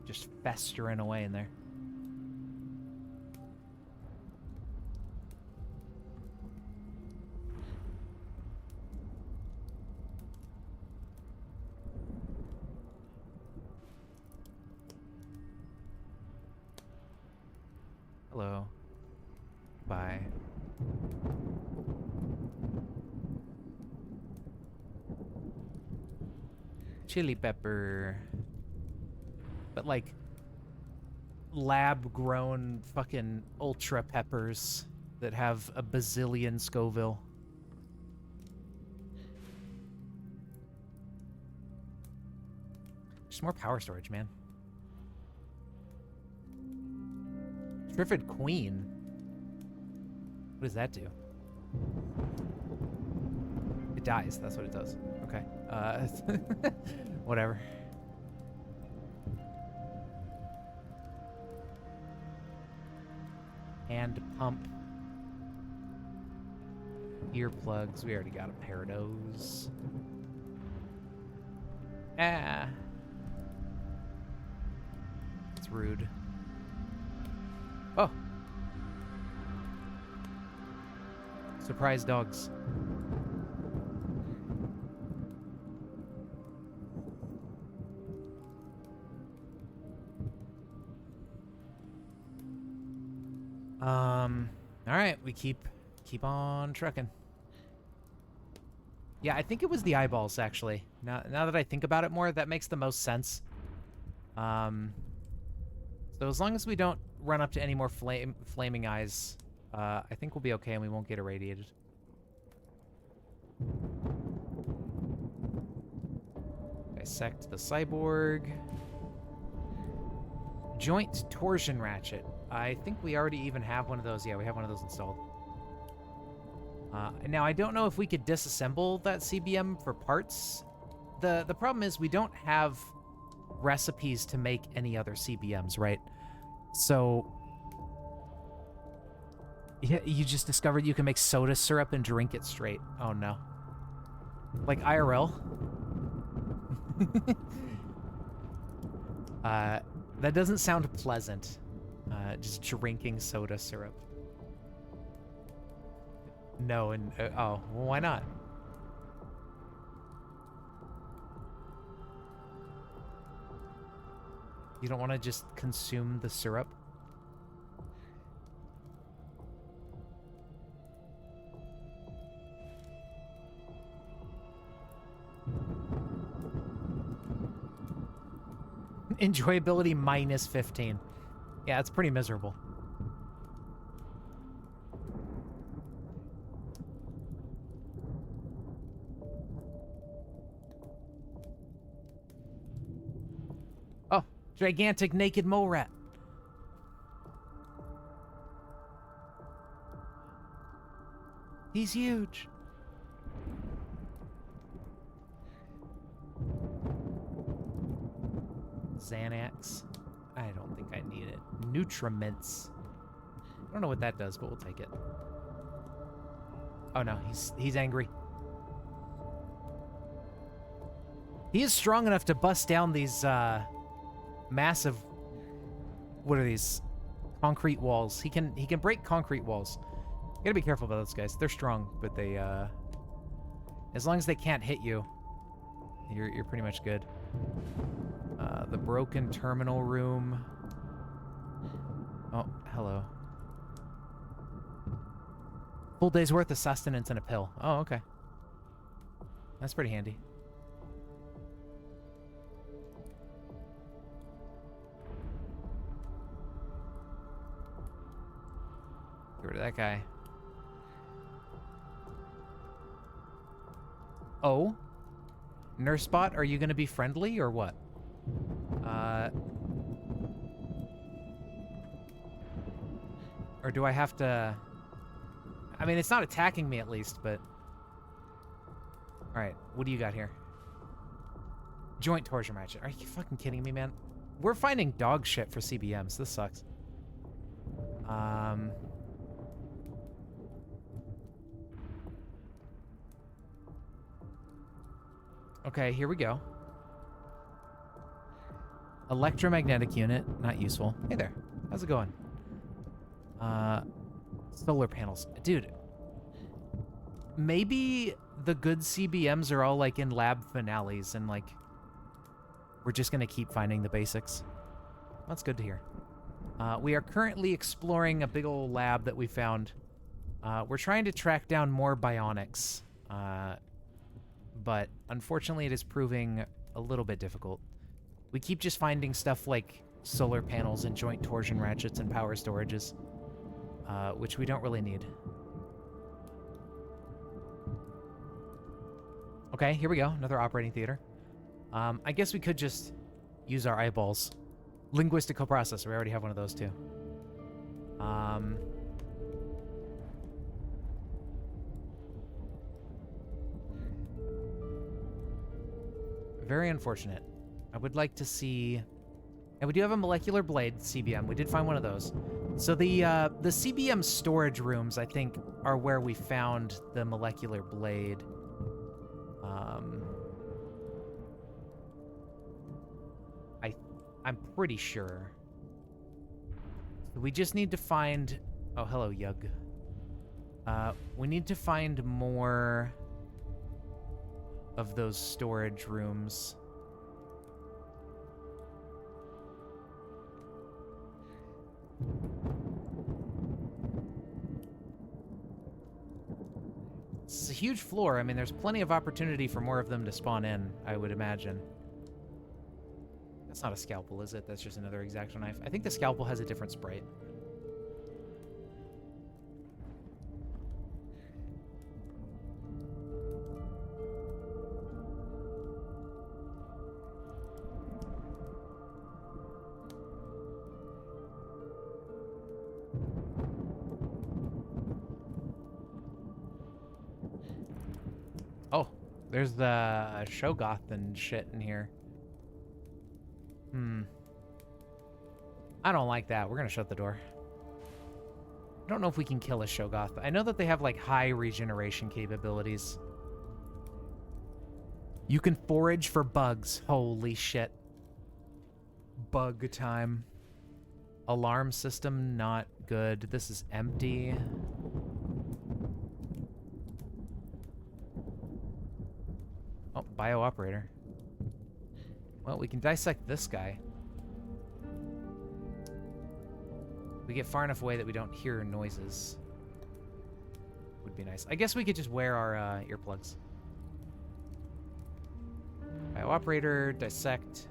Just festering away in there. Hello. Bye. Chili pepper. But, like, lab-grown fucking ultra peppers that have a bazillion Scoville. Just more power storage, man. Triffid Queen. What does that do? It dies. That's what it does. Okay. Whatever. Hand pump. Earplugs. We already got a pair of those. Ah. It's rude. Oh. Surprise dogs. All right, we keep on trucking. Yeah, I think it was the eyeballs, actually. Now that I think about it more, that makes the most sense. So as long as we don't run up to any more flaming eyes, I think we'll be okay and we won't get irradiated. Dissect the cyborg. Joint torsion ratchet. I think we already even have one of those. Yeah, we have one of those installed. Now, I don't know if we could disassemble that CBM for parts. The problem is we don't have recipes to make any other CBMs, right? So, yeah, you just discovered you can make soda syrup and drink it straight. Oh, no. Like IRL? That doesn't sound pleasant. Just drinking soda syrup. No, and oh, well, why not? You don't want to just consume the syrup? Enjoyability minus 15. Yeah, it's pretty miserable. Oh, gigantic naked mole rat. He's huge. Xanax. I don't think I need it. Nutrimints. I don't know what that does, but we'll take it. Oh no, he's angry. He is strong enough to bust down these massive, what are these? Concrete walls. He can break concrete walls. You gotta be careful about those guys. They're strong, but they as long as they can't hit you, you're pretty much good. The broken terminal room. Oh, hello. Full day's worth of sustenance and a pill. Oh, okay. That's pretty handy. Get rid of that guy. Oh? Nursebot, are you gonna be friendly or what? Or do I have to... I mean, it's not attacking me at least, but... Alright, what do you got here? Joint torsion ratchet. Are you fucking kidding me, man? We're finding dog shit for CBMs. This sucks. Okay, here we go. Electromagnetic unit, not useful. Hey there, how's it going? Solar panels. Dude, maybe the good CBMs are all like in lab finales and like we're just gonna keep finding the basics. That's good to hear. We are currently exploring a big old lab that we found. We're trying to track down more bionics, but unfortunately it is proving a little bit difficult. We keep just finding stuff like solar panels and joint torsion ratchets and power storages, which we don't really need. Okay, here we go. Another operating theater. I guess we could just use our eyeballs. Linguistic coprocessor. We already have one of those too. Very unfortunate. I would like to see... And we do have a molecular blade, CBM. We did find one of those. So the CBM storage rooms, I think, are where we found the molecular blade. I'm pretty sure. We just need to find... Oh, hello, Yug. We need to find more of those storage rooms. It's a huge floor. I mean, there's plenty of opportunity for more of them to spawn in, I would imagine. That's not a scalpel, is it? That's just another X-Acto knife. I think the scalpel has a different sprite. Oh, there's the Shogoth and shit in here. I don't like that. We're gonna shut the door. I don't know if we can kill a Shogoth. I know that they have, like, high regeneration capabilities. You can forage for bugs. Holy shit. Bug time. Alarm system, not good. This is empty. Oh, bio operator. Well, we can dissect this guy. We get far enough away that we don't hear noises. Would be nice. I guess we could just wear our earplugs. Bio operator, dissect.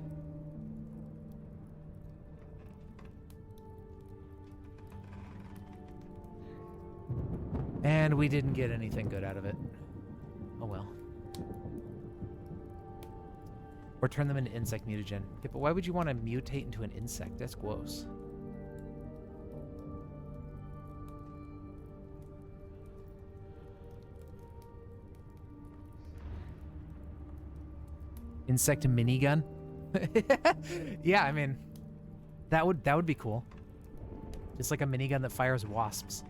And we didn't get anything good out of it. Oh well. Or turn them into insect mutagen. Okay, but why would you want to mutate into an insect? That's gross. Insect minigun? Yeah, I mean, that would be cool. Just like a minigun that fires wasps.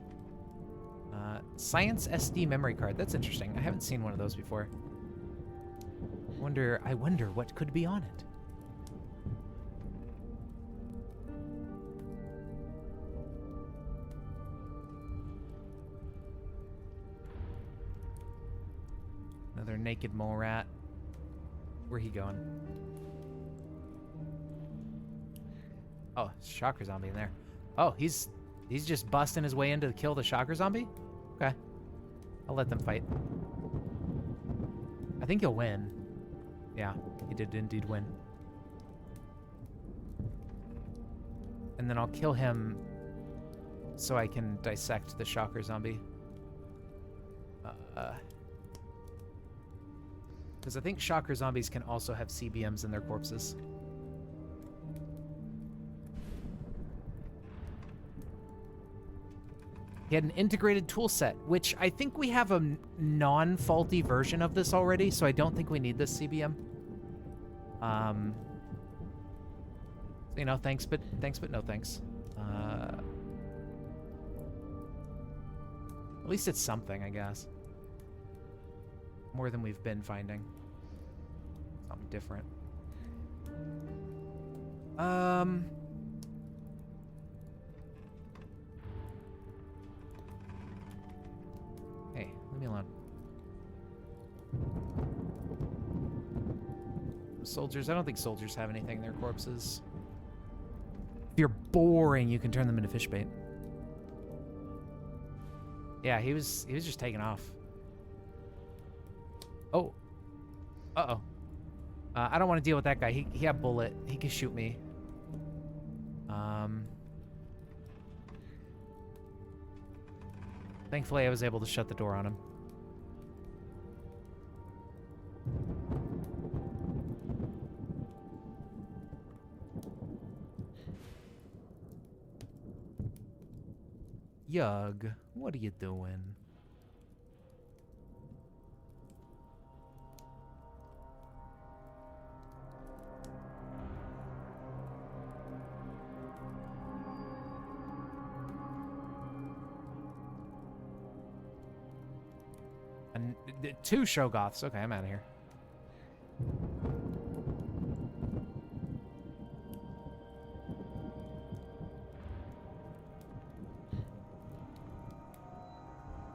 Science SD memory card. That's interesting. I haven't seen one of those before. I wonder what could be on it. Another naked mole rat. Where he going? Oh, shocker zombie in there. Oh, he's just busting his way in to kill the shocker zombie? Okay. I'll let them fight. I think he'll win. Yeah, he did indeed win. And then I'll kill him so I can dissect the shocker zombie. Because I think shocker zombies can also have CBMs in their corpses. He had an integrated tool set, which I think we have a non-faulty version of this already, so I don't think we need this CBM. You know, thanks, but no thanks. At least it's something, I guess. More than we've been finding. Something different. Hey, leave me alone. Soldiers, I don't think soldiers have anything in their corpses. If you're boring, you can turn them into fish bait. Yeah, he was just taking off. Oh. Uh-oh. I don't want to deal with that guy. He had bullet. He can shoot me. Thankfully, I was able to shut the door on him. Yug, what are you doing? 2 Shoggoths. Okay, I'm out of here.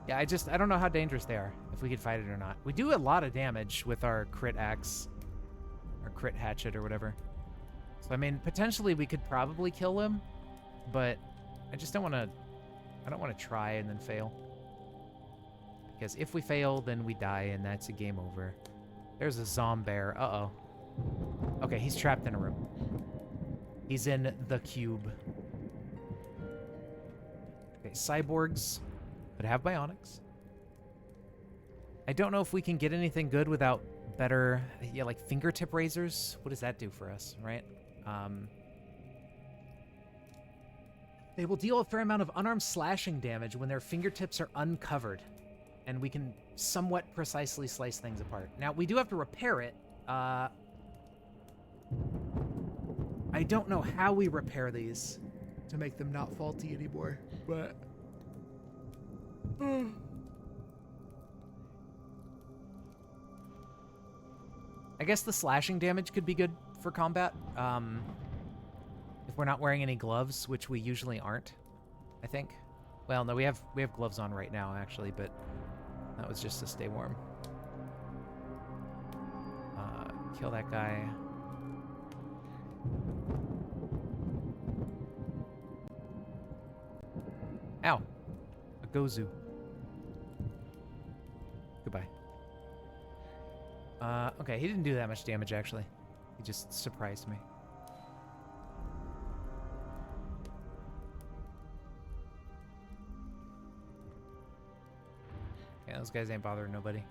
Yeah, I don't know how dangerous they are, if we could fight it or not. We do a lot of damage with our crit axe, or crit hatchet, or whatever. So, I mean, potentially we could probably kill him, but I just don't want to, I don't want to try and then fail. Because if we fail, then we die, and that's a game over. There's a zombear. Uh-oh. Okay, he's trapped in a room. He's in the cube. Okay, cyborgs could have bionics. I don't know if we can get anything good without better, yeah, like fingertip razors. What does that do for us, right? They will deal a fair amount of unarmed slashing damage when their fingertips are uncovered, and we can somewhat precisely slice things apart. Now, we do have to repair it. I don't know how we repair these to make them not faulty anymore, but... I guess the slashing damage could be good for combat. If we're not wearing any gloves, which we usually aren't, I think. Well, no, we have gloves on right now, actually, but that was just to stay warm. Kill that guy. Ow. A Gozu. Goodbye. Okay, he didn't do that much damage, actually. He just surprised me. Yeah, those guys ain't bothering nobody.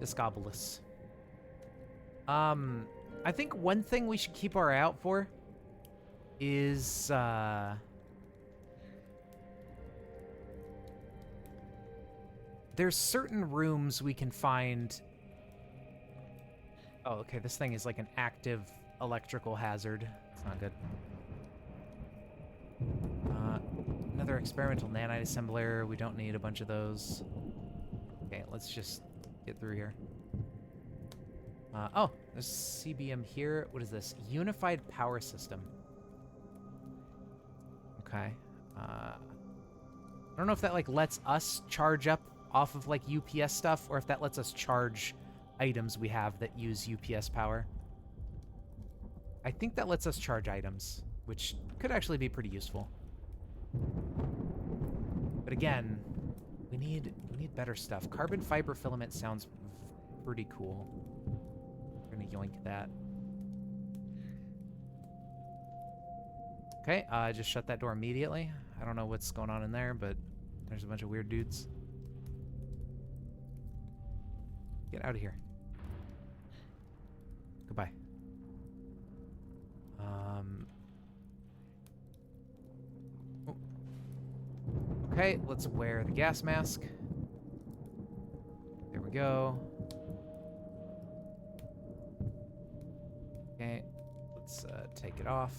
Discobolus. I think one thing we should keep our eye out for is, there's certain rooms we can find... Oh, okay, this thing is like an active electrical hazard. It's not good. Another experimental nanite assembler. We don't need a bunch of those. Okay, let's just get through here. Oh, there's CBM here. What is this? Unified power system. Okay. I don't know if that, like, lets us charge up off of, like, UPS stuff, or if that lets us charge items we have that use UPS power. I think that lets us charge items, which could actually be pretty useful. But again, we need better stuff. Carbon fiber filament sounds pretty cool. We're gonna yoink that. Okay, just shut that door immediately. I don't know what's going on in there, but there's a bunch of weird dudes. Get out of here. Goodbye. Oh. Okay, let's wear the gas mask. There we go. Okay, let's take it off.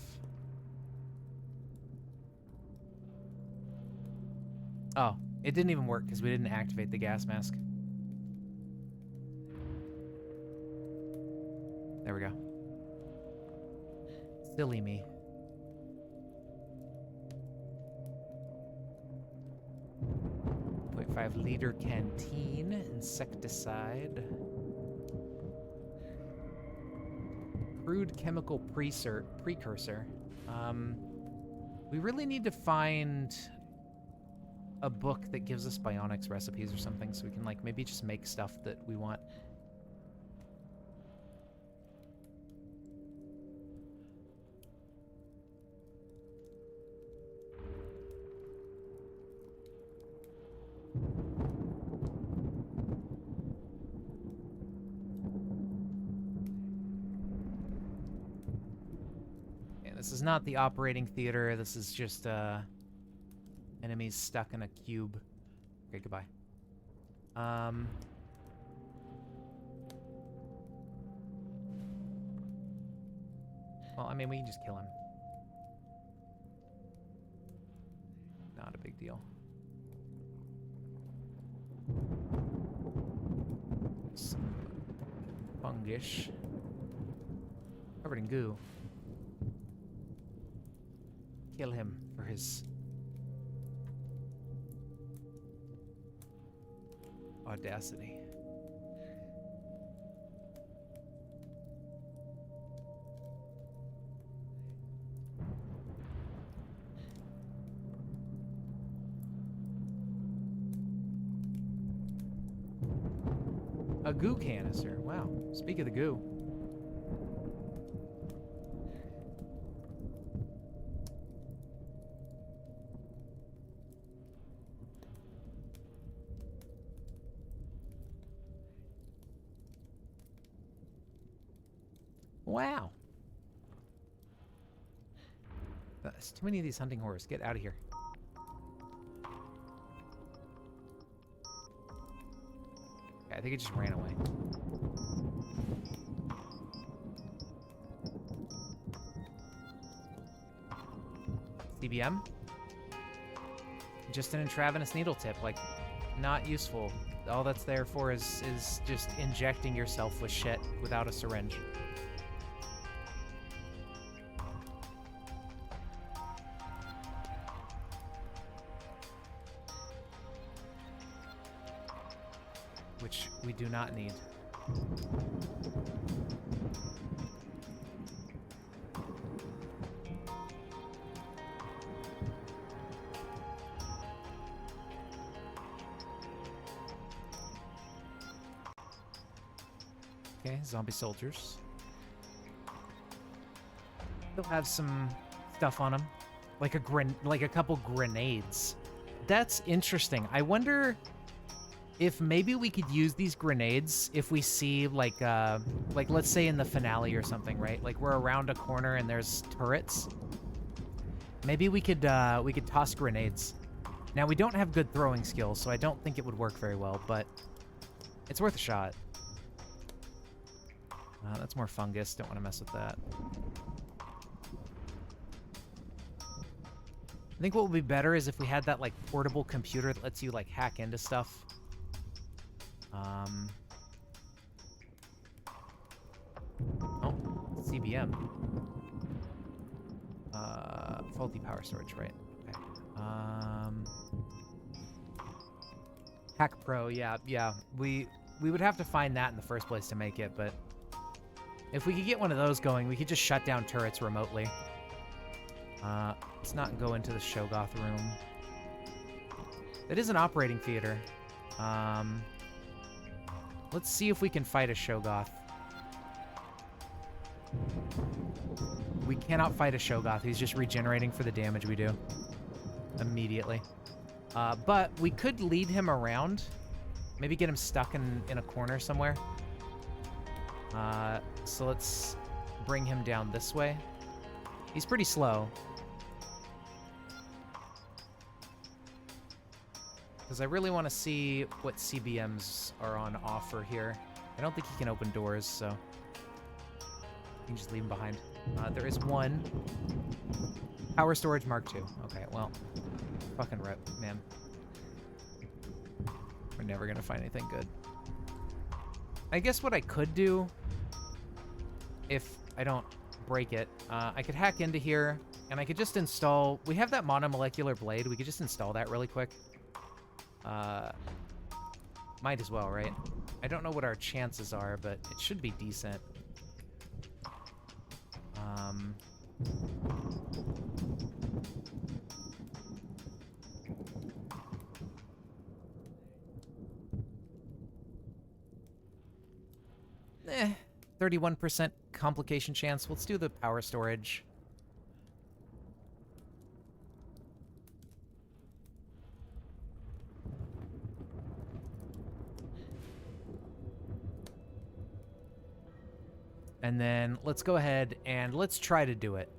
Oh, it didn't even work because we didn't activate the gas mask. There we go. Silly me. .5 liter canteen, insecticide. Crude chemical precursor. We really need to find a book that gives us bionics recipes or something so we can, like, maybe just make stuff that we want. This is not the operating theater. This is just, enemies stuck in a cube. Okay, goodbye. Well, I mean, we can just kill him. Not a big deal. Some fungus. Covered in goo. Kill him for his audacity. A goo canister. Wow. Speak of the goo. Wow. There's too many of these hunting horrors. Get out of here. Okay, I think it just ran away. CBM? Just an intravenous needle tip. Like, not useful. All that's there for is just injecting yourself with shit without a syringe. Which we do not need. Okay, zombie soldiers. They'll have some stuff on them, like a couple grenades. That's interesting. I wonder if maybe we could use these grenades if we see like let's say in the finale or something, right? Like we're around a corner and there's turrets. Maybe we could toss grenades. Now we don't have good throwing skills, so I don't think it would work very well, but it's worth a shot. That's more fungus. Don't want to mess with that. I think what would be better is if we had that like portable computer that lets you like hack into stuff. Oh, CBM. Faulty power storage, right? Okay. Hack Pro, yeah. We would have to find that in the first place to make it, but if we could get one of those going, we could just shut down turrets remotely. Let's not go into the Shoggoth room. It is an operating theater. Let's see if we can fight a Shoggoth. We cannot fight a Shoggoth. He's just regenerating for the damage we do. Immediately. But we could lead him around. Maybe get him stuck in a corner somewhere. So let's bring him down this way. He's pretty slow. Because I really want to see what CBMs are on offer here. I don't think he can open doors, so you can just leave him behind. There is one. Power storage Mark II. Okay, well, fucking rip, man. We're never gonna find anything good. I guess what I could do, if I don't break it, I could hack into here, and I could just install... We have that monomolecular blade. We could just install that really quick. Might as well, right? I don't know what our chances are, but it should be decent. 31% complication chance. Let's do the power storage. And then let's go ahead and let's try to do it.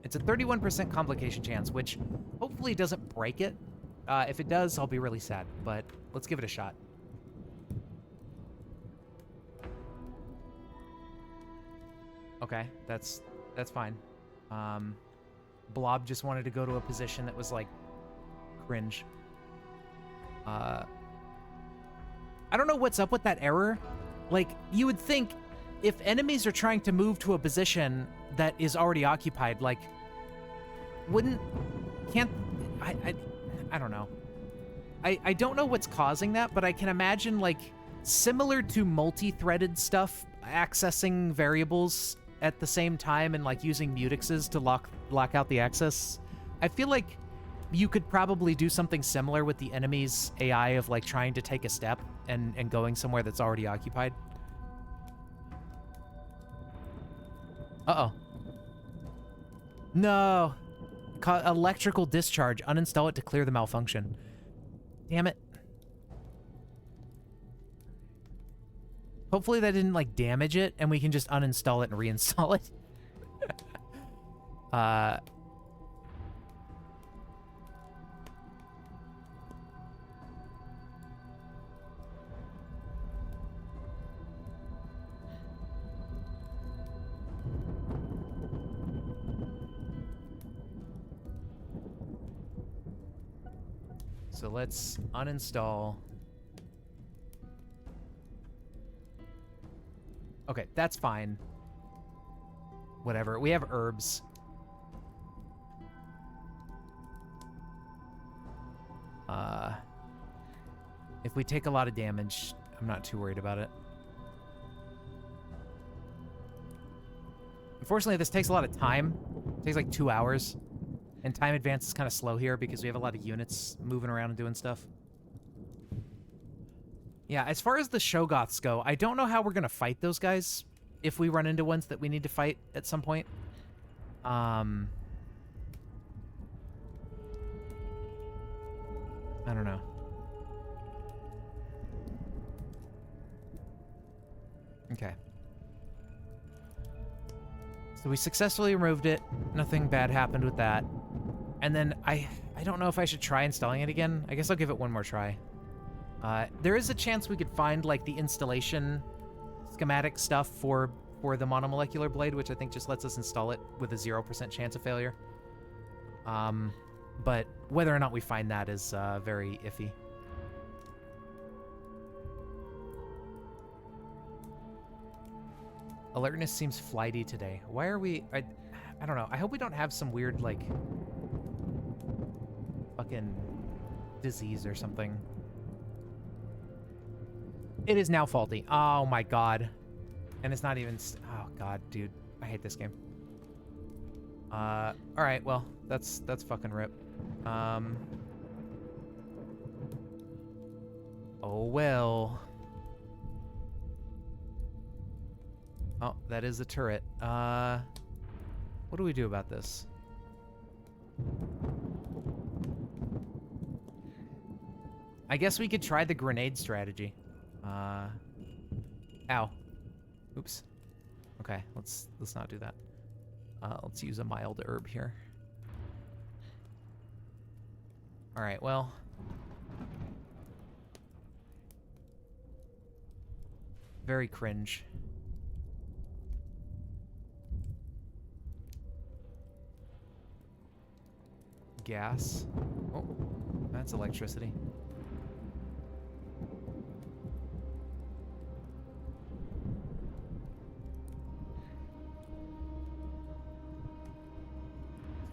It's a 31% complication chance, which hopefully doesn't break it. If it does, I'll be really sad, but let's give it a shot. Okay, that's That's fine. Blob just wanted to go to a position that was, like, cringe. I don't know what's up with that error. Like, you would think if enemies are trying to move to a position that is already occupied, like, I don't know. I don't know what's causing that, but I can imagine, like, similar to multi-threaded stuff, accessing variables at the same time and, like, using mutexes to lock out the access. I feel like you could probably do something similar with the enemy's AI of, like, trying to take a step and going somewhere that's already occupied. Uh-oh. No. Electrical discharge. Uninstall it to clear the malfunction. Damn it. Hopefully that didn't, like, damage it, and we can just uninstall it and reinstall it. So let's uninstall. Okay, that's fine. Whatever. We have herbs. If we take a lot of damage, I'm not too worried about it. Unfortunately, this takes a lot of time. It takes like 2 hours. And time advance is kind of slow here because we have a lot of units moving around and doing stuff. Yeah, as far as the Shoggoths go, I don't know how we're going to fight those guys if we run into ones that we need to fight at some point. I don't know. Okay. So we successfully removed it. Nothing bad happened with that. And then I don't know if I should try installing it again. I guess I'll give it one more try. There is a chance we could find, like, the installation schematic stuff for the monomolecular blade, which I think just lets us install it with a 0% chance of failure. But whether or not we find that is very iffy. Alertness seems flighty today. Why are we... I don't know. I hope we don't have some weird, like, fucking disease or something. It is now faulty. Oh my god. And it's not even... Oh god, dude. I hate this game. Alright, well, that's fucking rip. Oh well. Oh, that is a turret. What do we do about this? I guess we could try the grenade strategy. Ow. Oops. Okay, let's not do that. Let's use a mild herb here. All right, well. Very cringe. Gas. Oh, that's electricity.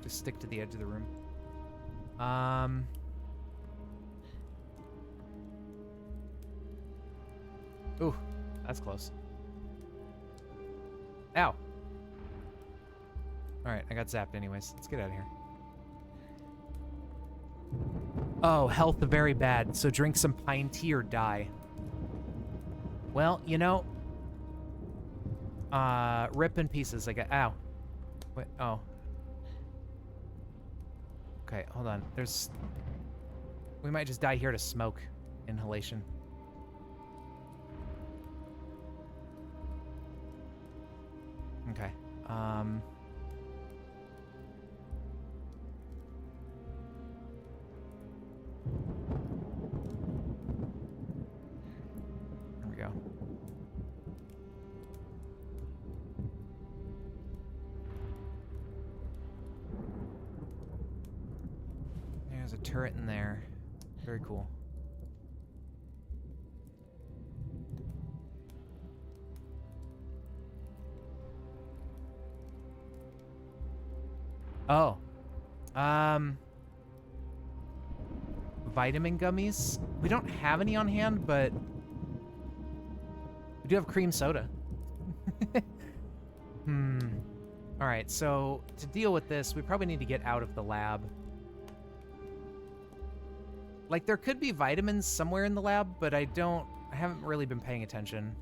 Just stick to the edge of the room. Ooh, that's close. Ow. All right, I got zapped anyways. Let's get out of here. Oh, health very bad, so drink some pine tea or die. Well, you know, rip in pieces. I got, ow. Wait, oh. Okay, hold on. We might just die here to smoke inhalation. Okay, there we go. There's a turret in there. Very cool. Oh. Vitamin gummies? We don't have any on hand, but we do have cream soda. Alright, so to deal with this, we probably need to get out of the lab. Like, there could be vitamins somewhere in the lab, but I haven't really been paying attention.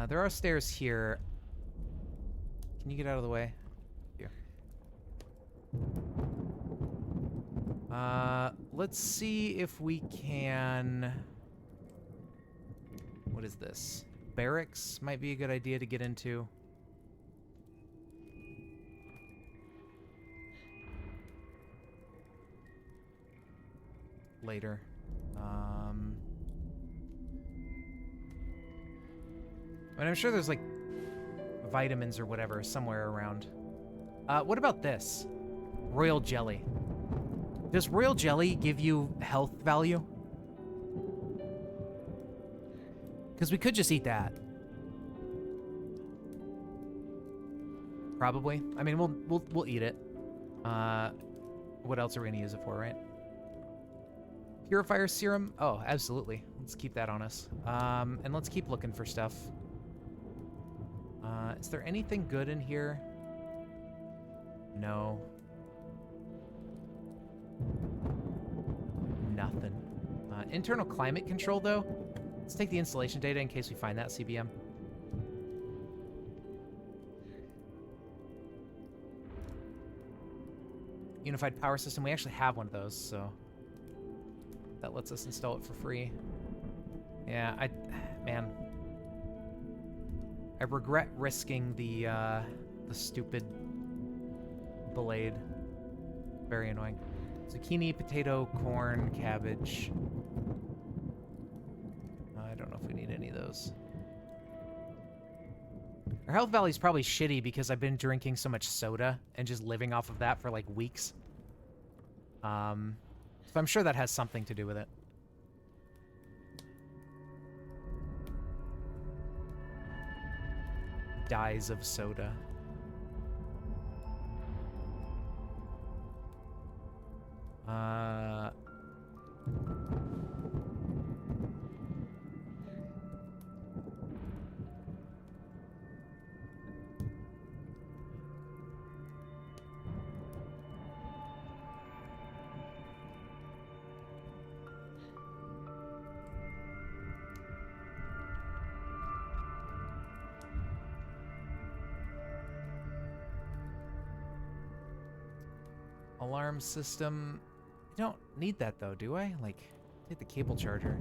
There are stairs here. Can you get out of the way? Here. Let's see if we can... What is this? Barracks might be a good idea to get into. Later. And I'm sure there's, like, vitamins or whatever somewhere around. What about this? Royal jelly. Does royal jelly give you health value? Because we could just eat that. Probably. I mean, we'll eat it. What else are we gonna use it for, right? Purifier serum? Oh, absolutely. Let's keep that on us. And let's keep looking for stuff. Is there anything good in here? No. Nothing. Internal climate control, though. Let's take the installation data in case we find that CBM. Unified power system. We actually have one of those, so that lets us install it for free. Yeah, man, I regret risking the stupid blade. Very annoying. Zucchini, potato, corn, cabbage. I don't know if we need any of those. Our health value is probably shitty because I've been drinking so much soda and just living off of that for like weeks. So I'm sure that has something to do with it. Dyes of soda. Alarm system. I don't need that though, do I? Like, take the cable charger.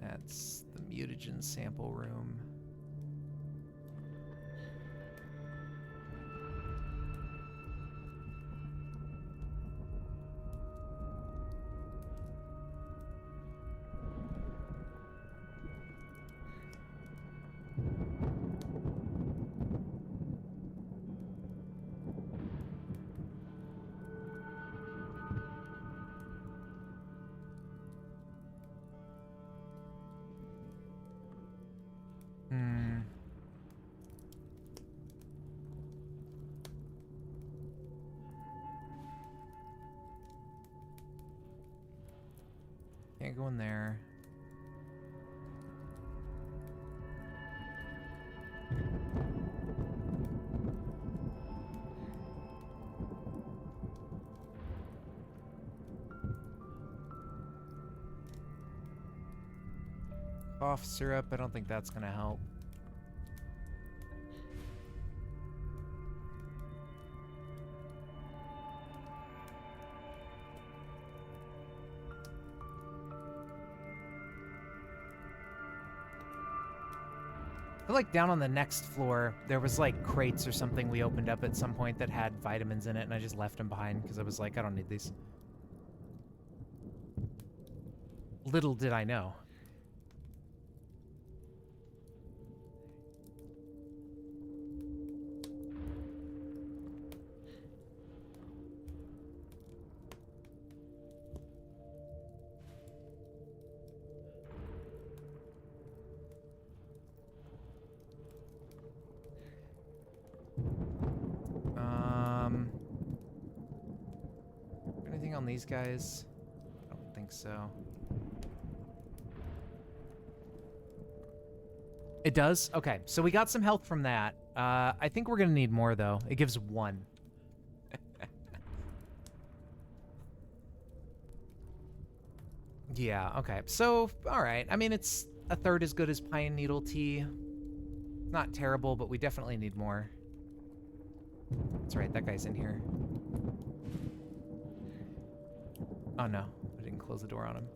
That's the mutagen sample room. Can't go in there. Cough syrup, I don't think that's gonna help. feel like down on the next floor, there was like crates or something we opened up at some point that had vitamins in it, and I just left them behind because I was like, I don't need these. Little did I know. Anything on these guys? I don't think so. It does? Okay, so we got some health from that. I think we're gonna need more, though. It gives 1. Yeah, okay. So, alright. I mean, it's a third as good as pine needle tea. Not terrible, but we definitely need more. That's right, that guy's in here. Oh no, I didn't close the door on him.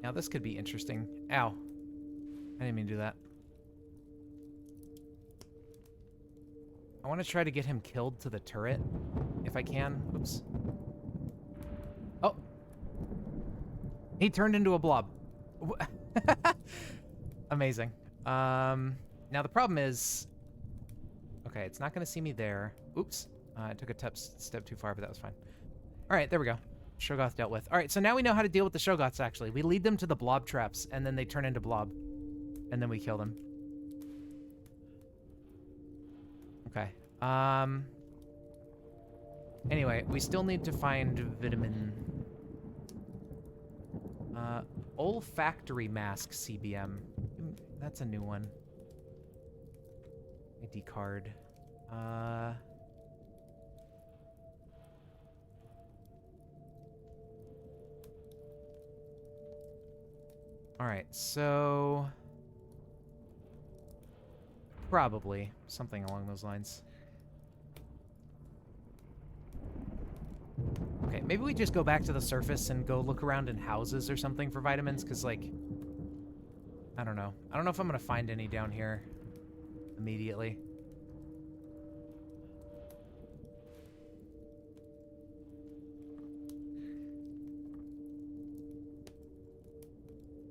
Now this could be interesting. Ow. I didn't mean to do that. I want to try to get him killed to the turret, if I can. Oops. Oh. He turned into a blob. Amazing. Now the problem is... Okay, it's not going to see me there. Oops. I took a step too far, but that was fine. All right, there we go. Shoggoth dealt with. All right, so now we know how to deal with the Shoggoths, actually. We lead them to the blob traps, and then they turn into blob. And then we kill them. Okay. Anyway, we still need to find vitamin... olfactory mask CBM. That's a new one. ID card. Alright, so... Probably something along those lines. Okay, maybe we just go back to the surface and go look around in houses or something for vitamins, because, like... I don't know. I don't know if I'm going to find any down here immediately.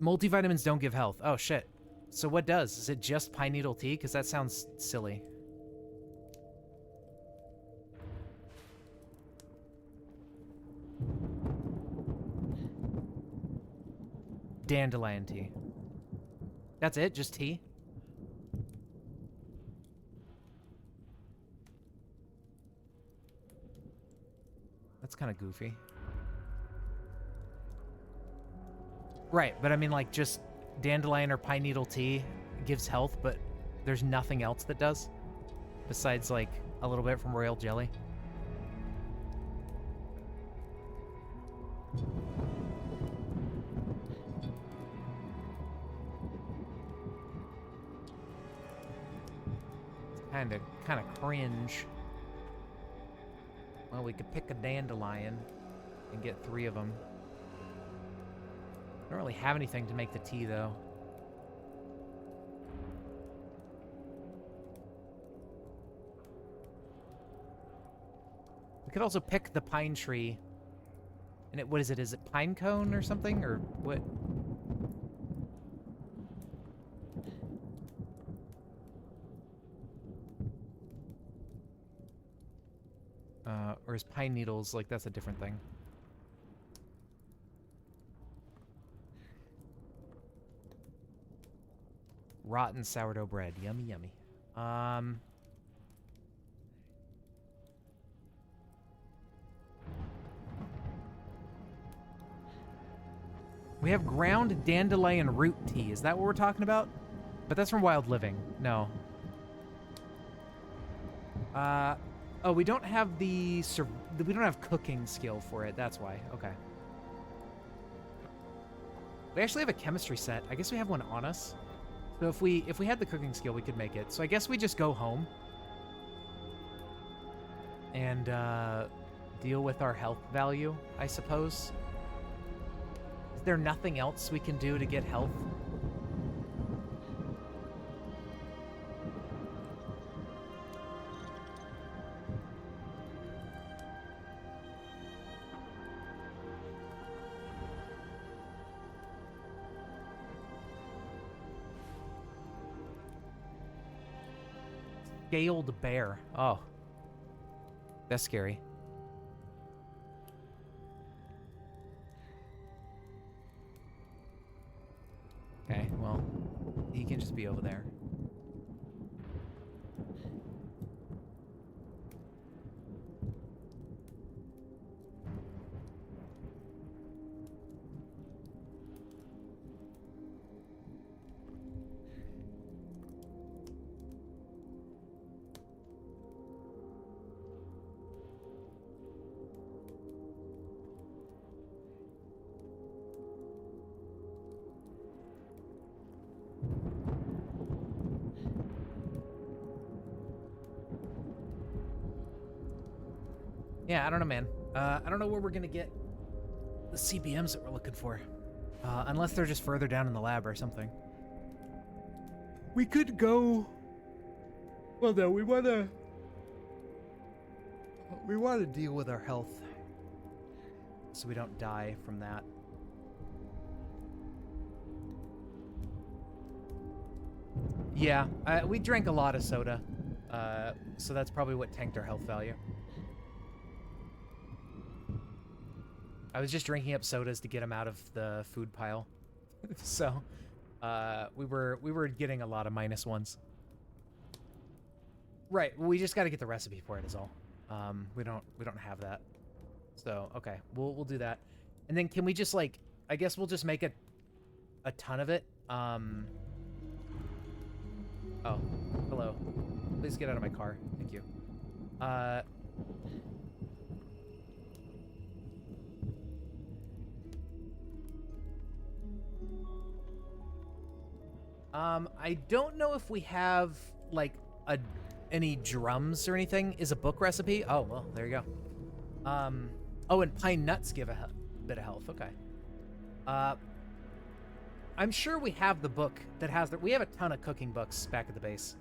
Multivitamins don't give health. Oh, shit. So what does? Is it just pine needle tea? Because that sounds silly. Dandelion tea. That's it? Just tea? That's kind of goofy. Right, but I mean, like, just dandelion or pine needle tea gives health, but there's nothing else that does? Besides, like, a little bit from royal jelly? It's kind of cringe. Well, we could pick a dandelion and get 3 of them. I don't really have anything to make the tea, though. We could also pick the pine tree. And what is it? Is it pine cone or something? Or what? Or is pine needles, like, that's a different thing. Rotten sourdough bread. Yummy, yummy. We have ground dandelion root tea. Is that what we're talking about? But that's from Wild Living. No. Oh, we don't have we don't have cooking skill for it. That's why. Okay. We actually have a chemistry set. I guess we have one on us. So if we had the cooking skill, we could make it. So I guess we just go home and deal with our health value, I suppose. Is there nothing else we can do to get health? Scaled bear. Oh. That's scary. Okay, well, he can just be over there. Yeah, I don't know, man. I don't know where we're gonna get the CBMs that we're looking for. Unless they're just further down in the lab or something. We could go... Well, no, we wanna deal with our health. So we don't die from that. Yeah, we drank a lot of soda. So that's probably what tanked our health value. I was just drinking up sodas to get them out of the food pile. So, we were getting a lot of -1s. Right, we just got to get the recipe for it is all. We don't have that. So, okay, we'll do that. And then can we just like I guess we'll just make a ton of it. Oh, hello. Please get out of my car. Thank you. I don't know if we have, like, any drums or anything. Is a book recipe? Oh, well, there you go. Oh, and pine nuts give a bit of health. Okay. I'm sure we have the book that has we have a ton of cooking books back at the base.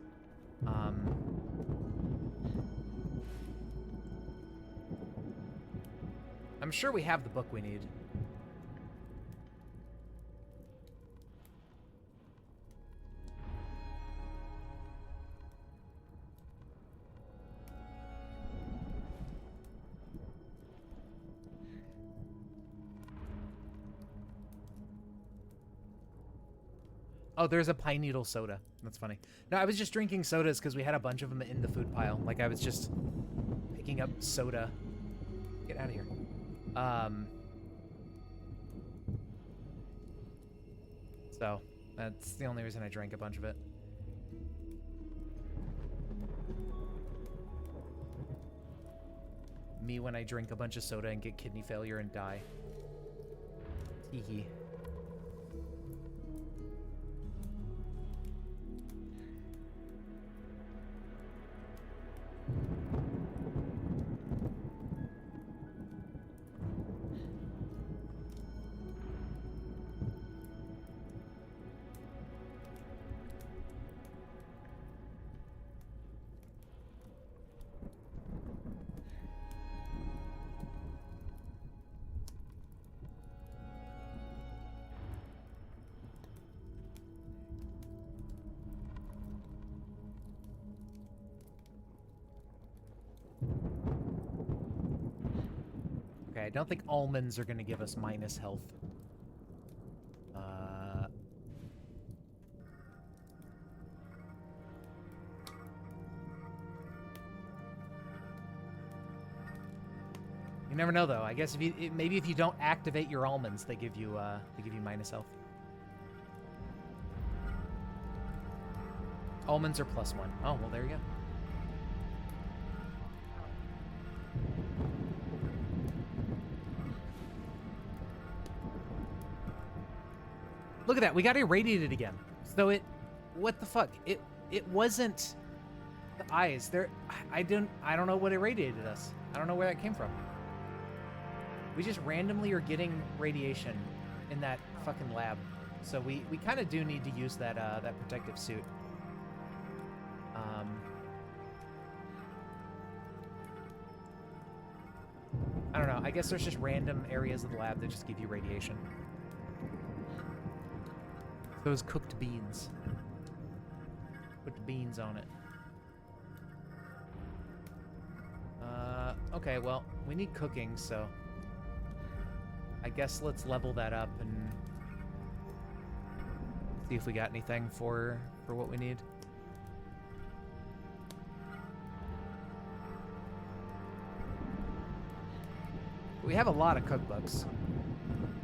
I'm sure we have the book we need. Oh, there's a pine needle soda. That's funny. No, I was just drinking sodas because we had a bunch of them in the food pile. Like, I was just picking up soda. Get out of here. So, that's the only reason I drank a bunch of it. Me when I drink a bunch of soda and get kidney failure and die. Hee. Okay, I don't think almonds are going to give us minus health. You never know, though. I guess maybe if you don't activate your almonds, they give you minus health. Almonds are +1. Oh, well, there you go. Look at that. We got irradiated again. So what the fuck? It wasn't the eyes. I don't know what irradiated us. I don't know where that came from. We just randomly are getting radiation in that fucking lab. So we kind of do need to use that that protective suit. I don't know. I guess there's just random areas of the lab that just give you radiation. Those cooked beans. Put the beans on it. Okay, well, we need cooking, so I guess let's level that up and see if we got anything for what we need. We have a lot of cookbooks, so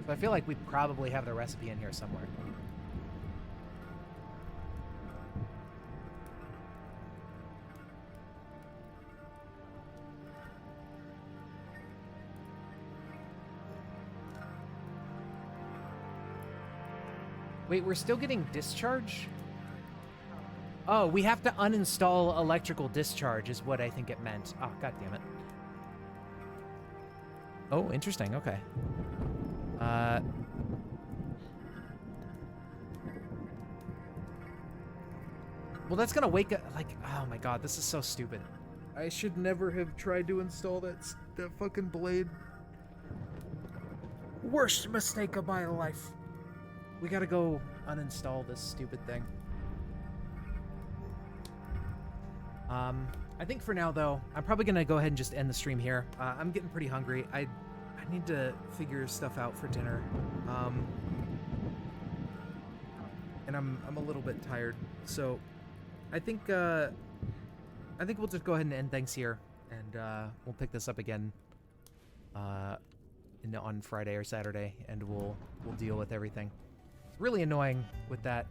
I feel like we probably have the recipe in here somewhere. Wait, we're still getting discharge? Oh, we have to uninstall electrical discharge is what I think it meant. Oh, god damn it. Oh, interesting. Okay. Well, that's gonna wake up, like, oh my god, this is so stupid. I should never have tried to install that fucking blade. Worst mistake of my life. We gotta go uninstall this stupid thing. I think for now, though, I'm probably gonna go ahead and just end the stream here. I'm getting pretty hungry. I need to figure stuff out for dinner. And I'm a little bit tired, so I think we'll just go ahead and end things here, and we'll pick this up again on Friday or Saturday, and we'll deal with everything. It's really annoying with that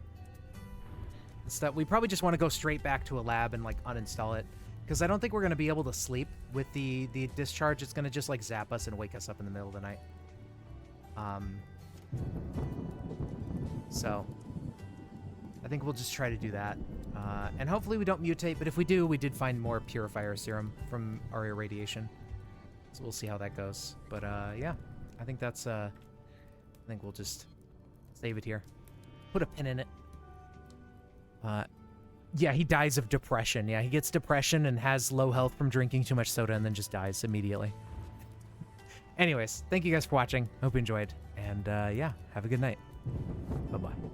stuff. We probably just want to go straight back to a lab and like uninstall it, because I don't think we're going to be able to sleep with the discharge. It's going to just like zap us and wake us up in the middle of the night. So I think we'll just try to do that, and hopefully we don't mutate, but if we do, we did find more purifier serum from our irradiation, so we'll see how that goes. But yeah, I think that's I think we'll just save it here, put a pin in it. Yeah, he dies of depression. Yeah, he gets depression and has low health from drinking too much soda and then just dies immediately. Anyways, thank you guys for watching. Hope you enjoyed, and yeah, have a good night. Bye-bye.